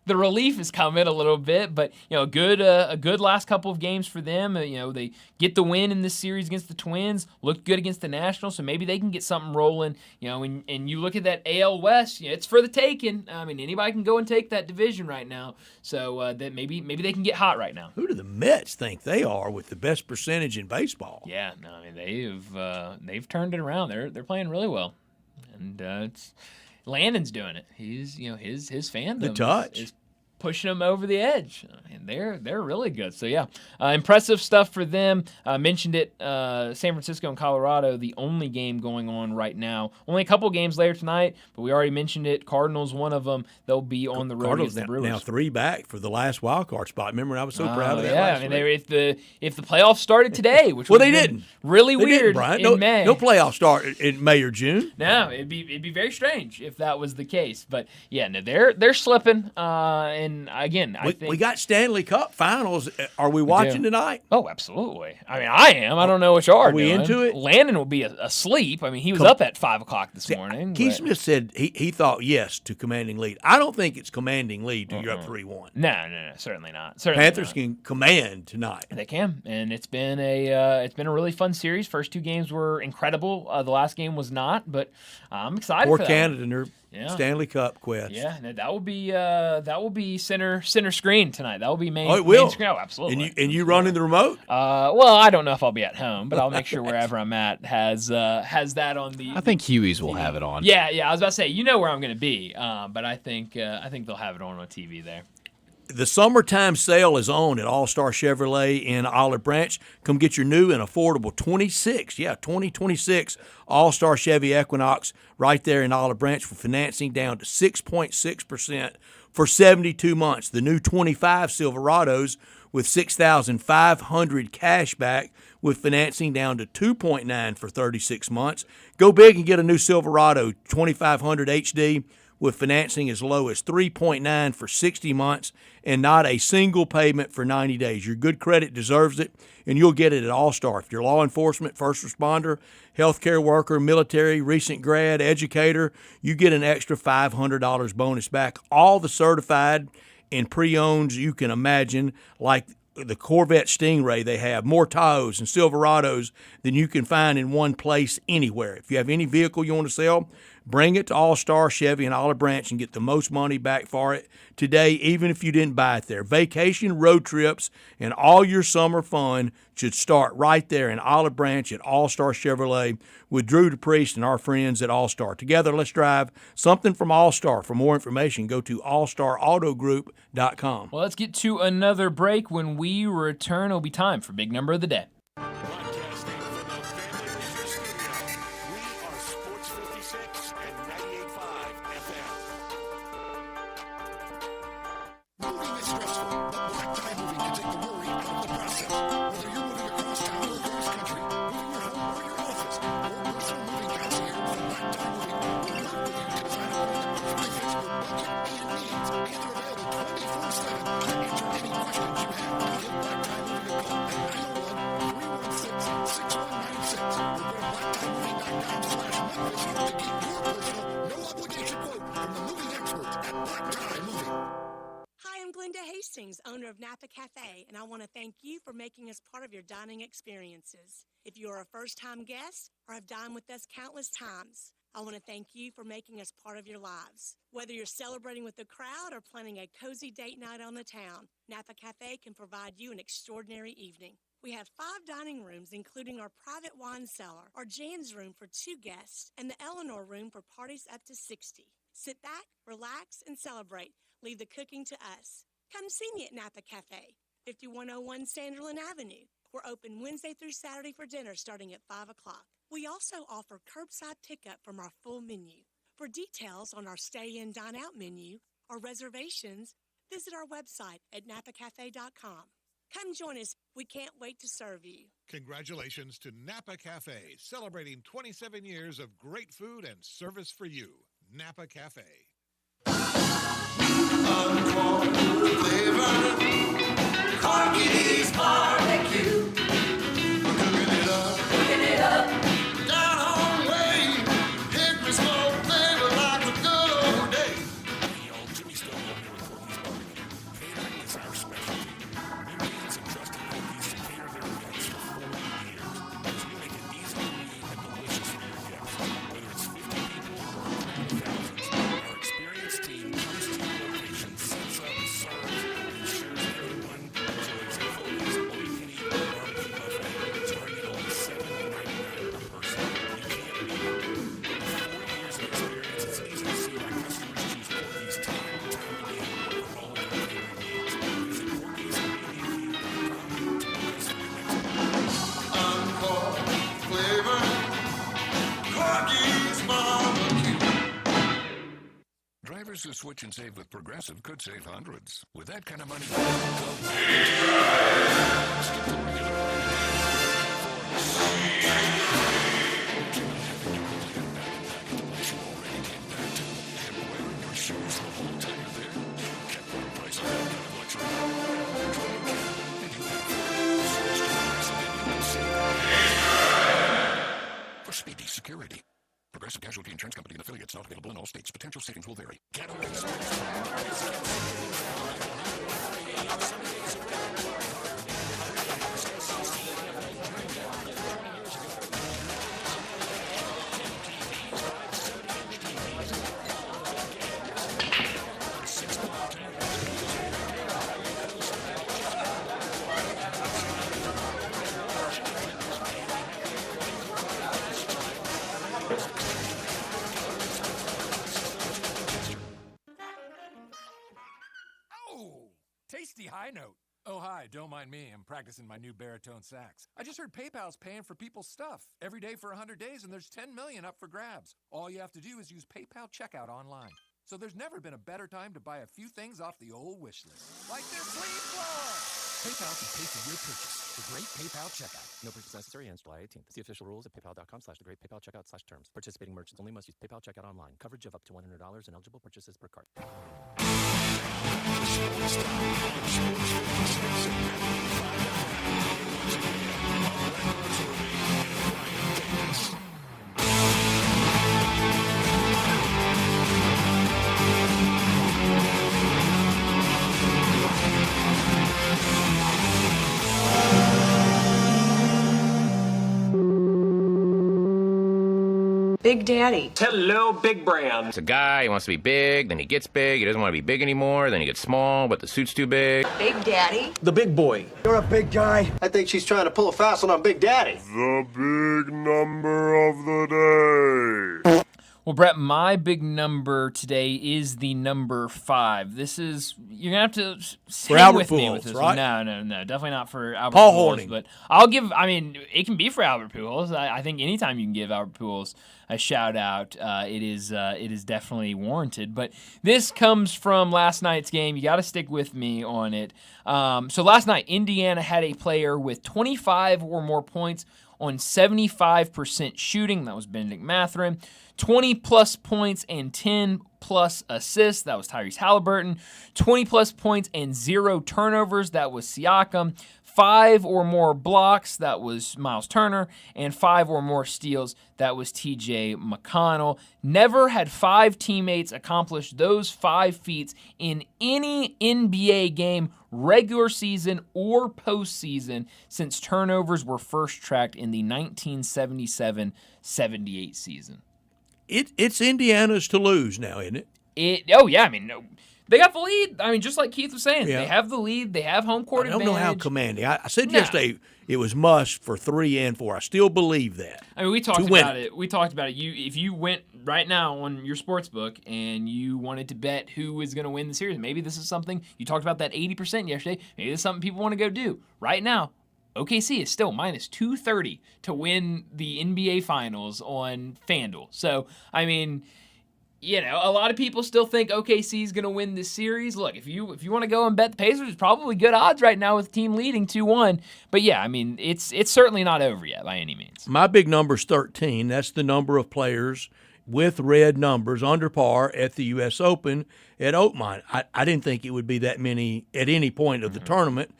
[SPEAKER 2] the relief is coming a little bit. But a good last couple of games for them. They get the win in this series against the Twins. Looked good against the Nationals, so maybe they can get something rolling. And you look at that AL West, it's for the taking. Anybody can go and take that division right now. So that maybe they can get hot right now.
[SPEAKER 3] Who do the Mets think they are with the best percentage in baseball?
[SPEAKER 2] Yeah, no, they've turned it around. They're playing really well, and it's Landon's doing it. He's his fandom
[SPEAKER 3] The touch
[SPEAKER 2] is pushing them over the edge, and they're really good. So yeah, impressive stuff for them. Mentioned it, San Francisco and Colorado, the only game going on right now. Only a couple games later tonight, but we already mentioned it. Cardinals, one of them. They'll be on the road
[SPEAKER 3] Cardinals
[SPEAKER 2] against the Brewers.
[SPEAKER 3] now 3 back for the last wild card spot. Remember, I was so proud of that.
[SPEAKER 2] Yeah,
[SPEAKER 3] last week.
[SPEAKER 2] if the playoffs started today, which
[SPEAKER 3] well, they didn't.
[SPEAKER 2] Really
[SPEAKER 3] they
[SPEAKER 2] weird.
[SPEAKER 3] Didn't, Brian.
[SPEAKER 2] In May.
[SPEAKER 3] No playoffs start in May or June.
[SPEAKER 2] No, it'd be very strange if that was the case. But yeah, no, they're slipping, and And again, I think
[SPEAKER 3] we got Stanley Cup Finals. Are we watching tonight?
[SPEAKER 2] Oh, absolutely. I mean, I am. I don't know what you are
[SPEAKER 3] we
[SPEAKER 2] doing.
[SPEAKER 3] into it?
[SPEAKER 2] Landon will be asleep. I mean, he was up at 5 o'clock this morning.
[SPEAKER 3] Keith
[SPEAKER 2] but-
[SPEAKER 3] Smith said he thought yes to commanding lead. I don't think it's commanding lead till you're up 3-1.
[SPEAKER 2] No, certainly not. Certainly
[SPEAKER 3] Panthers
[SPEAKER 2] not.
[SPEAKER 3] can command tonight.
[SPEAKER 2] They can, and it's been a really fun series. First 2 games were incredible. The last game was not, but I'm excited.
[SPEAKER 3] Poor
[SPEAKER 2] for that
[SPEAKER 3] Canada
[SPEAKER 2] one.
[SPEAKER 3] in their Stanley Cup quest.
[SPEAKER 2] Yeah, that will be center screen tonight. That will be main.
[SPEAKER 3] Oh, it will.
[SPEAKER 2] Main screen. Oh, absolutely.
[SPEAKER 3] And you running the remote?
[SPEAKER 2] Well, I don't know if I'll be at home, but I'll make sure wherever I'm at has that on the.
[SPEAKER 4] I think Huey's will have it on.
[SPEAKER 2] Yeah. I was about to say, you know where I'm going to be, but I think they'll have it on TV there.
[SPEAKER 3] The summertime sale is on at All-Star Chevrolet in Olive Branch. Come get your new and affordable 2026 All-Star Chevy Equinox right there in Olive Branch for financing down to 6.6% for 72 months. The new 25 Silverados with $6,500 cash back with financing down to 2.9 for 36 months. Go big and get a new Silverado 2500 HD with financing as low as 3.9 for 60 months and not a single payment for 90 days. Your good credit deserves it, and you'll get it at All-Star. If you're law enforcement, first responder, healthcare worker, military, recent grad, educator, you get an extra $500 bonus back. All the certified and pre-owns you can imagine, like the Corvette Stingray they have, more Tahoes and Silverados than you can find in one place anywhere. If you have any vehicle you want to sell, bring it to All-Star Chevy in Olive Branch and get the most money back for it today, even if you didn't buy it there. Vacation, road trips, and all your summer fun should start right there in Olive Branch at All-Star Chevrolet with Drew DePriest and our friends at All-Star. Together, let's drive something from All-Star. For more information, go to allstarautogroup.com.
[SPEAKER 2] Well, let's get to another break. When we return, it'll be time for Big Number of the Day.
[SPEAKER 1] Broadcasting from the Family Leisure Studio, we are Sports 56 and 98.5 FM.
[SPEAKER 15] Moving is stressful, but Black Tie Moving can take the worry out of the process. Whether you're moving across town or across country, moving your home or your office, or personal moving concierge from Black Tie Moving will work with you to design a home that perfectly fits your budget and needs. And they're available 24/7 to answer any questions you have. Give Black Tie Moving a call at 901-316-6196 or go to blacktiemoving.com/Memphis to get your personal, no-obligation quote from the moving experts at Black Tie Moving.
[SPEAKER 6] Hi, I'm Glenda Hastings, owner of Napa Cafe, and I want to thank you for making us part of your dining experiences. If you are a first-time guest or have dined with us countless times, I want to thank you for making us part of your lives. Whether you're celebrating with the crowd or planning a cozy date night on the town, Napa Cafe can provide you an extraordinary evening. We have 5 dining rooms, including our private wine cellar, our Jan's room for 2 guests, and the Eleanor room for parties up to 60. Sit back, relax, and celebrate. Leave the cooking to us. Come see me at Napa Cafe, 5101 Sanderlin Avenue. We're open Wednesday through Saturday for dinner starting at 5 o'clock. We also offer curbside pickup from our full menu. For details on our stay-in, dine-out menu or reservations, visit our website at napacafe.com. Come join us. We can't wait to serve you.
[SPEAKER 7] Congratulations to Napa Cafe, celebrating 27 years of great food and service for you. Napa Cafe.
[SPEAKER 15] Corky's barbecue. Cooking it up. Down home way. Hit me smoke flavor like a good old day.
[SPEAKER 1] Hey, y'all, Jimmy Stone over here with Corky's Barbecue. Catering is our specialty. Millions have trusted Corky's to cater their events for 40 years. Because we make it easy for you and delicious for your guests. Whether it's 50 people or a crowd of thousands, our experienced team comes to your location, sets up, serves, and ensures everyone enjoys Corky's all-you-can-eat barbecue buffet, starting at only $7.99 per person. You can't beat it. With 40 years of experience, it's easy to see why customers choose Corky's time and time again for all of their catering needs. Visit Corky'sMediaView.com to book us for your next order.
[SPEAKER 15] Encore flavor. Corky's barbecue.
[SPEAKER 1] Drivers who switch and save with Progressive could save hundreds. With that kind of money, your shoes the whole time you're there. Check for prices. Progressive Casualty Insurance Company and affiliates, not available in all states. Potential savings will vary.
[SPEAKER 21] Tasty high note. Oh, hi, don't mind me. I'm practicing my new baritone sax. I just heard PayPal's paying for people's stuff every day for 100 days, and there's 10 million up for grabs. All you have to do is use PayPal checkout online. So there's never been a better time to buy a few things off the old wish list, like this leaf blower. PayPal can pay for your purchase. The Great PayPal Checkout. No purchase necessary ends July 18th. See official rules at paypal.com/thegreatpaypalcheckout/terms. Participating merchants only must use PayPal checkout online. Coverage of up to $100 and eligible purchases per card.
[SPEAKER 22] Big Daddy.
[SPEAKER 23] Hello, Big Brand. It's a guy, he wants to be big, then he gets big, he doesn't want to be big anymore, then he gets small, but the suit's too big.
[SPEAKER 22] Big Daddy.
[SPEAKER 23] The big boy.
[SPEAKER 24] You're a big guy. I think she's trying to pull a fast one on Big Daddy.
[SPEAKER 25] The big number of the day.
[SPEAKER 2] Well, Brett, my big number today is the number 5. This is, you're going to have to hang with me with this
[SPEAKER 3] right?
[SPEAKER 2] one. No, definitely not for Albert
[SPEAKER 3] Paul
[SPEAKER 2] Pujols.
[SPEAKER 3] Horning.
[SPEAKER 2] But I'll give, it can be for Albert Pujols. I think anytime you can give Albert Pujols a shout out, it is definitely warranted. But this comes from last night's game. You got to stick with me on it. So last night, Indiana had a player with 25 or more points on 75% shooting. That was Benedict Mathurin. 20-plus points and 10-plus assists. That was Tyrese Halliburton. 20-plus points and 0 turnovers. That was Siakam. 5 or more blocks. That was Miles Turner. And 5 or more steals. That was TJ McConnell. Never had 5 teammates accomplish those 5 feats in any NBA game, regular season or postseason, since turnovers were first tracked in the 1977-78 season.
[SPEAKER 3] It's Indiana's to lose now, isn't it?
[SPEAKER 2] They got the lead. Just like Keith was saying, They have the lead. They have home court advantage.
[SPEAKER 3] I don't know how commanding. I said yesterday it was must for 3 and 4. I still believe that.
[SPEAKER 2] We talked about it. We talked about it. If you went right now on your sports book and you wanted to bet who is going to win the series, maybe this is something you talked about, that 80% yesterday. Maybe this is something people want to go do right now. OKC is still minus 230 to win the NBA Finals on FanDuel. So, a lot of people still think OKC is going to win this series. Look, if you want to go and bet the Pacers, it's probably good odds right now with the team leading 2-1. But yeah, it's certainly not over yet by any means.
[SPEAKER 3] My big number is 13. That's the number of players with red numbers under par at the U.S. Open at Oakmont. I didn't think it would be that many at any point of the tournament.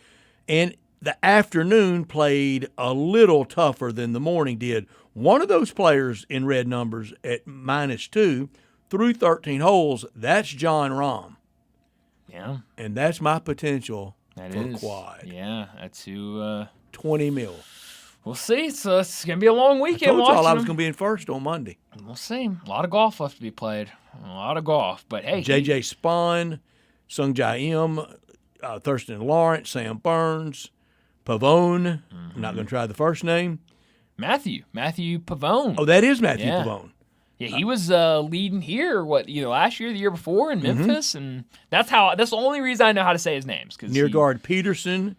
[SPEAKER 3] And the afternoon played a little tougher than the morning did. One of those players in red numbers at -2 through 13 holes, that's John Rahm.
[SPEAKER 2] Yeah.
[SPEAKER 3] And that's my potential for quad.
[SPEAKER 2] Yeah, that's who.
[SPEAKER 3] 20 mil.
[SPEAKER 2] We'll see. So it's going to be a long weekend.
[SPEAKER 3] I told y'all I was going to be in first on Monday.
[SPEAKER 2] We'll see. A lot of golf left to be played. A lot of golf. But hey.
[SPEAKER 3] J.J. Spahn, Sung Jae Im, Thurston Lawrence, Sam Burns, Pavone. I'm not going to try the first name.
[SPEAKER 2] Matthew Pavone.
[SPEAKER 3] Oh, that is Matthew Pavone.
[SPEAKER 2] Yeah, he was leading here, last year, the year before in Memphis, and that's the only reason I know how to say his names.
[SPEAKER 3] Nearguard Peterson,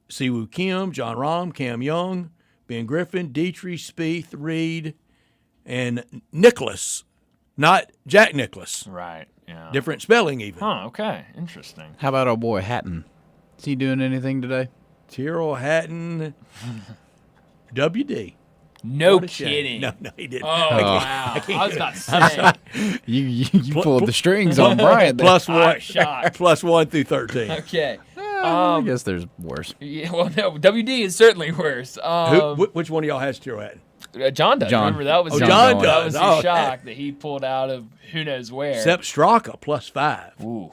[SPEAKER 3] Siwoo Kim, John Rahm, Cam Young, Ben Griffin, Dietrich, Spieth, Reed, and Nicholas, not Jack Nicklaus.
[SPEAKER 2] Right, yeah.
[SPEAKER 3] Different spelling even.
[SPEAKER 2] Huh, okay, interesting.
[SPEAKER 4] How about our boy Hatton? Is he doing anything today?
[SPEAKER 3] Tyrrell Hatton, WD.
[SPEAKER 2] No kidding.
[SPEAKER 3] No, he didn't.
[SPEAKER 2] Oh, wow. I was about to say.
[SPEAKER 4] You pulled the strings on Bryant there.
[SPEAKER 3] plus 1 through 13.
[SPEAKER 2] Okay.
[SPEAKER 4] I guess there's worse.
[SPEAKER 2] Yeah, well, no, WD is certainly worse.
[SPEAKER 3] Which one of y'all has Tyrrell Hatton?
[SPEAKER 2] John does.
[SPEAKER 4] John.
[SPEAKER 2] Remember, that was
[SPEAKER 3] John
[SPEAKER 2] that
[SPEAKER 3] does.
[SPEAKER 2] was his
[SPEAKER 3] Oh,
[SPEAKER 2] shock that he pulled out of who knows where.
[SPEAKER 3] Sepp Straka +5.
[SPEAKER 2] Ooh.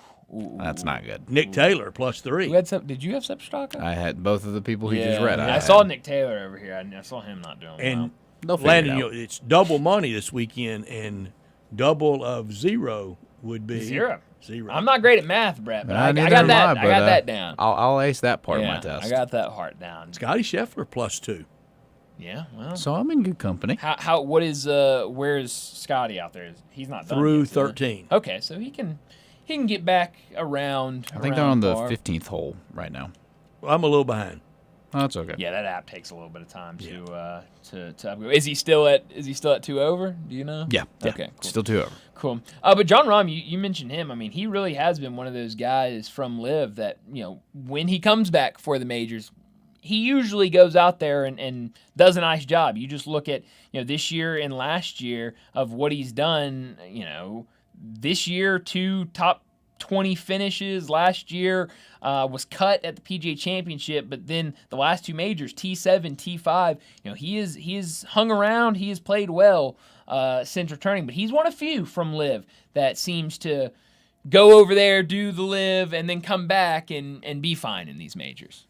[SPEAKER 4] That's not good.
[SPEAKER 3] Nick Taylor +3.
[SPEAKER 2] Who had did you have Sepp Straka?
[SPEAKER 4] I had both of the people he just read.
[SPEAKER 2] I saw Nick Taylor over here. I saw him not doing
[SPEAKER 3] And
[SPEAKER 2] well.
[SPEAKER 3] Landon, it's double money this weekend, and double of zero would be
[SPEAKER 2] Zero.
[SPEAKER 3] Zero.
[SPEAKER 2] I'm not great at math, Brett, but I
[SPEAKER 4] Neither
[SPEAKER 2] got
[SPEAKER 4] am
[SPEAKER 2] that. I
[SPEAKER 4] but,
[SPEAKER 2] got that down.
[SPEAKER 4] I'll ace that part
[SPEAKER 2] Yeah,
[SPEAKER 4] of my test.
[SPEAKER 2] I got that part down.
[SPEAKER 3] Scotty Scheffler +2.
[SPEAKER 2] Yeah, well.
[SPEAKER 4] So I'm in good company.
[SPEAKER 2] What is where's Scotty out there? He's not done
[SPEAKER 3] Through
[SPEAKER 2] yet, is he?
[SPEAKER 3] 13.
[SPEAKER 2] Okay, so he can get back around.
[SPEAKER 4] I think they're on the
[SPEAKER 2] par.
[SPEAKER 4] 15th hole right now.
[SPEAKER 3] Well, I'm a little behind.
[SPEAKER 4] Oh, that's okay.
[SPEAKER 2] Yeah, that app takes a little bit of time to upgrade. Is he still at 2 over? Do you know?
[SPEAKER 4] Yeah.
[SPEAKER 2] Okay. Cool.
[SPEAKER 4] Still 2 over.
[SPEAKER 2] Cool. But John Rahm, you mentioned him. I mean, he really has been one of those guys from Live that, when he comes back for the majors, he usually goes out there and does a nice job. You just look at, this year and last year of what he's done, this year 2 top 20 finishes. Last year was cut at the PGA Championship, but then the last 2 majors, T7, T5, he is hung around. He has played well since returning, but he's one of few from Live that seems to go over there, do the Live, and then come back and be fine in these majors.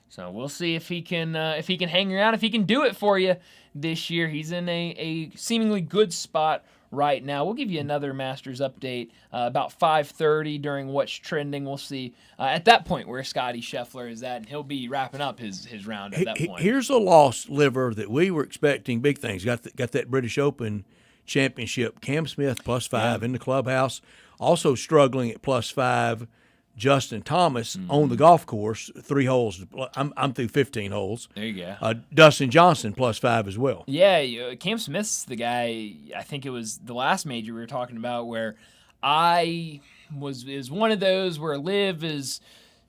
[SPEAKER 2] So we'll see if he can hang around, if he can do it for you this year. He's in a seemingly good spot right now. We'll give you another Masters update about 5:30 during What's Trending. We'll see at that point where Scotty Scheffler is at, and he'll be wrapping up his round at that point.
[SPEAKER 3] Here's a lost liver that we were expecting big things. Got that British Open championship. Cam Smith +5 in the clubhouse. Also struggling at +5. Justin Thomas on the golf course, 3 holes. I'm through 15 holes.
[SPEAKER 2] There you go.
[SPEAKER 3] Dustin Johnson +5 as well.
[SPEAKER 2] Yeah, Cam Smith's the guy. I think it was the last major we were talking about where is one of those where Liv is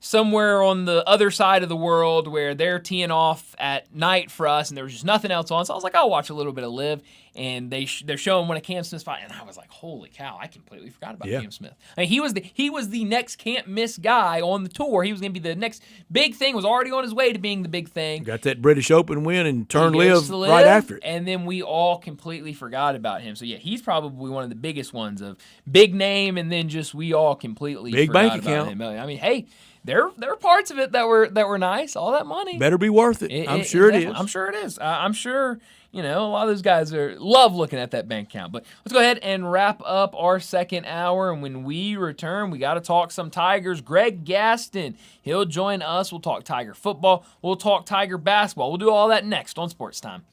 [SPEAKER 2] somewhere on the other side of the world where they're teeing off at night for us, and there was just nothing else on. So I was like, I'll watch a little bit of Liv, and they're showing one of Cam Smith's fight, and I was like, holy cow, I completely forgot about Cam Smith. I mean, he was the next can't miss guy on the tour. He was going to be the next big thing. Was already on his way to being the big thing.
[SPEAKER 3] Got that British Open win and turned Liv right after it.
[SPEAKER 2] And then we all completely forgot about him. So yeah, he's probably one of the biggest ones of big name, and then just we all completely
[SPEAKER 3] big
[SPEAKER 2] forgot
[SPEAKER 3] bank
[SPEAKER 2] about
[SPEAKER 3] account.
[SPEAKER 2] him. I mean, hey. There are parts of it that were nice. All that money
[SPEAKER 3] better be worth it. I'm sure it is.
[SPEAKER 2] I'm sure it is. I'm sure a lot of those guys love looking at that bank account. But let's go ahead and wrap up our second hour. And when we return, we got to talk some Tigers. Greg Gaston, he'll join us. We'll talk Tiger football. We'll talk Tiger basketball. We'll do all that next on Sports Time.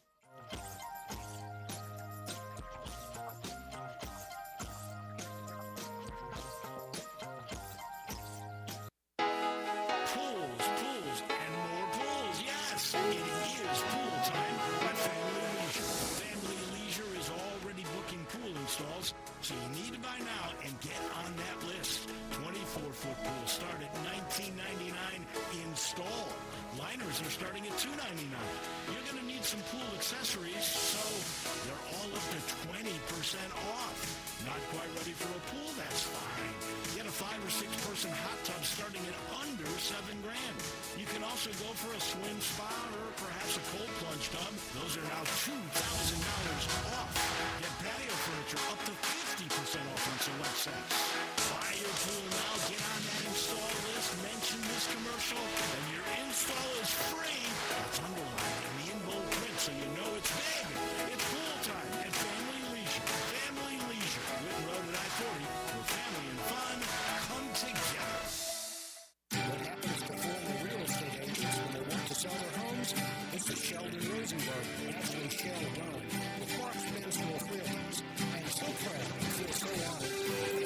[SPEAKER 5] So you need to buy now and get on that list. 24-foot pools start at $19.99 installed. Liners are starting at $2.99. You're going to need some pool accessories, so they're all up to 20% off. Not quite ready for a pool? That's fine. Get a 5 or 6 person hot tub starting at under $7,000. You can also go for a swim spa or perhaps a cold plunge tub. Those are now $2,000 off. Get patio furniture up to 50% off on select sets. Buy your pool now. Get on that install list. Mention this commercial, and your install is free. It's underlined in the in-bold print, so you know it's big. It's pool time at Family Leisure. Family Leisure. Whitten Road at I-40, where family and fun come together. What happens to former real estate agents when they want to sell their homes? This is Sheldon Rosenberg, Ashley Shell Run, with Mark's Mansfield Realtors. I am so proud and feel so honored.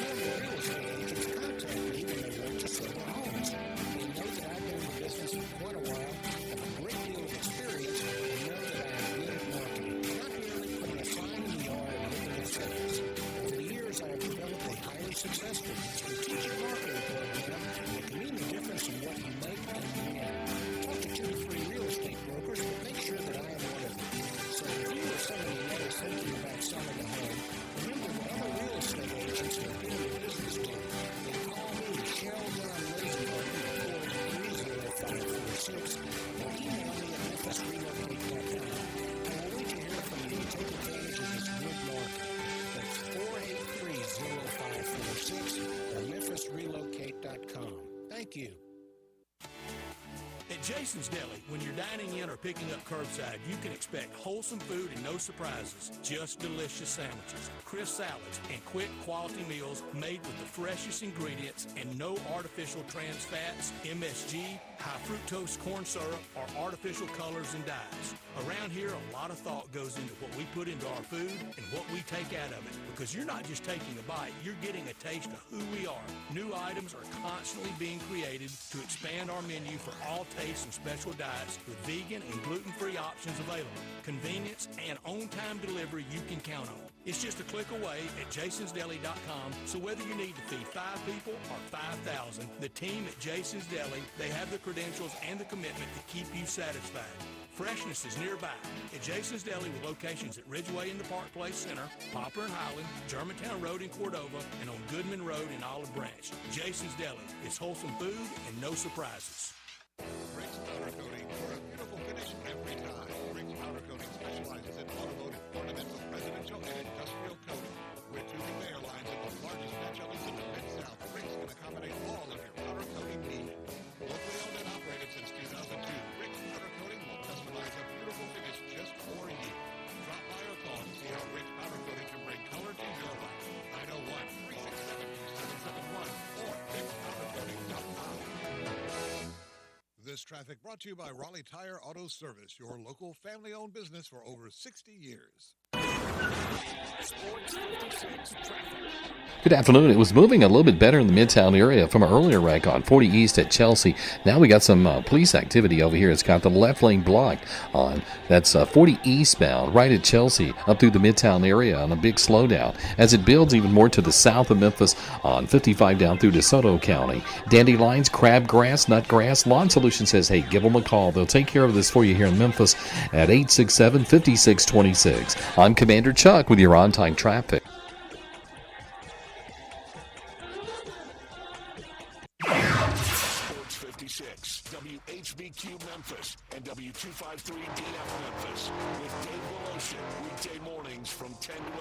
[SPEAKER 5] Former real estate agents contact me when they want to sell their homes. They know that I've been in the business for quite a while, have a great deal of experience, and know that I am good at marketing. Not merely putting a sign in the yard and making it sales. Over the years, I have developed a highly successful strategic marketing program that can mean the difference in what you make and you earn. Talk to 2 to 3 real estate brokers, but make sure that I am one of them. So if you or someone you know is thinking about selling a home, remember what other real estate agents have been in business with. Then call me, Sheldon Rosenberg,
[SPEAKER 8] At Jason's Deli, when you're dining in or picking up curbside, you can expect wholesome food and no surprises, just delicious sandwiches, crisp salads, and quick quality meals made with the freshest ingredients and no artificial trans fats, MSG, high fructose corn syrup, or artificial colors and dyes. Around here, a lot of thought goes into what we put into our food and what we take out of it, because you're not just taking a bite, you're getting a taste of who we are. New items are constantly being created to expand our menu for all tastes and special diets with vegan and gluten-free options available. Convenience and on-time delivery you can count on. It's just a click away at jasonsdeli.com, so whether you need to feed 5 people or 5,000, the team at Jason's Deli, they have the credentials and the commitment to keep you satisfied. Freshness is nearby at Jason's Deli with locations at Ridgeway in the Park Place Center, Poplar and Highland, Germantown Road in Cordova, and on Goodman Road in Olive Branch. Jason's Deli. It's wholesome food and no surprises.
[SPEAKER 7] Rick's Powder Coating for a beautiful finish every time. Rick's Powder Coating specializes in automotive, ornamental, residential, and industrial coating. With 2 conveyor lines and the largest batch ovens in the Mid-South, Rick's can accommodate all of your powder coating needs. Locally owned and operated since 2002, Rick's Powder Coating will customize a beautiful finish just for you. Drop by or call to see how Rick's Powder Coating can bring color to your life. 901-367-2771 or rickspowdercoating.com. This traffic brought to you by Raleigh Tire Auto Service, your local family-owned business for over 60 years.
[SPEAKER 18] Sports 56 traffic.
[SPEAKER 9] Good afternoon. It was moving a little bit better in the Midtown area from an earlier wreck on 40 East at Chelsea. Now we got some police activity over here. It's got the left lane blocked on. That's 40 eastbound right at Chelsea up through the Midtown area on a big slowdown as it builds even more to the south of Memphis on 55 down through DeSoto County. Dandelions, crabgrass, nutgrass. Lawn Solution says, hey, give them a call. They'll take care of this for you here in Memphis at 867-5626. I'm Commander Chuck with your on-time traffic.
[SPEAKER 1] Sports 56, WHBQ Memphis, and W253DF Memphis with Dave Willotion, weekday mornings from 10 to 11.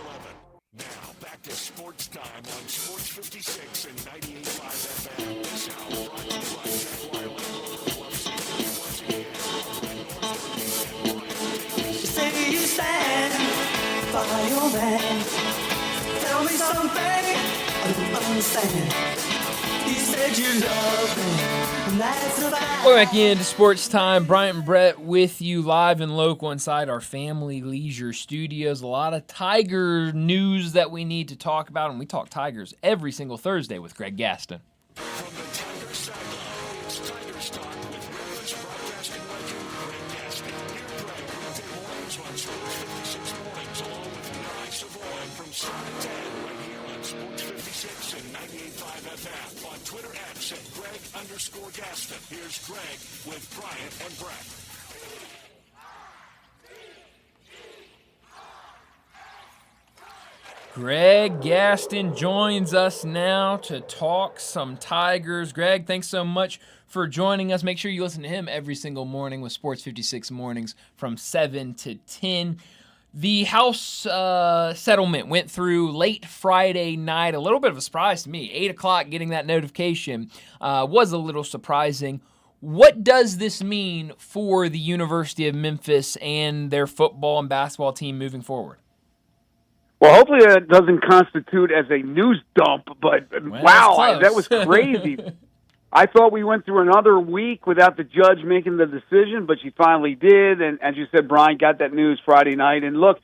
[SPEAKER 1] Now, back to Sports Time on Sports 56 and 98.5 FM. This hour brought to you by Jaguar Land Rover Club City. Once again,
[SPEAKER 10] You say you stand by your man. Tell me something I don't understand. You said you love me, and that's a fact.
[SPEAKER 2] Welcome back into Sports Time. Bryant and Brett with you live and local inside our Family Leisure Studios. A lot of Tiger news that we need to talk about, and we talk Tigers every single Thursday with Greg Gaston.
[SPEAKER 1] from the Tiger sideline, it's Tiger Talk with Memphis broadcasting legend Greg Gaston. Hear Greg weekday mornings on Sports 56 mornings, along with Eli Savoy from 7 to 10, right here on Sports 56 and 98.5 FM. On Twitter X at Greg_Gaston. Here's Greg with Bryant and Brett.
[SPEAKER 2] Greg Gaston joins us now to talk some Tigers. Greg, thanks so much for joining us. Make sure you listen to him every single morning with Sports 56 mornings from 7 to 10. The House settlement went through late Friday night. A little bit of a surprise to me. 8 o'clock getting that notification was a little surprising. What does this mean for the University of Memphis and their football and basketball team moving forward?
[SPEAKER 11] Well, hopefully that doesn't constitute as a news dump, but wow, that was crazy. I thought we went through another week without the judge making the decision, but she finally did, and as you said, Brian got that news Friday night. And look,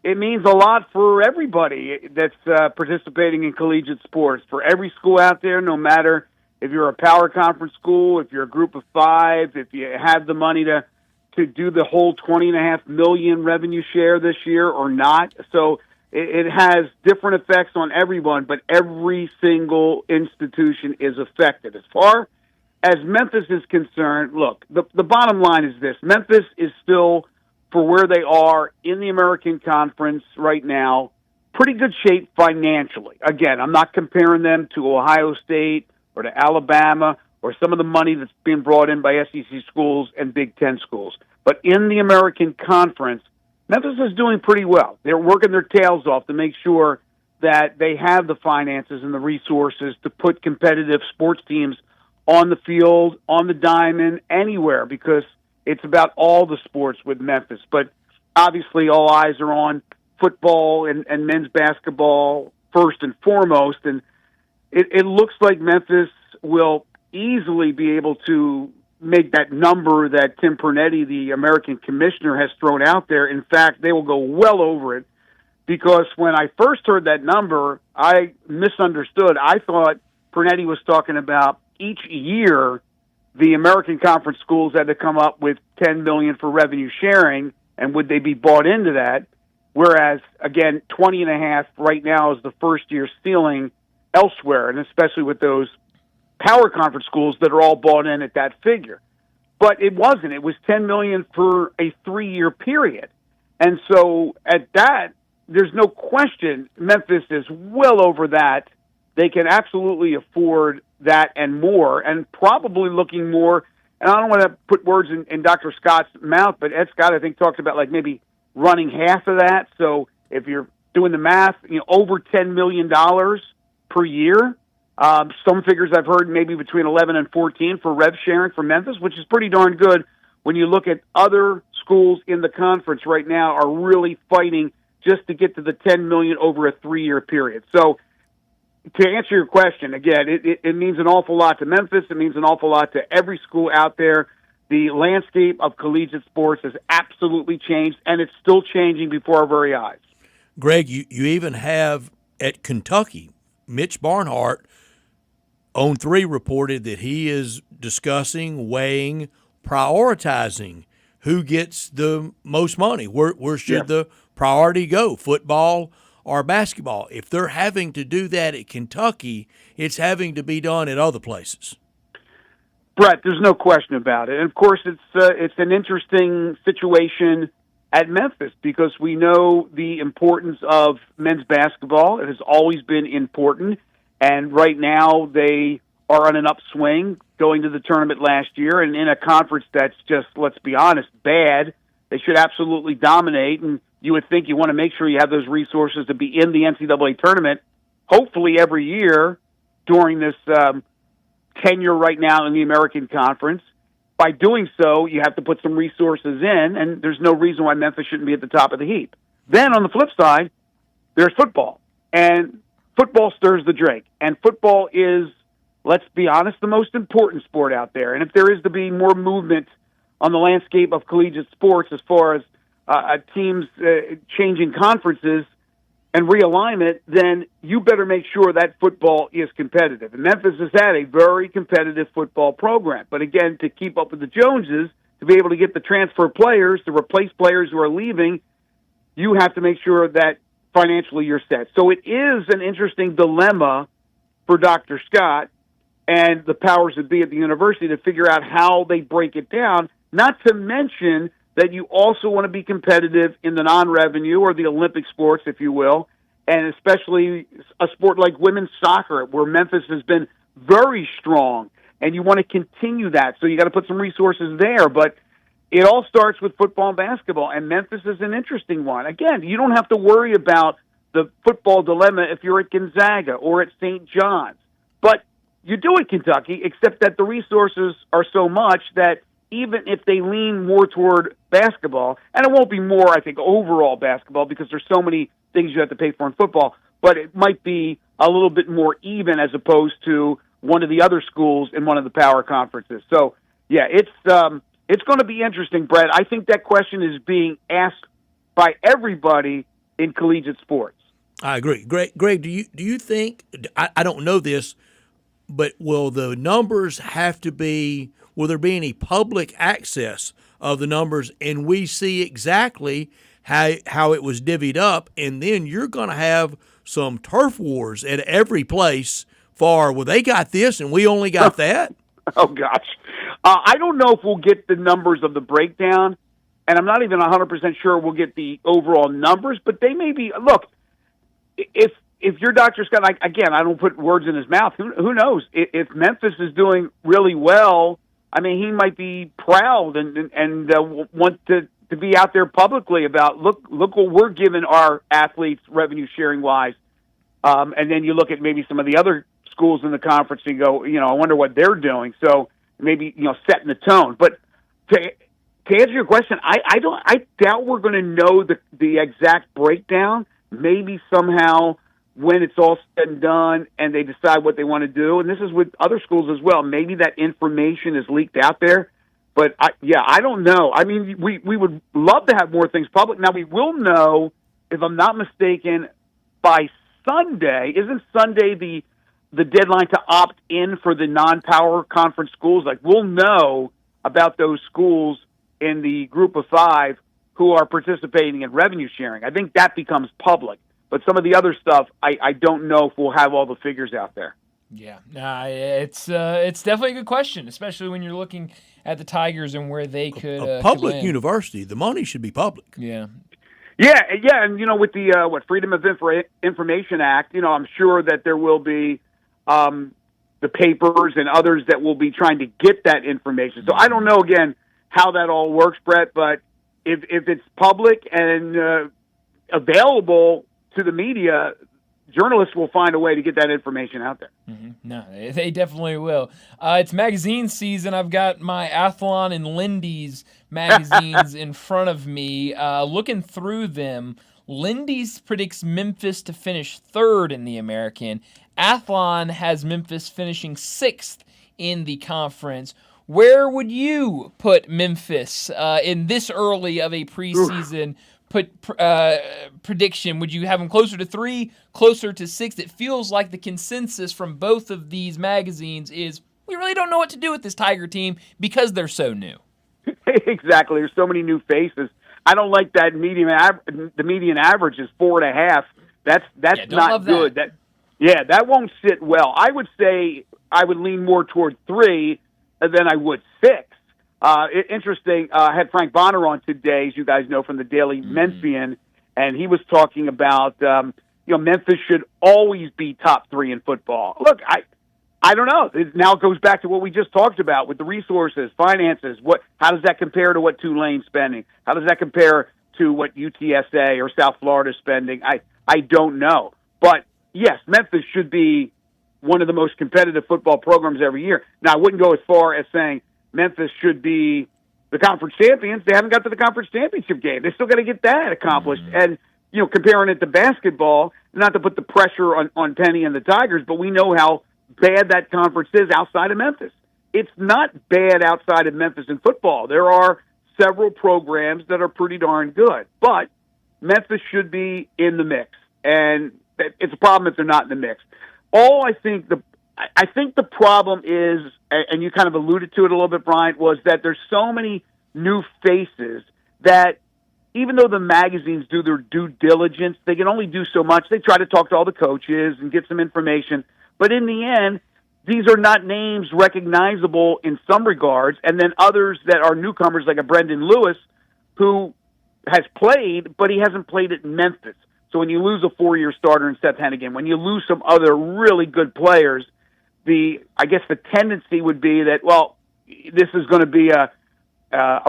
[SPEAKER 11] it means a lot for everybody that's participating in collegiate sports, for every school out there, no matter if you're a power conference school, if you're a group of 5, if you have the money to do the whole $20.5 million revenue share this year or not. So it has different effects on everyone, but every single institution is affected. As far as Memphis is concerned, look, the bottom line is this. Memphis is still, for where they are in the American Conference right now, pretty good shape financially. Again, I'm not comparing them to Ohio State or to Alabama or some of the money that's being brought in by SEC schools and Big Ten schools. But in the American Conference, Memphis is doing pretty well. They're working their tails off to make sure that they have the finances and the resources to put competitive sports teams on the field, on the diamond, anywhere, because it's about all the sports with Memphis. But obviously all eyes are on football and men's basketball first and foremost, and it looks like Memphis will easily be able to make that number that Tim Pernetti, the American commissioner, has thrown out there. In fact, they will go well over it, because when I first heard that number, I misunderstood. I thought Pernetti was talking about each year the American Conference schools had to come up with $10 million for revenue sharing, and would they be bought into that? Whereas, again, 20.5 right now is the first-year ceiling elsewhere, and especially with those power conference schools that are all bought in at that figure. But it wasn't. It was $10 million for a 3-year period. And so at that, there's no question Memphis is well over that. They can absolutely afford that and more, and probably looking more. And I don't want to put words in Dr. Scott's mouth, but Ed Scott, I think, talked about like maybe running half of that. So if you're doing the math, over $10 million per year. Some figures I've heard maybe between 11 and 14 for rev sharing for Memphis, which is pretty darn good when you look at other schools in the conference right now are really fighting just to get to the $10 million over a 3-year period. So to answer your question, again, it means an awful lot to Memphis. It means an awful lot to every school out there. The landscape of collegiate sports has absolutely changed, and it's still changing before our very eyes.
[SPEAKER 3] Greg, you even have at Kentucky, Mitch Barnhart on 3 reported that he is discussing, weighing, prioritizing who gets the most money. Where should the priority go, football or basketball? If they're having to do that at Kentucky, it's having to be done at other places.
[SPEAKER 11] Brett, there's no question about it. And, of course, it's an interesting situation at Memphis because we know the importance of men's basketball. It has always been important. And right now they are on an upswing, going to the tournament last year, and in a conference that's just, let's be honest, bad. They should absolutely dominate, and you would think you want to make sure you have those resources to be in the NCAA tournament, hopefully every year during this tenure right now in the American Conference. By doing so, you have to put some resources in, and there's no reason why Memphis shouldn't be at the top of the heap. Then on the flip side, there's football, and football stirs the drink, and football is, let's be honest, the most important sport out there. And if there is to be more movement on the landscape of collegiate sports as far as teams changing conferences and realignment, then you better make sure that football is competitive. And Memphis has had a very competitive football program. But again, to keep up with the Joneses, to be able to get the transfer players, to replace players who are leaving, you have to make sure that financially you're set. So it is an interesting dilemma for Dr. Scott and the powers that be at the university to figure out how they break it down, not to mention that you also want to be competitive in the non-revenue or the Olympic sports, if you will, and especially a sport like women's soccer, where Memphis has been very strong, and you want to continue that. So you got to put some resources there, but it all starts with football and basketball, and Memphis is an interesting one. Again, you don't have to worry about the football dilemma if you're at Gonzaga or at St. John's, but you do at Kentucky, except that the resources are so much that even if they lean more toward basketball, and it won't be more, I think, overall basketball because there's so many things you have to pay for in football, but it might be a little bit more even as opposed to one of the other schools in one of the power conferences. So, yeah, it's going to be interesting, Brett. I think that question is being asked by everybody in collegiate sports.
[SPEAKER 3] I agree. Greg, do you think, I don't know this, but will the numbers have to be, will there be any public access of the numbers and we see exactly how it was divvied up, and then you're going to have some turf wars at every place for, well, they got this and we only got that?
[SPEAKER 11] Oh, gosh. I don't know if we'll get the numbers of the breakdown, and I'm not even 100% sure we'll get the overall numbers, but they may be, look, if you're Dr. Scott, again, I don't put words in his mouth. Who knows? If Memphis is doing really well, I mean, he might be proud and want to be out there publicly about, look what we're giving our athletes revenue sharing wise. And then you look at maybe some of the other schools in the conference and go, I wonder what they're doing. So maybe, setting the tone. But to answer your question, I doubt we're going to know the exact breakdown. Maybe somehow when it's all said and done and they decide what they want to do, and this is with other schools as well, maybe that information is leaked out there. But, I don't know. I mean, we would love to have more things public. Now, we will know, if I'm not mistaken, by Sunday. Isn't Sunday the deadline to opt in for the non-power conference schools? Like, we'll know about those schools in the group of 5 who are participating in revenue sharing. I think that becomes public. But some of the other stuff, I don't know if we'll have all the figures out there.
[SPEAKER 2] Yeah, it's definitely a good question, especially when you're looking at the Tigers and where they could
[SPEAKER 3] a public
[SPEAKER 2] could
[SPEAKER 3] university. The money should be public.
[SPEAKER 2] Yeah.
[SPEAKER 11] Yeah, and with the Freedom of Information Act, I'm sure that there will be the papers and others that will be trying to get that information. So I don't know again how that all works, Brett, but if it's public and available to the media, journalists will find a way to get that information out there.
[SPEAKER 2] Mm-hmm. No, they definitely will. It's magazine season. I've got my Athlon and Lindy's magazines in front of me. Looking through them, Lindy's predicts Memphis to finish 3rd in the American. Athlon has Memphis finishing 6th in the conference. Where would you put Memphis in this early of a preseason prediction? Would you have them closer to 3, closer to 6? It feels like the consensus from both of these magazines is we really don't know what to do with this Tiger team because they're so new.
[SPEAKER 11] Exactly. There's so many new faces. I don't like that the median average is 4.5. That's not good. That won't sit well. I would say I would lean more toward 3 than I would 6. Interesting. I had Frank Bonner on today, as you guys know, from the Daily Memphian, and he was talking about Memphis should always be top 3 in football. Look, I don't know. It now goes back to what we just talked about with the resources, finances. How does that compare to what Tulane's spending? How does that compare to what UTSA or South Florida is spending? I don't know. But yes, Memphis should be one of the most competitive football programs every year. Now, I wouldn't go as far as saying Memphis should be the conference champions. They haven't got to the conference championship game. They still got to get that accomplished. And, comparing it to basketball, not to put the pressure on Penny and the Tigers, but we know how bad that conference is outside of Memphis. It's not bad outside of Memphis in football. There are several programs that are pretty darn good, but Memphis should be in the mix. And it's a problem if they're not in the mix. I think the problem is, and you kind of alluded to it a little bit, Bryant, was that there's so many new faces that even though the magazines do their due diligence, they can only do so much. They try to talk to all the coaches and get some information. But in the end, these are not names recognizable in some regards, and then others that are newcomers like a Brendan Lewis, who has played, but he hasn't played at Memphis. So when you lose a 4-year starter in Seth Hennigan, when you lose some other really good players, I guess the tendency would be that, this is going to be a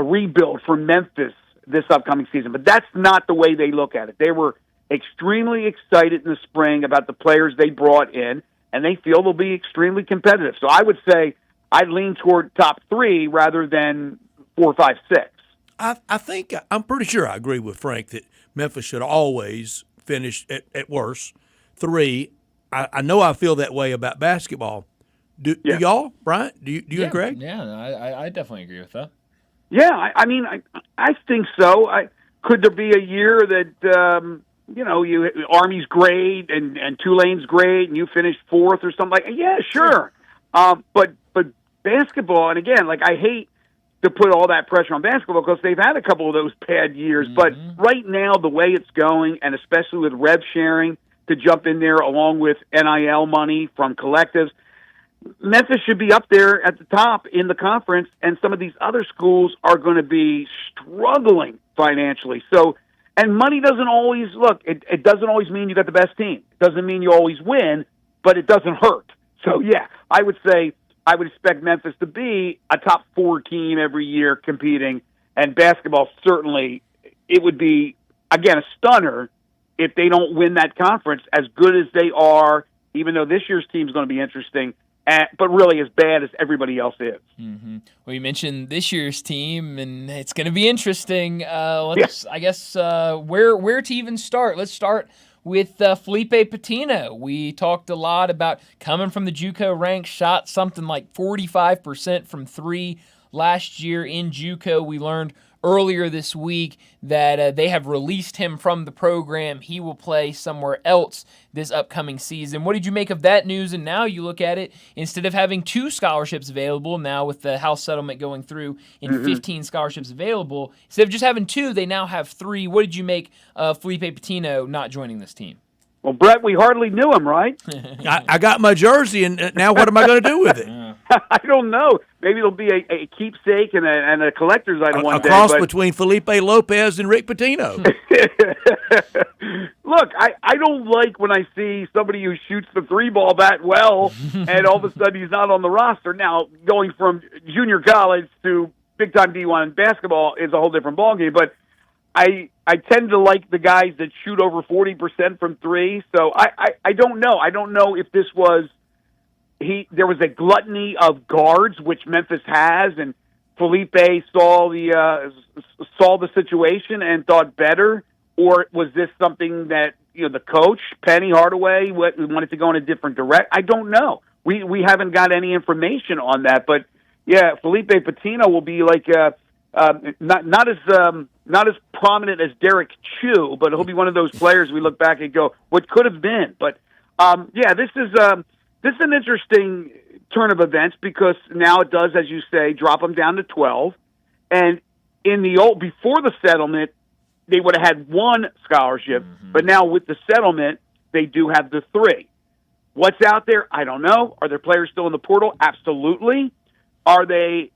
[SPEAKER 11] rebuild for Memphis this upcoming season. But that's not the way they look at it. They were extremely excited in the spring about the players they brought in, and they feel they'll be extremely competitive. So I would say I'd lean toward top 3 rather than 4, 5, 6.
[SPEAKER 3] I think I'm pretty sure I agree with Frank that Memphis should always finish at worst 3. I know I feel that way about basketball. Do y'all, Bryant? Do you agree?
[SPEAKER 2] Yeah, I definitely agree with that.
[SPEAKER 11] Yeah, I think so. Could there be a year that Army's great and Tulane's great and you finish 4th or something like that? Yeah, sure. But basketball, and again, I hate to put all that pressure on basketball because they've had a couple of those bad years. Mm-hmm. But right now, the way it's going, and especially with rev sharing to jump in there along with NIL money from collectives, Memphis should be up there at the top in the conference, and some of these other schools are going to be struggling financially. So, and money doesn't always, it doesn't always mean you got the best team. It doesn't mean you always win, but it doesn't hurt. So, yeah, I would say I would expect Memphis to be a top 4 team every year competing, and basketball certainly, it would be, again, a stunner if they don't win that conference as good as they are even though this year's team is going to be interesting, but really as bad as everybody else is.
[SPEAKER 2] Mm-hmm. Well, you mentioned this year's team, and it's going to be interesting. I guess, where to even start? Let's start with Felipe Patino. We talked a lot about coming from the JUCO ranks, shot something like 45% from three last year in JUCO. We learned earlier this week that they have released him from the program. He will play somewhere else this upcoming season. What did you make of that news? And now you look at it, instead of having 2 scholarships available, now with the House settlement going through and 15 scholarships available, instead of just having 2, they now have 3. What did you make of Felipe Patino not joining this team?
[SPEAKER 11] Well, Brett, we hardly knew him, right?
[SPEAKER 3] I got my jersey, and now what am I going to do with it?
[SPEAKER 11] I don't know. Maybe it'll be a keepsake and a collector's item one day.
[SPEAKER 3] A cross between Felipe Lopez and Rick Pitino.
[SPEAKER 11] Look, I don't like when I see somebody who shoots the 3-ball that well, and all of a sudden he's not on the roster. Now, going from junior college to big-time D1 basketball is a whole different ballgame, but I tend to like the guys that shoot over 40% from 3, so I don't know. I don't know if this was there was a gluttony of guards, which Memphis has, and Felipe saw the situation and thought better, or was this something that the coach Penny Hardaway wanted to go in a different direction? I don't know. We haven't got any information on that, but yeah, Felipe Patino will be like not as prominent as Derek Chu, but he'll be one of those players we look back and go, what could have been? But yeah, this is an interesting turn of events because now it does, as you say, drop them down to 12. And in the before the settlement, they would have had 1 scholarship, but now with the settlement, they do have the 3. What's out there? I don't know. Are there players still in the portal? Absolutely. Are they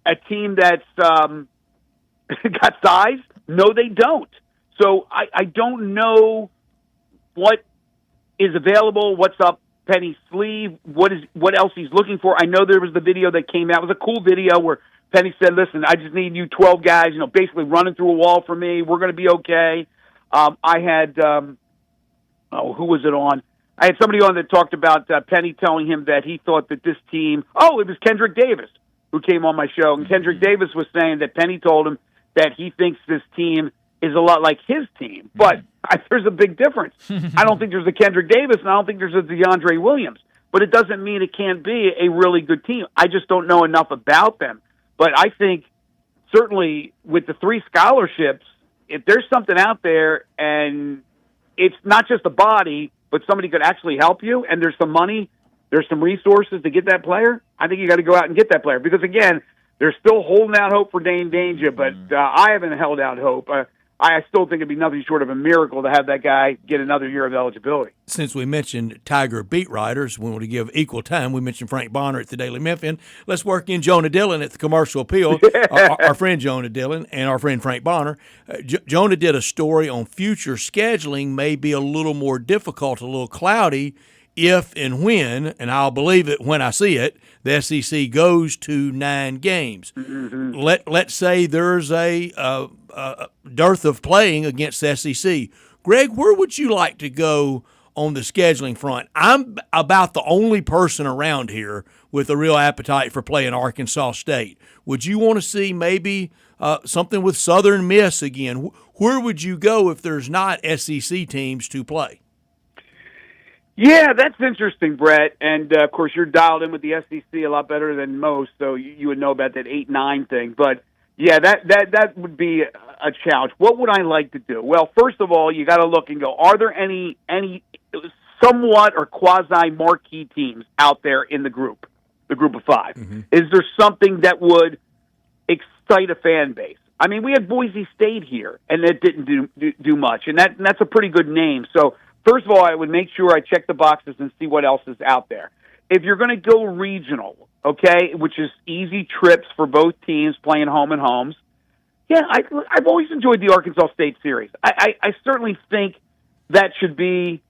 [SPEAKER 11] a team that's got size? No, they don't. So I don't know what is available, what's up Penny's sleeve, what else he's looking for. I know there was the video that came out. It was a cool video where Penny said, listen, I just need you 12 guys, basically running through a wall for me. We're going to be okay. I had, who was it on? I had somebody on that talked about Penny telling him that he thought that this team, it was Kendrick Davis who came on my show. And Kendrick Davis was saying that Penny told him that he thinks this team is a lot like his team. But there's a big difference. I don't think there's a Kendrick Davis, and I don't think there's a DeAndre Williams. But it doesn't mean it can't be a really good team. I just don't know enough about them. But I think certainly with the 3 scholarships, if there's something out there and it's not just a body, but somebody could actually help you, and there's some money, there's some resources to get that player, I think you got to go out and get that player. Because, again, they're still holding out hope for Dane Danger, but I haven't held out hope. I still think it'd be nothing short of a miracle to have that guy get another year of eligibility.
[SPEAKER 3] Since we mentioned Tiger beat writers, we want to give equal time. We mentioned Frank Bonner at the Daily Memphian. Let's work in Jonah Dillon at the Commercial Appeal, our friend Jonah Dillon and our friend Frank Bonner. Jonah did a story on future scheduling may be a little more difficult, a little cloudy, if and when, and I'll believe it when I see it, the SEC goes to 9 games. Let's say there's a dearth of playing against the SEC. Greg, where would you like to go on the scheduling front? I'm about the only person around here with a real appetite for playing Arkansas State. Would you want to see maybe something with Southern Miss again? Where would you go if there's not SEC teams to play?
[SPEAKER 11] Yeah, that's interesting, Brett. And, of course, you're dialed in with the SEC a lot better than most, so you would know about that 8-9 thing. But, yeah, that would be a challenge. What would I like to do? Well, first of all, you got to look and go, are there any somewhat or quasi-marquee teams out there in the group of 5? Is there something that would excite a fan base? I mean, we had Boise State here, and it didn't do much, and that's a pretty good name. So, first of all, I would make sure I check the boxes and see what else is out there. If you're going to go regional, okay, which is easy trips for both teams playing home and homes, yeah, I've always enjoyed the Arkansas State series. I certainly think that should be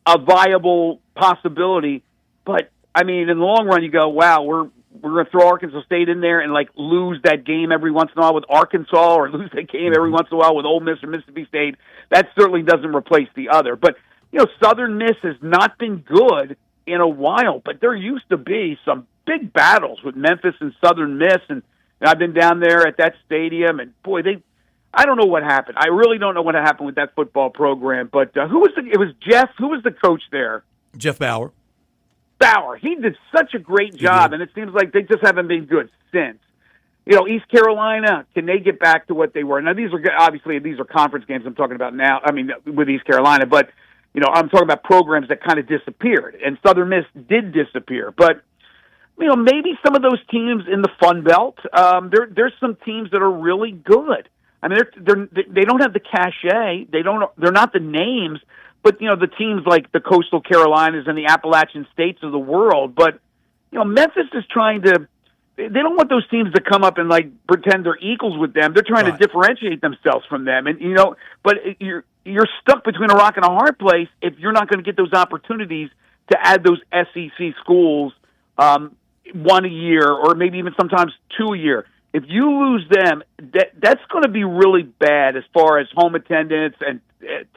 [SPEAKER 11] a viable possibility. But, I mean, in the long run, you go, wow, we're going to throw Arkansas State in there and, lose that game every once in a while with Arkansas or lose that game every once in a while with Ole Miss or Mississippi State. That certainly doesn't replace the other. But Southern Miss has not been good in a while, but there used to be some big battles with Memphis and Southern Miss, and I've been down there at that stadium, and boy, I don't know what happened. I really don't know what happened with that football program, but it was Jeff, who was the coach there?
[SPEAKER 3] Jeff Bauer.
[SPEAKER 11] He did such a great job, and it seems like they just haven't been good since. East Carolina, can they get back to what they were? Now, these are conference games I'm talking about now, with East Carolina, but, I'm talking about programs that kind of disappeared, and Southern Miss did disappear. But, maybe some of those teams in the Fun Belt, there's some teams that are really good. They don't have the cachet. They're not the names, but, the teams like the Coastal Carolinas and the Appalachian States of the world. But, Memphis is trying to, they don't want those teams to come up and pretend they're equals with them. They're trying to differentiate themselves from them. And, but you're stuck between a rock and a hard place if you're not going to get those opportunities to add those SEC schools, one a year or maybe even sometimes two a year. If you lose them, that's going to be really bad as far as home attendance and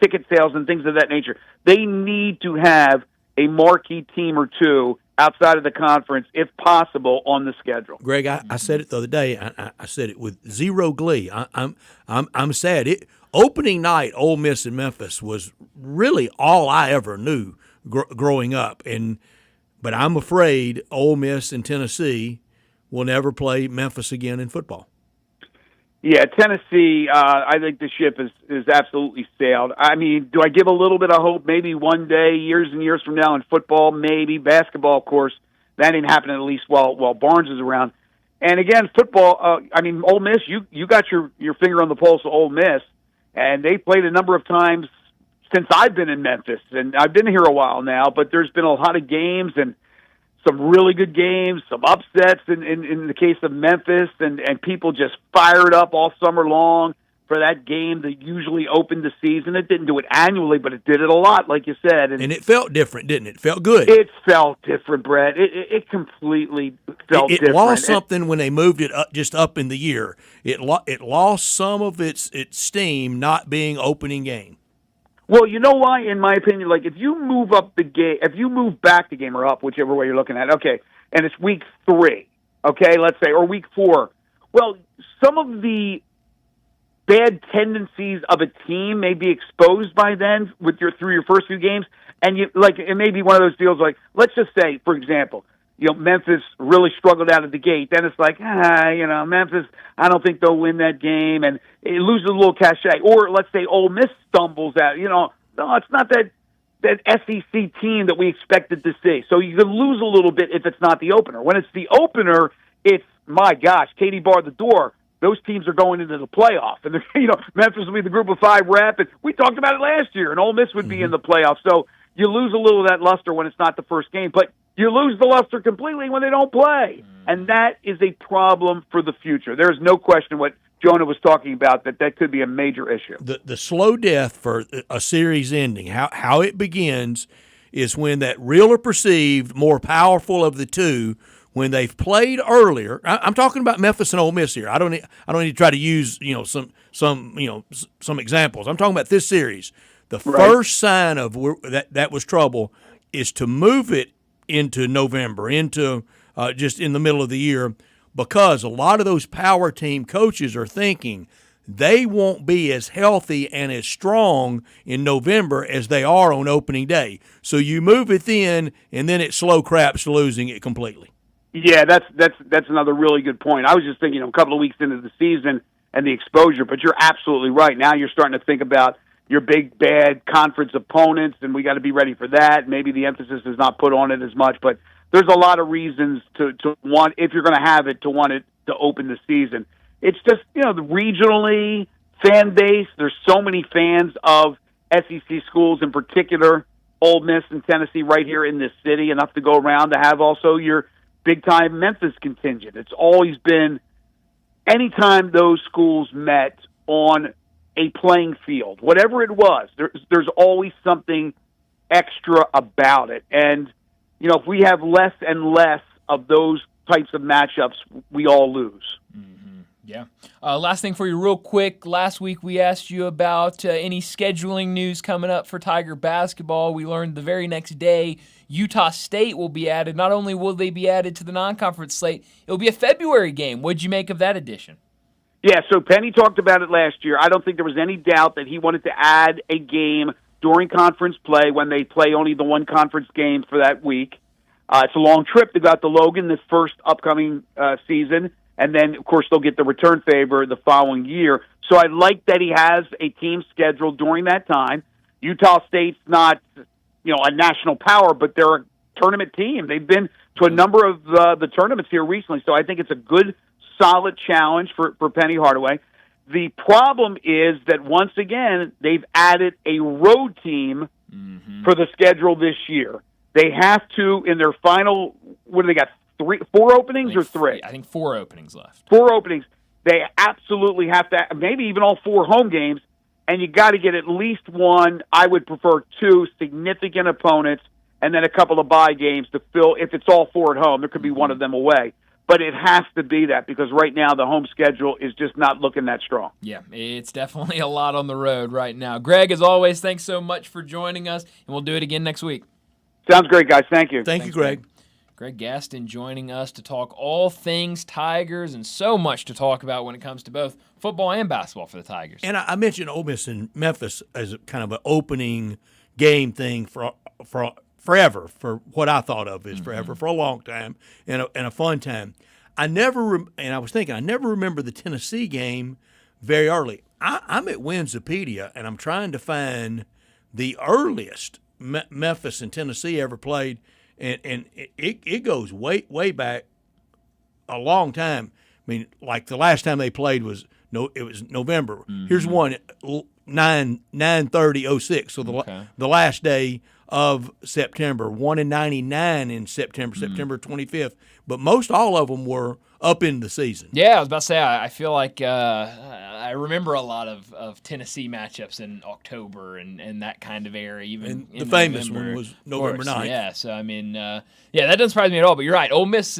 [SPEAKER 11] ticket sales and things of that nature. They need to have a marquee team or two outside of the conference, if possible, on the schedule.
[SPEAKER 3] Greg, I said it the other day. I said it with zero glee. I'm sad. Opening night, Ole Miss and Memphis was really all I ever knew growing up, but I'm afraid Ole Miss and Tennessee will never play Memphis again in football.
[SPEAKER 11] Yeah, Tennessee, I think the ship is absolutely sailed. Do I give a little bit of hope? Maybe one day, years and years from now in football, maybe. Basketball, of course, that ain't happening at least while Barnes is around. And again, football, Ole Miss, you got your finger on the pulse of Ole Miss, and they played a number of times since I've been in Memphis, and I've been here a while now, but there's been a lot of games and some really good games, some upsets in the case of Memphis, and people just fired up all summer long for that game that usually opened the season. It didn't do it annually, but it did it a lot, like you said. And
[SPEAKER 3] it felt different, didn't it? It felt good.
[SPEAKER 11] It felt different, Brett. It completely felt different.
[SPEAKER 3] It lost something when they moved it up in the year. It lost some of its steam not being opening game.
[SPEAKER 11] Well, you know why, in my opinion, if you move up the game, if you move back the game or up, whichever way you're looking at, okay, and it's week 3, okay, let's say, or week 4, well, some of the bad tendencies of a team may be exposed by then through your first few games, and it may be one of those deals let's just say, for example, Memphis really struggled out of the gate. Then it's Memphis, I don't think they'll win that game, and it loses a little cachet. Or let's say Ole Miss stumbles out. No, it's not that SEC team that we expected to see. So you can lose a little bit if it's not the opener. When it's the opener, it's, my gosh, Katie barred the door. Those teams are going into the playoff, and Memphis will be the Group of 5 rep. And we talked about it last year, and Ole Miss would be in the playoff. So you lose a little of that luster when it's not the first game, but you lose the luster completely when they don't play. And that is a problem for the future. There is no question what Jonah was talking about, that could be a major issue.
[SPEAKER 3] The slow death for a series ending, how it begins is when that real or perceived more powerful of the two, when they've played earlier. I'm talking about Memphis and Ole Miss here. I don't need to try to use some examples. I'm talking about this series. The first sign of that was trouble is to move it into November, into just in the middle of the year, because a lot of those power team coaches are thinking they won't be as healthy and as strong in November as they are on opening day. So you move it then, and then it slow craps to losing it completely.
[SPEAKER 11] Yeah, that's another really good point. I was just thinking a couple of weeks into the season and the exposure, but you're absolutely right. Now you're starting to think about your big, bad conference opponents, and we got to be ready for that. Maybe the emphasis is not put on it as much, but there's a lot of reasons to want, if you're going to have it, to want it to open the season. It's just, regionally, fan base, there's so many fans of SEC schools, in particular, Ole Miss and Tennessee right here in this city, enough to go around to have also your big-time Memphis contingent. It's always been, anytime those schools met on a playing field, whatever it was, there's always something extra about it. And, if we have less and less of those types of matchups, we all lose.
[SPEAKER 2] Yeah. Last thing for you real quick. Last week we asked you about any scheduling news coming up for Tiger basketball. We learned the very next day Utah State will be added. Not only will they be added to the non-conference slate, it'll be a February game. What'd you make of that addition?
[SPEAKER 11] Yeah, so Penny talked about it last year. I don't think there was any doubt that he wanted to add a game during conference play when they play only the one conference game for that week. It's a long trip to go out to Logan this first upcoming season, and then, of course, they'll get the return favor the following year. So I like that he has a team scheduled during that time. Utah State's not, a national power, but they're a tournament team. They've been to a number of the tournaments here recently, so I think it's a good, solid challenge for Penny Hardaway. The problem is that, once again, they've added a road team for the schedule this year. They have to, in their final, what do they got, 4 openings or 3?
[SPEAKER 2] I think 4 openings left.
[SPEAKER 11] 4 openings. They absolutely have to, maybe even all 4 home games, and you got to get at least 1, I would prefer 2 significant opponents, and then a couple of bye games to fill. If it's all 4 at home, there could be one of them away. But it has to be that, because right now the home schedule is just not looking that strong.
[SPEAKER 2] Yeah, it's definitely a lot on the road right now. Greg, as always, thanks so much for joining us, and we'll do it again next week.
[SPEAKER 11] Sounds great, guys. Thank you.
[SPEAKER 3] Thank you, Greg.
[SPEAKER 2] Greg Gaston joining us to talk all things Tigers, and so much to talk about when it comes to both football and basketball for the Tigers.
[SPEAKER 3] And I mentioned Ole Miss and Memphis as a kind of an opening game thing for forever, for what I thought of as forever, for a long time, and a fun time. I was thinking, I never remember the Tennessee game very early. I'm at Winsipedia, and I'm trying to find the earliest Memphis and Tennessee ever played, and it goes way back a long time. I mean, like the last time they played was November. Here's one, 9/30/06. So the last day of September. 1 in 99 in September 25th. But most all of them were up in the season.
[SPEAKER 2] Yeah, I was about to say, I feel like I remember a lot of Tennessee matchups in October and that kind of era. Even
[SPEAKER 3] the famous one was November 9th.
[SPEAKER 2] Yeah, so I mean, that doesn't surprise me at all. But you're right, Ole Miss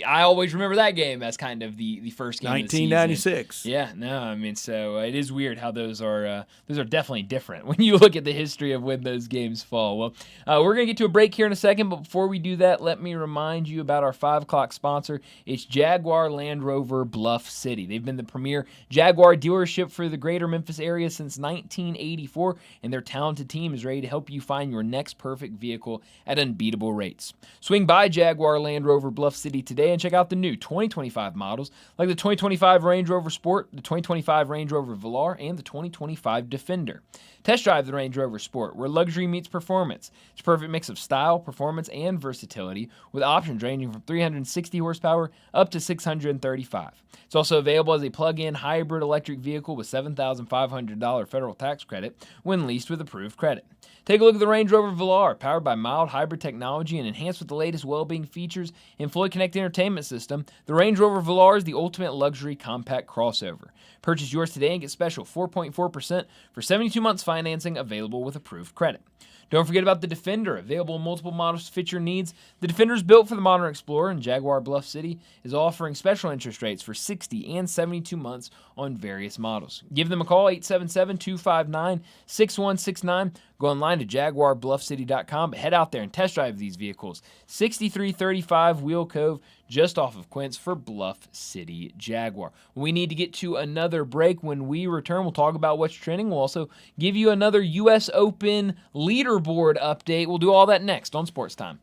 [SPEAKER 2] I always remember that game as kind of the first game
[SPEAKER 3] 1996.
[SPEAKER 2] Of the season. Yeah, no, I mean, so it is weird how those are definitely different when you look at the history of when those games fall. Well, we're going to get to a break here in a second, but before we do that, let me remind you about our 5 o'clock sponsor. It's Jaguar Land Rover Bluff City. They've been the premier Jaguar dealership for the greater Memphis area since 1984, and their talented team is ready to help you find your next perfect vehicle at unbeatable rates. Swing by Jaguar Land Rover Bluff City today and check out the new 2025 models like the 2025 Range Rover Sport, the 2025 Range Rover Velar, and the 2025 Defender. Test drive the Range Rover Sport, where luxury meets performance. It's a perfect mix of style, performance, and versatility, with options ranging from 360 horsepower up to 635. It's also available as a plug-in hybrid electric vehicle with $7,500 federal tax credit when leased with approved credit. Take a look at the Range Rover Velar, powered by mild hybrid technology and enhanced with the latest well-being features and fully connected entertainment system. The Range Rover Velar is the ultimate luxury compact crossover. Purchase yours today and get special 4.4% for 72 months financing available with approved credit. Don't forget about the Defender, available in multiple models to fit your needs. The Defender is built for the modern explorer, and Jaguar Bluff City is offering special interest rates for 60 and 72 months on various models. Give them a call, 877-259-6169. Go online to JaguarBluffCity.com, but head out there and test drive these vehicles. 6335 Wheel Cove, just off of Quince for Bluff City Jaguar. We need to get to another break. When we return, we'll talk about what's trending. We'll also give you another U.S. Open leaderboard update. We'll do all that next on Sports Time.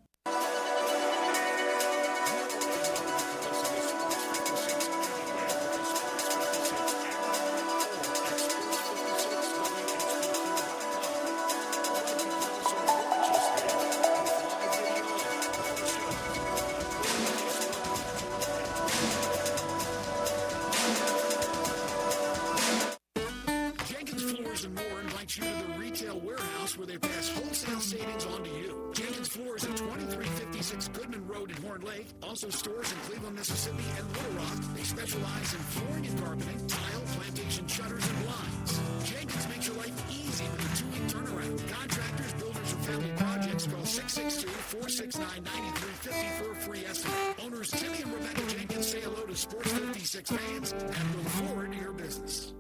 [SPEAKER 7] Also stores in Cleveland, Mississippi and Little Rock. They specialize in flooring and carpeting, tile, plantation shutters, and blinds. Jenkins makes your life easy with a 2-week turnaround. Contractors, builders, or family projects call 662-469-9350 for a free estimate. Owners Timmy and Rebecca Jenkins say hello to Sports 56
[SPEAKER 12] 56 fans, and look forward to your business.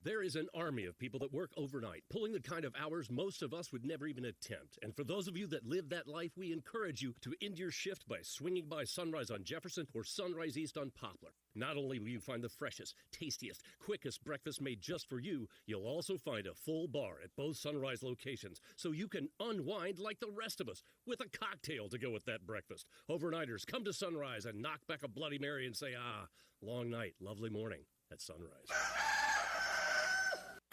[SPEAKER 13] There is an army of people that work overnight, pulling the kind of hours most of us would never even attempt. And for those of you that live that life, we encourage you to end your shift by swinging by Sunrise on Jefferson or Sunrise East on Poplar. Not only will you find the freshest, tastiest, quickest breakfast made just for you, you'll also find a full bar at both Sunrise locations, so you can unwind like the rest of us with a cocktail to go with that breakfast. Overnighters, come to Sunrise and knock back a Bloody Mary and say, long night, lovely morning at Sunrise.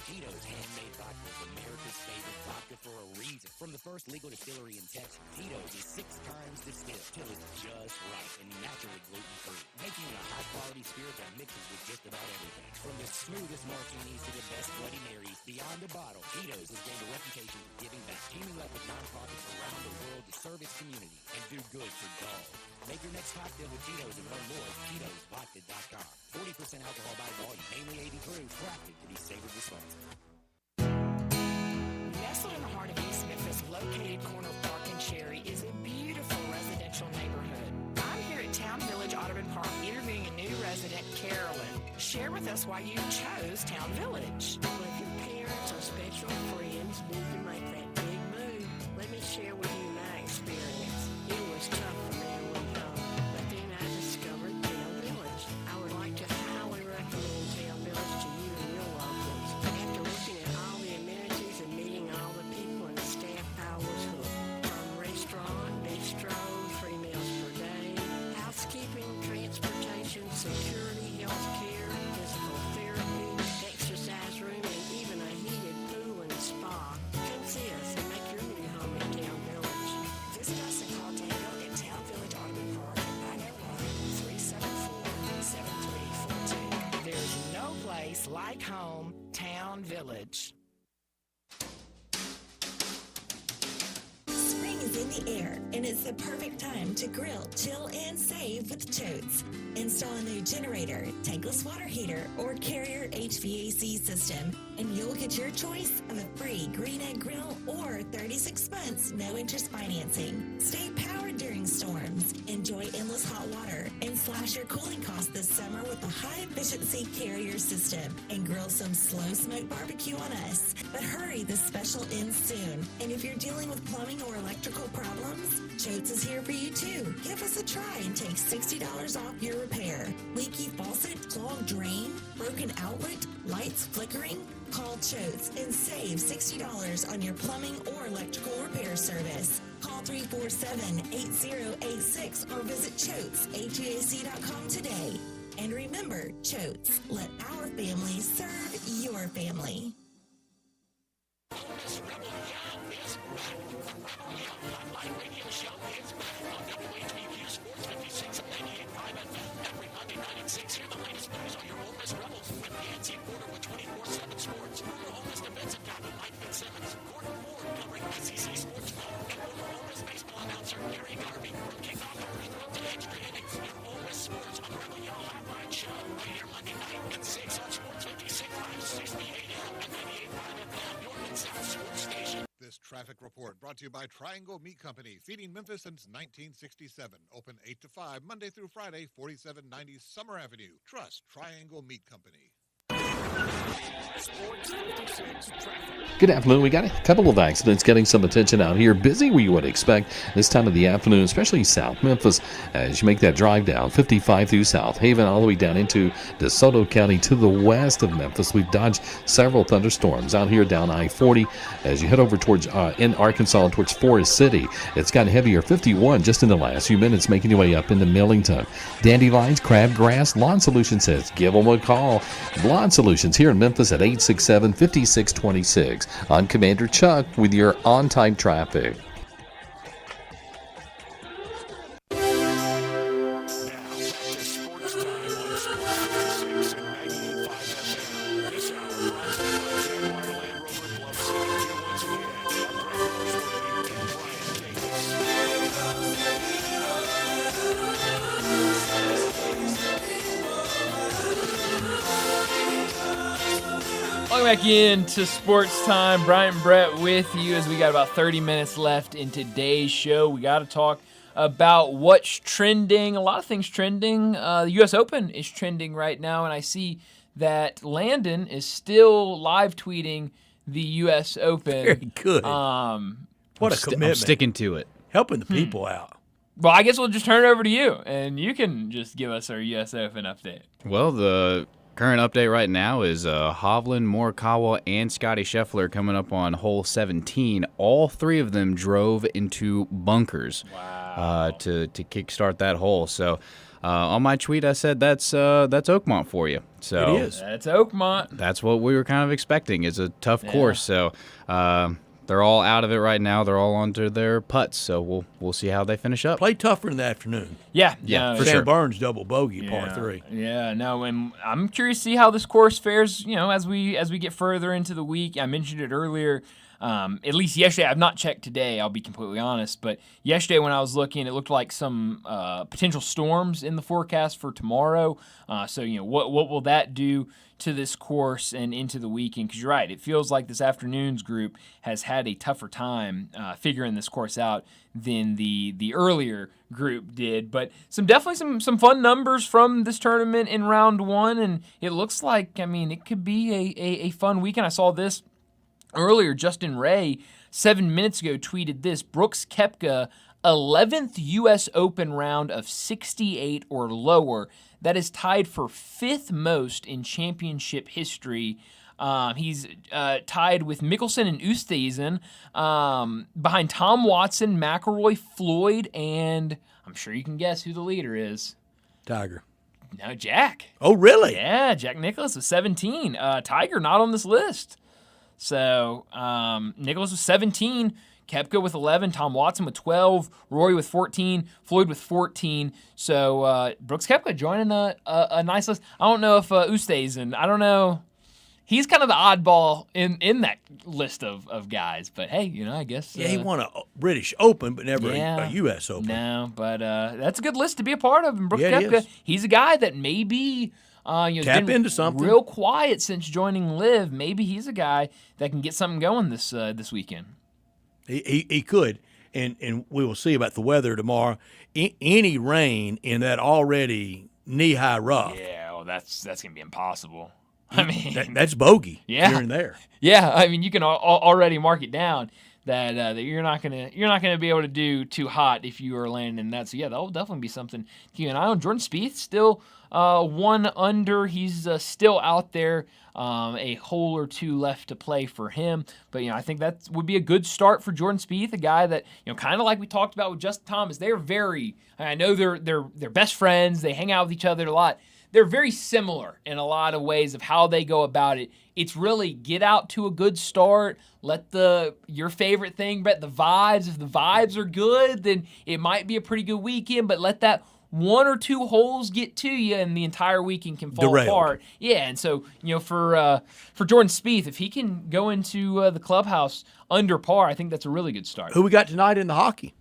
[SPEAKER 14] Tito's Handmade Vodka is America's favorite vodka for a reason. From the first legal distillery in Texas, Tito's is 6 times distilled till it's just right and naturally gluten-free, making it a high-quality spirit that mixes with just about everything. From the smoothest martinis to the best Bloody Marys, beyond the bottle, Tito's has gained a reputation for giving back, teaming up with nonprofits around the world to serve its community and do good for dogs. Make your next cocktail with Tito's and learn more at Tito'sVodka.com. 40% alcohol by volume, mainly 80 proof, crafted to be savored responsibly.
[SPEAKER 19] Nestled in the heart of East Memphis, located corner of Park and Cherry, is a beautiful residential neighborhood. I'm here at Town Village Audubon Park interviewing a new resident, Carolyn. Share with us why you chose Town Village.
[SPEAKER 16] Well, if your parents or special friends need to make that big move, let me share with you my experience. It was tough for me to leave home, but then I discovered Town Village. I would like to highly recommend Town Village to you and your loved ones. After looking at all the amenities and meeting all the people and staff, I was hooked. From restaurant, bistro, 3 meals per day, housekeeping, transportation, security, health care, physical therapy, exercise room, and even a heated pool and spa. Come see us and make your new home in Town Village.
[SPEAKER 19] Visit us and call Daniel at Town Village Audubon Park at 901-374-7342.
[SPEAKER 16] There's no place like home, Town Village.
[SPEAKER 22] Spring is in the air, and it's the perfect time to grill, chill, and save with Choates. Install a new generator, tankless water heater, or Carrier HVAC system, and you'll get your choice of a free green egg grill or 36 months no-interest financing. Stay powered during storms, enjoy endless hot water, and slash your cooling costs this summer with a high-efficiency Carrier system, and grill some slow-smoke barbecue on us. But hurry, the special ends soon. And if you're dealing with plumbing or electrical problems, Choates is here for you too. Give us a try and take $60 off your repair. Leaky faucet, clogged drain, broken outlet, lights flickering? Call Choates and save $60 on your plumbing or electrical repair service. Call 347-8086 or visit ChoatesHVAC.com today. And remember, Choates, let our family serve your family.
[SPEAKER 1] Online radio show is back on WHBQ Sports 56 and 98.5 FM. Every Monday night at 6, hear the latest news on your Ole Miss Rebels with Nancy Porter with 24/7 Sports. Your Ole Miss defensive tackle Mike Fitzsimmons, Gordon Moore covering SEC sports ball, and former Ole Miss baseball announcer Gary Garvey from kickoff to first throw to extra innings. Your Ole Miss Sports on the Rebel Yell Hotline Show right here Monday night at 6 on Sports 56, 560 AM and 98.5 FM. Your Mid-South Sports Station.
[SPEAKER 7] This traffic report brought to you by Triangle Meat Company, feeding Memphis since 1967. Open 8 to 5, Monday through Friday, 4790 Summer Avenue. Trust Triangle Meat Company.
[SPEAKER 14] Sports 56 traffic.
[SPEAKER 9] Good afternoon. We got a couple of accidents getting some attention out here. Busy, we would expect this time of the afternoon, especially South Memphis, as you make that drive down 55 through South Haven, all the way down into DeSoto County to the west of Memphis. We've dodged several thunderstorms out here down I-40 as you head over towards in Arkansas towards Forest City. It's gotten heavier 51 just in the last few minutes, making your way up into Millington. Dandelions, crabgrass, Lawn Solutions says give them a call. Lawn Solutions here in Memphis at 867-5626. I'm Commander Chuck with your on-time traffic.
[SPEAKER 2] Welcome back into Sports Time. Brian and Brett with you as we got about 30 minutes left in today's show. We got to talk about what's trending. A lot of things trending. The U.S. Open is trending right now, and I see that Landon is still live tweeting the U.S. Open.
[SPEAKER 3] Very good. What a commitment.
[SPEAKER 4] I'm sticking to it.
[SPEAKER 3] Helping the people out.
[SPEAKER 2] Well, I guess we'll just turn it over to you, and you can just give us our U.S. Open update.
[SPEAKER 4] Well, the current update right now is Hovland, Morikawa, and Scotty Scheffler coming up on hole 17. All three of them drove into bunkers to kickstart that hole. So on my tweet, I said that's Oakmont for you. So
[SPEAKER 3] it is.
[SPEAKER 2] That's Oakmont.
[SPEAKER 4] That's what we were kind of expecting. It's a tough course. So they're all out of it right now. They're all onto their putts. So we'll see how they finish up.
[SPEAKER 3] Play tougher in the afternoon.
[SPEAKER 2] Yeah,
[SPEAKER 3] for Sam Burns double bogey par 3.
[SPEAKER 2] Yeah, no, and I'm curious to see how this course fares. As we get further into the week. I mentioned it earlier. At least yesterday, I've not checked today, I'll be completely honest, but yesterday when I was looking, it looked like some potential storms in the forecast for tomorrow. So, what will that do to this course and into the weekend? Because you're right, it feels like this afternoon's group has had a tougher time figuring this course out than the earlier group did. But definitely some fun numbers from this tournament in round one, and it looks like, it could be a fun weekend. I saw this earlier. Justin Ray, 7 minutes ago, tweeted this: Brooks Koepka, 11th U.S. Open round of 68 or lower. That is tied for 5th most in championship history. He's tied with Mickelson and Oosthuizen, behind Tom Watson, McIlroy, Floyd, and I'm sure you can guess who the leader is.
[SPEAKER 3] Tiger.
[SPEAKER 2] No, Jack.
[SPEAKER 3] Oh, really?
[SPEAKER 2] Yeah, Jack Nicklaus with 17. Tiger not on this list. So Nicklaus with 17, Koepka with 11, Tom Watson with 12, Rory with 14, Floyd with 14. So Brooks Koepka joining a nice list. I don't know if Oosthuizen, I don't know. He's kind of the oddball in that list of guys. But, hey, I guess.
[SPEAKER 3] Yeah, he won a British Open, but never a U.S. Open.
[SPEAKER 2] No, but that's a good list to be a part of. And Brooks
[SPEAKER 3] Yeah,
[SPEAKER 2] Koepka, he's a guy that maybe
[SPEAKER 3] tap
[SPEAKER 2] been
[SPEAKER 3] into something.
[SPEAKER 2] Real quiet since joining Live. Maybe he's a guy that can get something going this weekend.
[SPEAKER 3] He could, and we will see about the weather tomorrow. Any rain in that already knee-high rough.
[SPEAKER 2] Yeah, well, that's gonna be impossible. I mean,
[SPEAKER 3] that's bogey.
[SPEAKER 2] Yeah,
[SPEAKER 3] here and there.
[SPEAKER 2] Yeah, I mean, you can already mark it down that you're not gonna be able to do too hot if you are landing in that. So yeah, that'll definitely be something to keep an eye on. Jordan Spieth still 1 under. He's still out there. A hole or two left to play for him, but I think that would be a good start for Jordan Spieth, a guy that kind of like we talked about with Justin Thomas. They're very. I know they're best friends. They hang out with each other a lot. They're very similar in a lot of ways of how they go about it. It's really get out to a good start. Let your favorite thing, Brett, the vibes. If the vibes are good, then it might be a pretty good weekend. But let that 1 or 2 holes get to you, and the entire weekend can fall apart. Yeah, and so for Jordan Spieth, if he can go into the clubhouse under par, I think that's a really good start.
[SPEAKER 3] Who we got tonight in the hockey?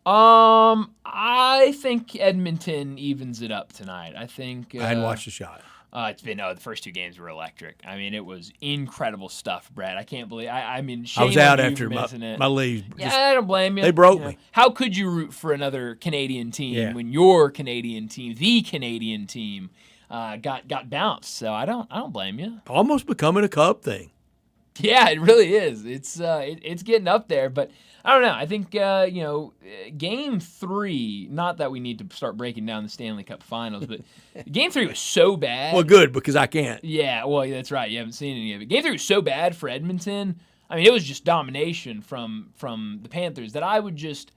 [SPEAKER 2] I think Edmonton evens it up tonight. I think
[SPEAKER 3] I hadn't watched the shot.
[SPEAKER 2] It's been the first 2 games were electric. I mean, it was incredible stuff, Brad. I can't believe. I mean, shame
[SPEAKER 3] I was out
[SPEAKER 2] on you
[SPEAKER 3] after
[SPEAKER 2] missing it.
[SPEAKER 3] my leaves.
[SPEAKER 2] Yeah, I don't blame you.
[SPEAKER 3] They broke me.
[SPEAKER 2] How could you root for another Canadian team when your Canadian team, the Canadian team, got bounced? So I don't blame you.
[SPEAKER 3] Almost becoming a Cub thing.
[SPEAKER 2] Yeah, it really is. It's getting up there, but I don't know. I think Game 3. Not that we need to start breaking down the Stanley Cup Finals, but Game 3 was so bad.
[SPEAKER 3] Well, good because I can't.
[SPEAKER 2] Yeah, well, that's right. You haven't seen any of it. Game 3 was so bad for Edmonton. I mean, it was just domination from the Panthers that I would just.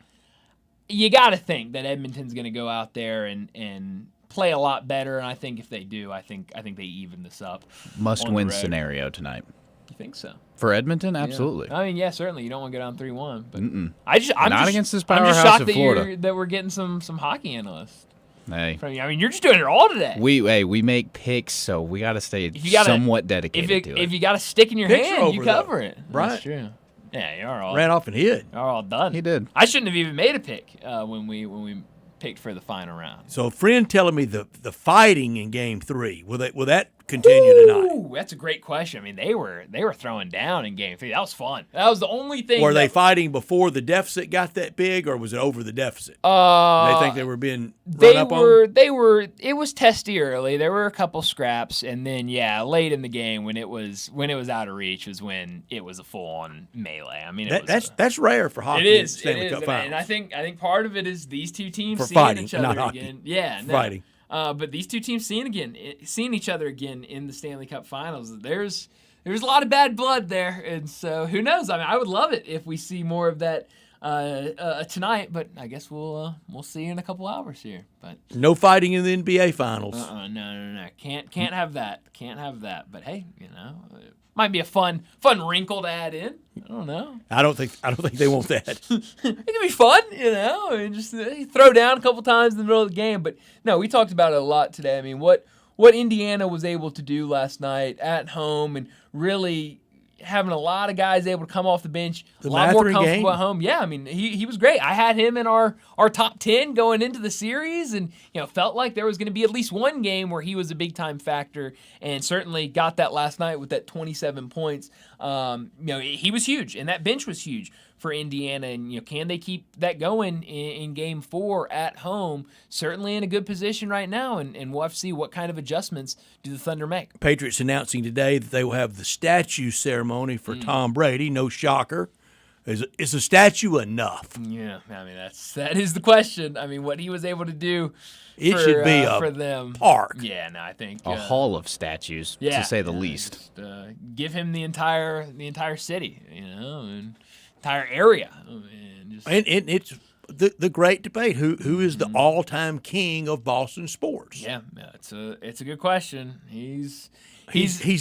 [SPEAKER 2] You got to think that Edmonton's going to go out there and play a lot better, and I think if they do, I think they even this up.
[SPEAKER 4] Must-win scenario tonight.
[SPEAKER 2] You think so?
[SPEAKER 4] For Edmonton, absolutely.
[SPEAKER 2] Yeah. I mean, yeah, certainly. You don't want to go down 3-1, but
[SPEAKER 4] I'm not against this powerhouse
[SPEAKER 2] I'm just shocked
[SPEAKER 4] of Florida.
[SPEAKER 2] that we're getting some hockey analysts.
[SPEAKER 4] Hey,
[SPEAKER 2] from you. I mean, you're just doing it all today.
[SPEAKER 4] We make picks, so we got to stay somewhat dedicated to it.
[SPEAKER 2] If you got a stick in your hand, you cover it.
[SPEAKER 3] Right.
[SPEAKER 2] That's true. Yeah, you're all
[SPEAKER 3] ran off and hit.
[SPEAKER 2] You're all done.
[SPEAKER 4] He did.
[SPEAKER 2] I shouldn't have even made a pick when we picked for the final round.
[SPEAKER 3] So a friend telling me the fighting in Game 3 will that continue tonight?
[SPEAKER 2] Ooh, that's a great question. I mean, they were throwing down in Game 3. That was fun. That was the only thing.
[SPEAKER 3] Were they fighting before the deficit got that big, or was it over the deficit? They think they were being run up on?
[SPEAKER 2] They were. It was testy early. There were a couple scraps, and then late in the game when it was out of reach was when it was a full on melee. I mean,
[SPEAKER 3] that's rare for hockey.
[SPEAKER 2] It is.
[SPEAKER 3] Stanley Cup Finals.
[SPEAKER 2] And I think part of it is these two teams seeing
[SPEAKER 3] fighting,
[SPEAKER 2] each other
[SPEAKER 3] not hockey.
[SPEAKER 2] again. Yeah, no.
[SPEAKER 3] Fighting.
[SPEAKER 2] But these two teams seeing each other again in the Stanley Cup Finals. There's a lot of bad blood there, and so who knows? I mean, I would love it if we see more of that tonight, but I guess we'll see in a couple hours here. But
[SPEAKER 3] no fighting in the NBA Finals.
[SPEAKER 2] No. Can't have that. Can't have that. But hey, it might be a fun wrinkle to add in. I don't know.
[SPEAKER 3] I don't think they want that.
[SPEAKER 2] It can be fun, and just throw down a couple times in the middle of the game. But no, we talked about it a lot today. I mean, what Indiana was able to do last night at home, and really having a lot of guys able to come off the bench, a lot more comfortable at home. Yeah, I mean, he was great. I had him in our top 10 going into the series, and felt like there was going to be at least one game where he was a big-time factor, and certainly got that last night with that 27 points. He was huge, and that bench was huge for Indiana, and can they keep that going in Game 4 at home? Certainly in a good position right now, and we'll have to see what kind of adjustments do the Thunder make.
[SPEAKER 3] Patriots announcing today that they will have the statue ceremony for Tom Brady. No shocker. Is a statue enough?
[SPEAKER 2] Yeah, I mean that is the question. I mean, what he was able to do.
[SPEAKER 3] Should be
[SPEAKER 2] for them.
[SPEAKER 3] Park.
[SPEAKER 2] Yeah, no, I think
[SPEAKER 4] a hall of statues, to say the least.
[SPEAKER 2] Just, give him the entire city, and entire area,
[SPEAKER 3] and it's the great debate. Who is the all-time king of Boston sports?
[SPEAKER 2] Yeah, it's a good question. He's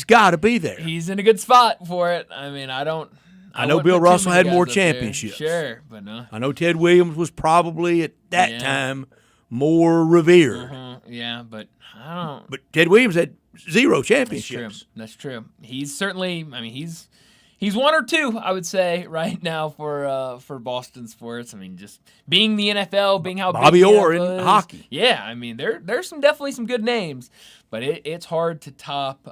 [SPEAKER 3] got to be there.
[SPEAKER 2] He's in a good spot for it. I mean, I
[SPEAKER 3] know Bill Russell had more championships.
[SPEAKER 2] Sure, but no.
[SPEAKER 3] I know Ted Williams was probably at that time more revered.
[SPEAKER 2] Yeah, but I don't.
[SPEAKER 3] But Ted Williams had 0 championships.
[SPEAKER 2] That's true. He's certainly. I mean, he's one or two, I would say, right now for Boston sports. I mean, just being the NFL, being how
[SPEAKER 3] Bobby
[SPEAKER 2] big
[SPEAKER 3] Orr
[SPEAKER 2] in
[SPEAKER 3] hockey.
[SPEAKER 2] Yeah, I mean, there's definitely some good names, but it's hard to top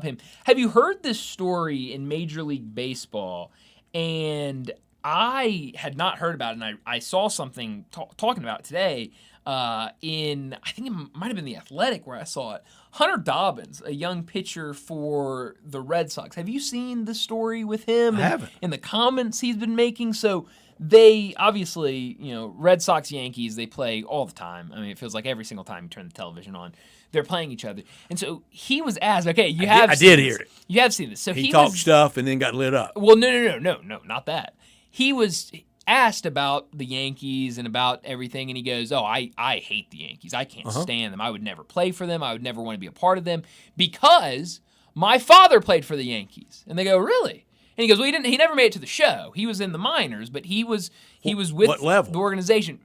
[SPEAKER 2] him. Have you heard this story in Major League Baseball? And I had not heard about it, and I saw something talking about it today I think it might have been The Athletic where I saw it. Hunter Dobbins, a young pitcher for the Red Sox. Have you seen the story with him?
[SPEAKER 3] I haven't.
[SPEAKER 2] And the comments he's been making? So they obviously, Red Sox, Yankees, they play all the time. I mean, it feels like every single time you turn the television on, they're playing each other. And so he was asked, okay, I
[SPEAKER 3] did hear it.
[SPEAKER 2] You have seen this. So
[SPEAKER 3] he talked stuff and then got lit up.
[SPEAKER 2] Well, no, not that. He was asked about the Yankees and about everything, and he goes, I hate the Yankees. I can't stand them. I would never play for them. I would never want to be a part of them because my father played for the Yankees. And they go, really? And he goes, well, he never made it to the show. He was in the minors, but he was with
[SPEAKER 3] what level?
[SPEAKER 2] The organization.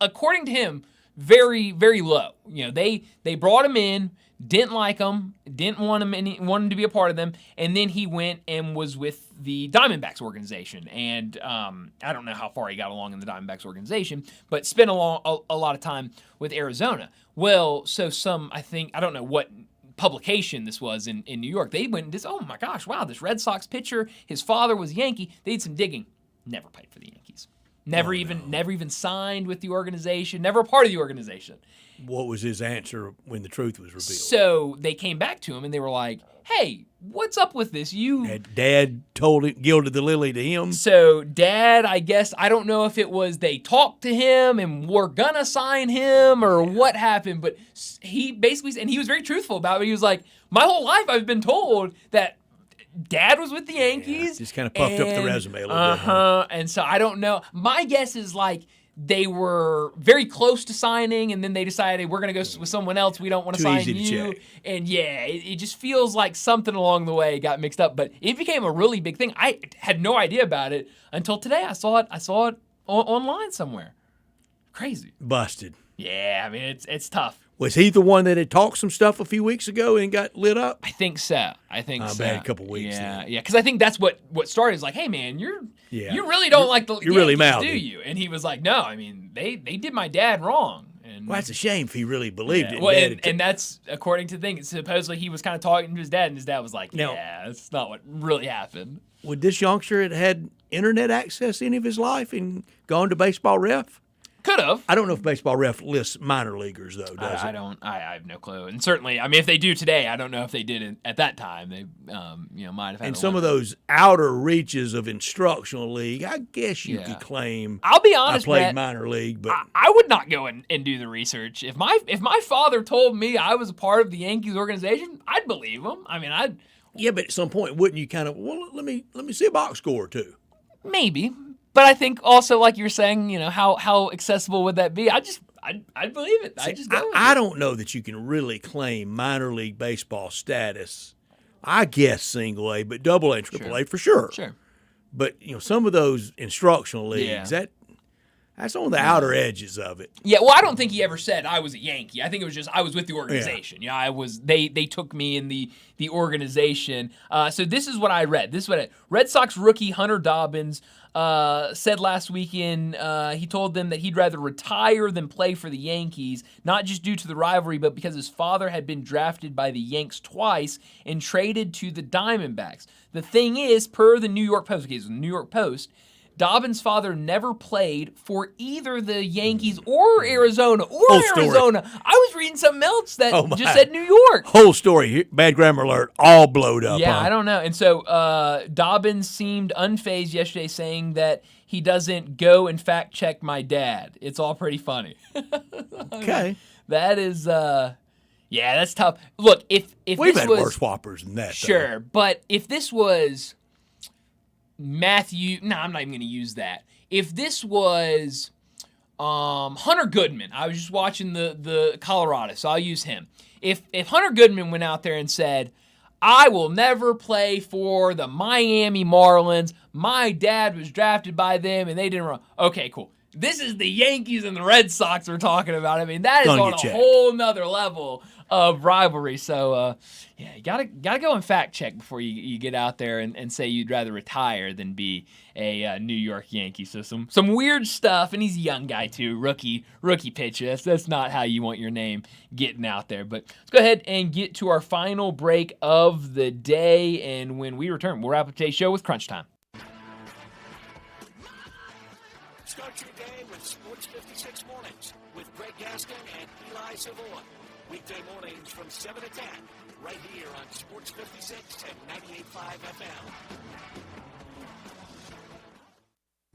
[SPEAKER 2] According to him, very, very low. They brought him in, didn't like him, didn't want him to be a part of them, and then he went and was with the Diamondbacks organization. And I don't know how far he got along in the Diamondbacks organization, but spent a lot of time with Arizona. Well, so I don't know what publication this was in New York. They went and just, oh my gosh, wow, this Red Sox pitcher, his father was Yankee. They did some digging. Never played for the Yankees. Never even signed with the organization. Never a part of the organization.
[SPEAKER 3] What was his answer when the truth was revealed?
[SPEAKER 2] So they came back to him and they were like, hey, what's up with this?
[SPEAKER 3] Had Dad gilded the lily to him?
[SPEAKER 2] So Dad, I guess, I don't know if it was they talked to him and were gonna sign him or what happened, but he basically, and he was very truthful about it. He was like, my whole life I've been told that Dad was with the Yankees.
[SPEAKER 3] Just kind of puffed up the resume a little bit. Huh?
[SPEAKER 2] And so I don't know. My guess is like they were very close to signing, and then they decided we're going to go with someone else. We don't want to sign you. And yeah, it just feels like something along the way got mixed up. But it became a really big thing. I had no idea about it until today. I saw it online somewhere. Crazy.
[SPEAKER 3] Busted.
[SPEAKER 2] Yeah, I mean it's tough.
[SPEAKER 3] Was he the one that had talked some stuff a few weeks ago and got lit up?
[SPEAKER 2] I think so. I bet
[SPEAKER 3] a couple weeks.
[SPEAKER 2] Yeah, because I think that's what started. Is like, hey man, you really don't like the Yankees,
[SPEAKER 3] really mouthy,
[SPEAKER 2] do you? And he was like, no, I mean they did my dad wrong. And
[SPEAKER 3] well, that's a shame if he really believed it.
[SPEAKER 2] Well, and that's according to things. Supposedly he was kind of talking to his dad, and his dad was like,
[SPEAKER 3] Now-
[SPEAKER 2] "Yeah, that's not what really happened."
[SPEAKER 3] Would this youngster have had internet access any of his life and gone to baseball ref?
[SPEAKER 2] Could have.
[SPEAKER 3] I don't know if baseball ref lists minor leaguers though. Does
[SPEAKER 2] I
[SPEAKER 3] it?
[SPEAKER 2] don't. I have no clue. And certainly, I mean, if they do today, I don't know if they did it at that time. They, might have had.
[SPEAKER 3] And
[SPEAKER 2] a
[SPEAKER 3] some of
[SPEAKER 2] limit.
[SPEAKER 3] those outer reaches of instructional league, I guess you
[SPEAKER 2] Yeah.
[SPEAKER 3] could claim.
[SPEAKER 2] I'll be honest,
[SPEAKER 3] I played
[SPEAKER 2] Brett,
[SPEAKER 3] minor league, but
[SPEAKER 2] I would not go and do the research. If my father told me I was a part of the Yankees organization, I'd believe him. I mean,
[SPEAKER 3] yeah, but at some point, wouldn't you kind of? Well, let me see a box score or two.
[SPEAKER 2] maybe. But I think also, like you're saying, how accessible would that be? I'd believe it. I just go with
[SPEAKER 3] I
[SPEAKER 2] it.
[SPEAKER 3] don't know that you can really claim minor league baseball status. I guess single A, but double A and triple A for sure.
[SPEAKER 2] Sure.
[SPEAKER 3] But some of those instructional leagues,
[SPEAKER 2] Yeah.
[SPEAKER 3] that's on the outer edges of it.
[SPEAKER 2] Yeah, well, I don't think he ever said I was a Yankee. I think it was just I was with the organization. Yeah, I was. They took me in the organization. So this is what I read. This is what Red Sox rookie Hunter Dobbins said last weekend. He told them that he'd rather retire than play for the Yankees, not just due to the rivalry, but because his father had been drafted by the Yanks twice and traded to the Diamondbacks. The thing is, per the New York Post, Dobbins' father never played for either the Yankees or Arizona.
[SPEAKER 3] Whole story.
[SPEAKER 2] I was reading something else that
[SPEAKER 3] Oh, my.
[SPEAKER 2] just said New York.
[SPEAKER 3] Whole story, bad grammar alert, all blowed up.
[SPEAKER 2] Yeah,
[SPEAKER 3] huh?
[SPEAKER 2] I don't know. And so Dobbins seemed unfazed yesterday, saying that he doesn't go and fact check my dad. It's all pretty funny.
[SPEAKER 3] Okay.
[SPEAKER 2] That is, that's tough. Look, if
[SPEAKER 3] We've
[SPEAKER 2] this
[SPEAKER 3] had
[SPEAKER 2] was
[SPEAKER 3] worse whoppers than that. though.
[SPEAKER 2] sure, but if this was Matthew, no, I'm not even going to use that. If this was Hunter Goodman, I was just watching the Colorado, so I'll use him. If Hunter Goodman went out there and said, I will never play for the Miami Marlins, my dad was drafted by them and they didn't run. Okay, cool. This is the Yankees and the Red Sox we're talking about. I mean, that is
[SPEAKER 3] Gonna
[SPEAKER 2] on
[SPEAKER 3] get
[SPEAKER 2] a
[SPEAKER 3] checked.
[SPEAKER 2] whole nother level of rivalry. So, you gotta go and fact check before you get out there and say you'd rather retire than be a New York Yankee. So some weird stuff, and he's a young guy too, rookie pitcher. That's not how you want your name getting out there. But let's go ahead and get to our final break of the day, and when we return, we'll wrap up today's show with Crunch Time.
[SPEAKER 18] Start your day with Sports 56 Mornings with Greg Gaston and Eli Savoy. Weekday mornings from 7 to 10, right here on Sports 56 and 98.5 FM.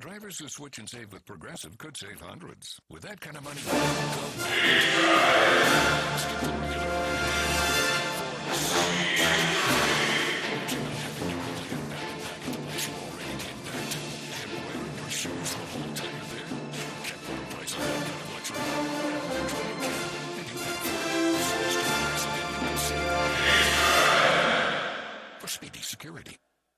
[SPEAKER 1] Drivers who switch and save with Progressive could save hundreds. With that kind of money, for speedy security.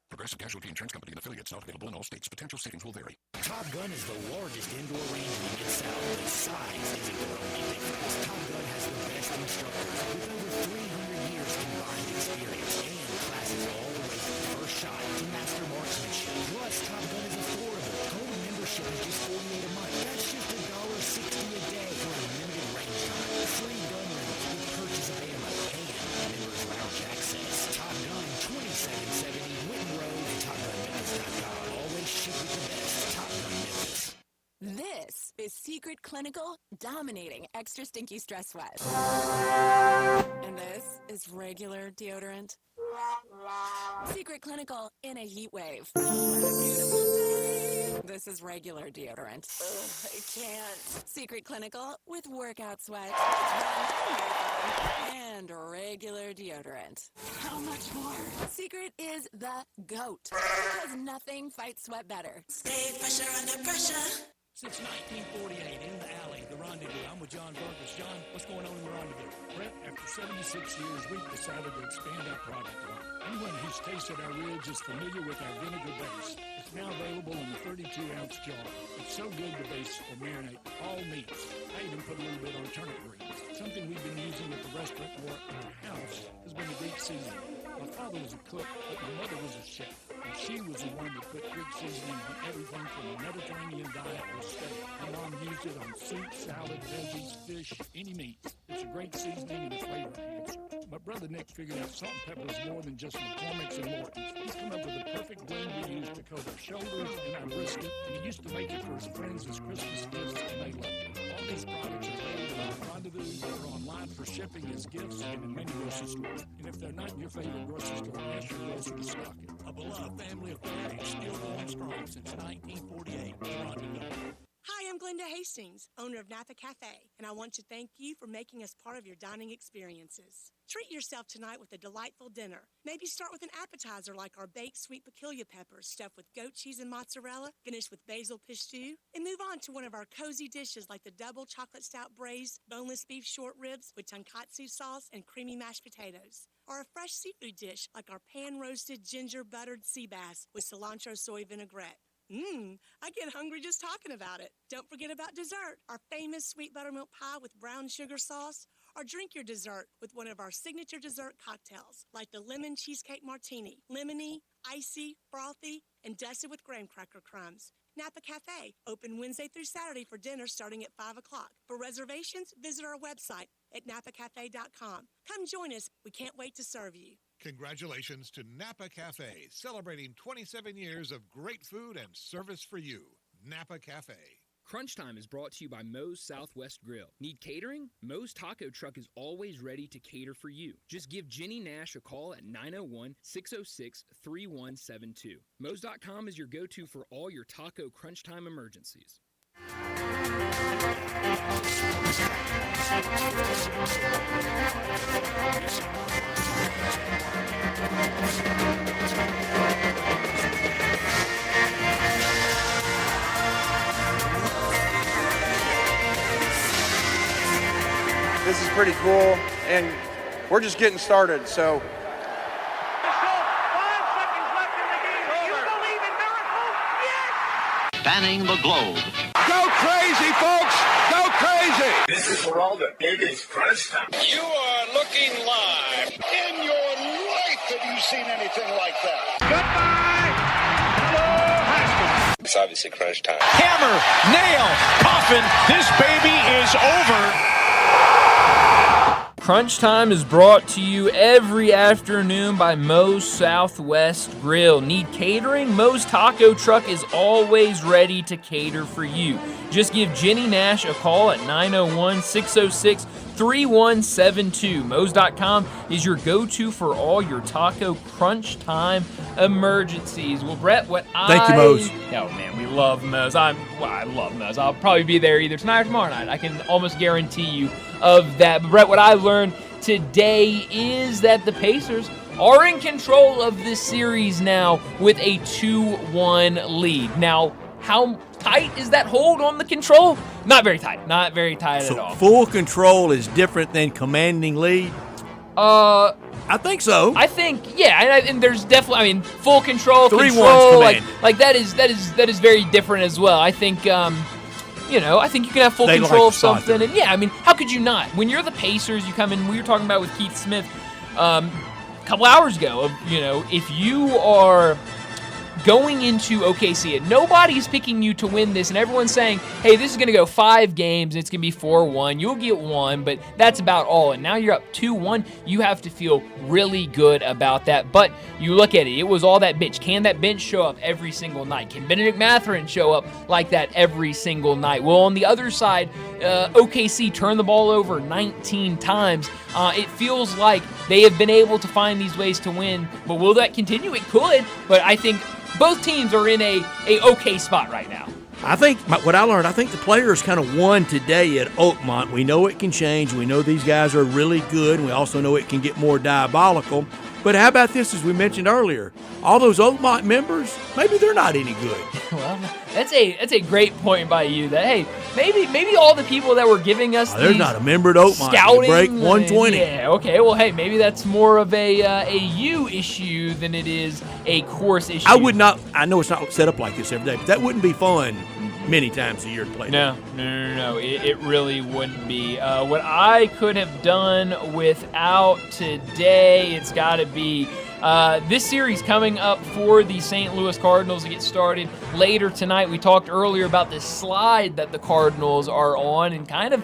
[SPEAKER 1] Progressive Casualty Insurance Company and affiliates not available in all states. Potential savings will vary.
[SPEAKER 8] Top Gun is the largest indoor range in the Mid-South. The size isn't their only difference. Top Gun has the best instructors with over 300 years combined experience and classes all the way from first shot to master marksmanship. Plus, Top Gun is affordable. Gold membership is just $48 a month. That's just $1.60 a day for a limited range time. Free gun rentals with purchase of ammo and members lounge access. Top Gun 2770 Whitten Road and TopGunMemphis.com. Always ship with the best. Top Gun Memphis.
[SPEAKER 19] This is Secret Clinical dominating extra stinky stress sweat. And this is regular deodorant. Secret Clinical in a heat wave. What a beautiful day. This is regular deodorant. Ugh, I can't. Secret Clinical with workout sweat. And regular deodorant. How much more? Secret is the GOAT. Because nothing fights sweat better. Stay fresher under pressure.
[SPEAKER 8] Since 1948, in the alley, the Rendezvous. I'm with John Burgess. John, what's going on in the Rendezvous?
[SPEAKER 5] Brett, after 76 years, we've decided to expand our product line. Anyone who's tasted our ribs is familiar with our vinegar base. It's now available in a 32-ounce jar. It's so good to base or marinate all meats. I even put a little bit on turnip greens. Something we've been using at the restaurant or in our house has been a Greek seasoning. My father was a cook, but my mother was a chef. And she She was the one that put Greek seasoning on everything from the Mediterranean diet or steak. My mom used it on soup, salad, veggies, fish, any meat. It's a great seasoning and a flavor enhancer. My brother Nick figured out salt and pepper is more than just McCormick's and Morton's. He's come up with the perfect blend we use to coat our shoulders and our brisket, and he used to make it for his friends as Christmas gifts, and they loved it. All these products are available at Rendezvous or online for shipping as gifts and in many grocery stores. And if they're not in your favorite grocery store, ask your grocer to stock it. A beloved family affair is still going strong since 1948. Rendezvous.
[SPEAKER 6] Hi, I'm Glenda Hastings, owner of Napa Cafe, and I want to thank you for making us part of your dining experiences. Treat yourself tonight with a delightful dinner. Maybe start with an appetizer like our baked sweet peculiar peppers stuffed with goat cheese and mozzarella, finished with basil pistou, and move on to one of our cozy dishes like the double chocolate stout braised boneless beef short ribs with tonkatsu sauce and creamy mashed potatoes. Or a fresh seafood dish like our pan-roasted ginger buttered sea bass with cilantro soy vinaigrette. I get hungry just talking about it. Don't forget about dessert, our famous sweet buttermilk pie with brown sugar sauce, or drink your dessert with one of our signature dessert cocktails, like the lemon cheesecake martini, lemony, icy, frothy, and dusted with graham cracker crumbs. Napa Cafe, open Wednesday through Saturday for dinner starting at 5 o'clock. For reservations, visit our website at napacafe.com. Come join us. We can't wait to serve you.
[SPEAKER 7] Congratulations to Napa Cafe, celebrating 27 years of great food and service for you. Napa Cafe.
[SPEAKER 2] Crunch Time is brought to you by Moe's Southwest Grill. Need catering? Moe's Taco Truck is always ready to cater for you. Just give Jenny Nash a call at 901-606-3172. Moe's.com is your go-to for all your taco Crunch Time emergencies.
[SPEAKER 15] This is pretty cool, and we're just getting started, so.
[SPEAKER 17] Spanning the globe.
[SPEAKER 15] Go crazy, folks! Go crazy!
[SPEAKER 17] This is for all the biggest crunch time.
[SPEAKER 15] You are looking live. In your life have you seen anything like that? Goodbye! Hello, Haskell.
[SPEAKER 17] It's obviously crunch time.
[SPEAKER 15] Hammer, nail, coffin, this baby is over.
[SPEAKER 2] Crunch Time is brought to you every afternoon by Moe's Southwest Grill. Need catering? Moe's Taco Truck is always ready to cater for you. Just give Jenny Nash a call at 901-606-3172. Moe's.com is your go-to for all your taco Crunch Time emergencies. Well, Brett,
[SPEAKER 3] Thank you, Moe's.
[SPEAKER 2] Oh, man, we love Moe's. I love Moe's. I'll probably be there either tonight or tomorrow night. I can almost guarantee you of that. But, Brett, what I learned today is that the Pacers are in control of this series now with a 2-1 lead. Now, how tight is that hold on the control? Not very tight. Not very tight at all.
[SPEAKER 3] Full control is different than commanding lead? I think so.
[SPEAKER 2] I think, yeah, and there's definitely, full control,
[SPEAKER 3] 3-1's
[SPEAKER 2] like that is very different as well. I think, I think you can have full control of something, and how could you not? When you're the Pacers, you come in. We were talking about with Keith Smith a couple hours ago. If you are going into OKC and nobody's picking you to win this, and everyone's saying, hey, this is going to go 5 games, and it's going to be 4-1, you'll get 1, but that's about all. And now you're up 2-1. You have to feel really good about that. But you look at it, it was all that bench. Can that bench show up every single night? Can Benedict Mathurin show up like that every single night? Well, on the other side, OKC turned the ball over 19 times. It feels like they have been able to find these ways to win, but will that continue? It could, but I think both teams are in a okay spot right now.
[SPEAKER 3] I think what I learned, I think the players kind of won today at Oakmont. We know it can change. We know these guys are really good. And we also know it can get more diabolical. But how about this, as we mentioned earlier? All those Oakmont members, maybe they're not any good.
[SPEAKER 2] Well, that's a great point by you. That hey, maybe all the people that were giving us
[SPEAKER 3] they're not a member at Oakmont.
[SPEAKER 2] Scouting,
[SPEAKER 3] break 120.
[SPEAKER 2] Yeah, okay. Well, hey, maybe that's more of a you issue than it is a course issue.
[SPEAKER 3] I would not. I know it's not set up like this every day, but that wouldn't be fun many times a year to play.
[SPEAKER 2] No. It really wouldn't be. What I could have done without today, it's got to be This series coming up for the St. Louis Cardinals to get started later tonight. We talked earlier about this slide that the Cardinals are on, and kind of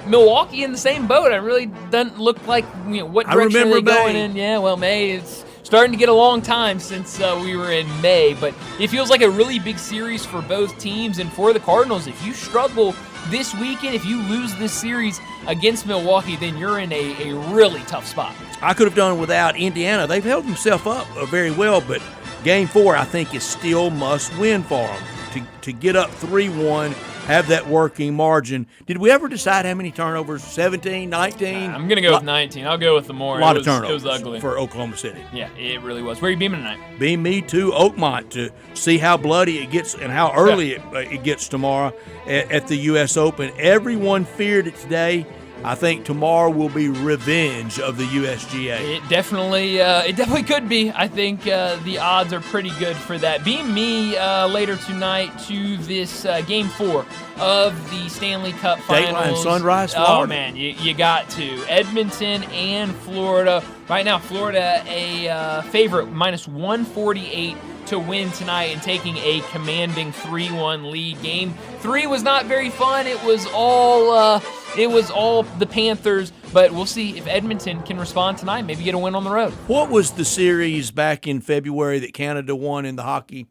[SPEAKER 2] Milwaukee in the same boat. It really doesn't look like, what direction are they going in. Yeah, well, May, it's starting to get a long time since we were in May, but it feels like a really big series for both teams. And for the Cardinals, if you struggle this weekend, if you lose this series against Milwaukee, then you're in a really tough spot.
[SPEAKER 3] I could have done without Indiana. They've held themselves up very well, but Game 4, I think, is still must-win for them to get up 3-1, have that working margin. Did we ever decide how many turnovers? 17, 19?
[SPEAKER 2] I'm going to go with 19. I'll go with the more.
[SPEAKER 3] A lot of turnovers.
[SPEAKER 2] It was ugly.
[SPEAKER 3] For Oklahoma City.
[SPEAKER 2] Yeah, it really was. Where are you beaming tonight?
[SPEAKER 3] Beam me to Oakmont to see how bloody it gets and how early it gets tomorrow at the U.S. Open. Everyone feared it today. I think tomorrow will be revenge of the USGA.
[SPEAKER 2] It definitely could be. I think the odds are pretty good for that. Beam me later tonight to this Game 4 of the Stanley Cup Finals.
[SPEAKER 3] Dateline Sunrise, Florida.
[SPEAKER 2] Oh, man, you got to. Edmonton and Florida. Right now, Florida a favorite, minus 148 to win tonight and taking a commanding 3-1 lead. Game 3 was not very fun. It was all the Panthers, but we'll see if Edmonton can respond tonight, maybe get a win on the road.
[SPEAKER 3] What was the series back in February that Canada won in the hockey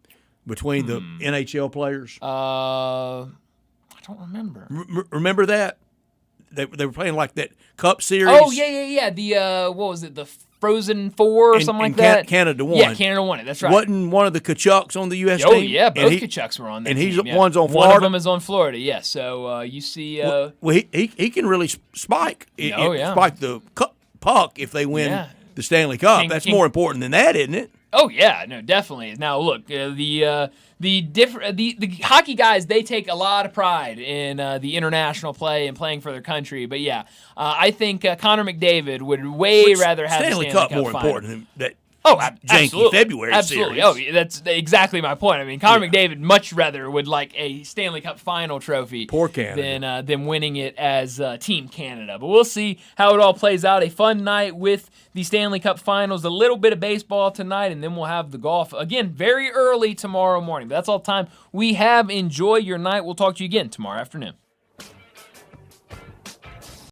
[SPEAKER 3] between the NHL players?
[SPEAKER 2] I don't remember.
[SPEAKER 3] Remember that? They were playing like that Cup series.
[SPEAKER 2] Oh, yeah. The, what was it, the Frozen Four or something like that?
[SPEAKER 3] Canada won.
[SPEAKER 2] Yeah, Canada won it. That's right.
[SPEAKER 3] Wasn't one of the Kachucks on the U.S. team?
[SPEAKER 2] Oh, yeah, both Kachucks were on that
[SPEAKER 3] and
[SPEAKER 2] team.
[SPEAKER 3] And one's on Florida?
[SPEAKER 2] One of them is on Florida, yes. So you see...
[SPEAKER 3] well, he can really spike. Spike the puck if they win the Stanley Cup. That's more important than that, isn't it?
[SPEAKER 2] Oh, yeah. No, definitely. Now, look, the hockey guys, they take a lot of pride in the international play and playing for their country. But, yeah, I think Connor McDavid would rather have
[SPEAKER 3] Stanley
[SPEAKER 2] the Stanley
[SPEAKER 3] Cup
[SPEAKER 2] Cup
[SPEAKER 3] more
[SPEAKER 2] final.
[SPEAKER 3] important than that.
[SPEAKER 2] Absolutely.
[SPEAKER 3] February
[SPEAKER 2] absolutely.
[SPEAKER 3] series.
[SPEAKER 2] Oh, that's exactly my point. I mean, Connor McDavid much rather would like a Stanley Cup final trophy than winning it as Team Canada. But we'll see how it all plays out. A fun night with the Stanley Cup finals, a little bit of baseball tonight, and then we'll have the golf again very early tomorrow morning. But that's all the time we have. Enjoy your night. We'll talk to you again tomorrow afternoon.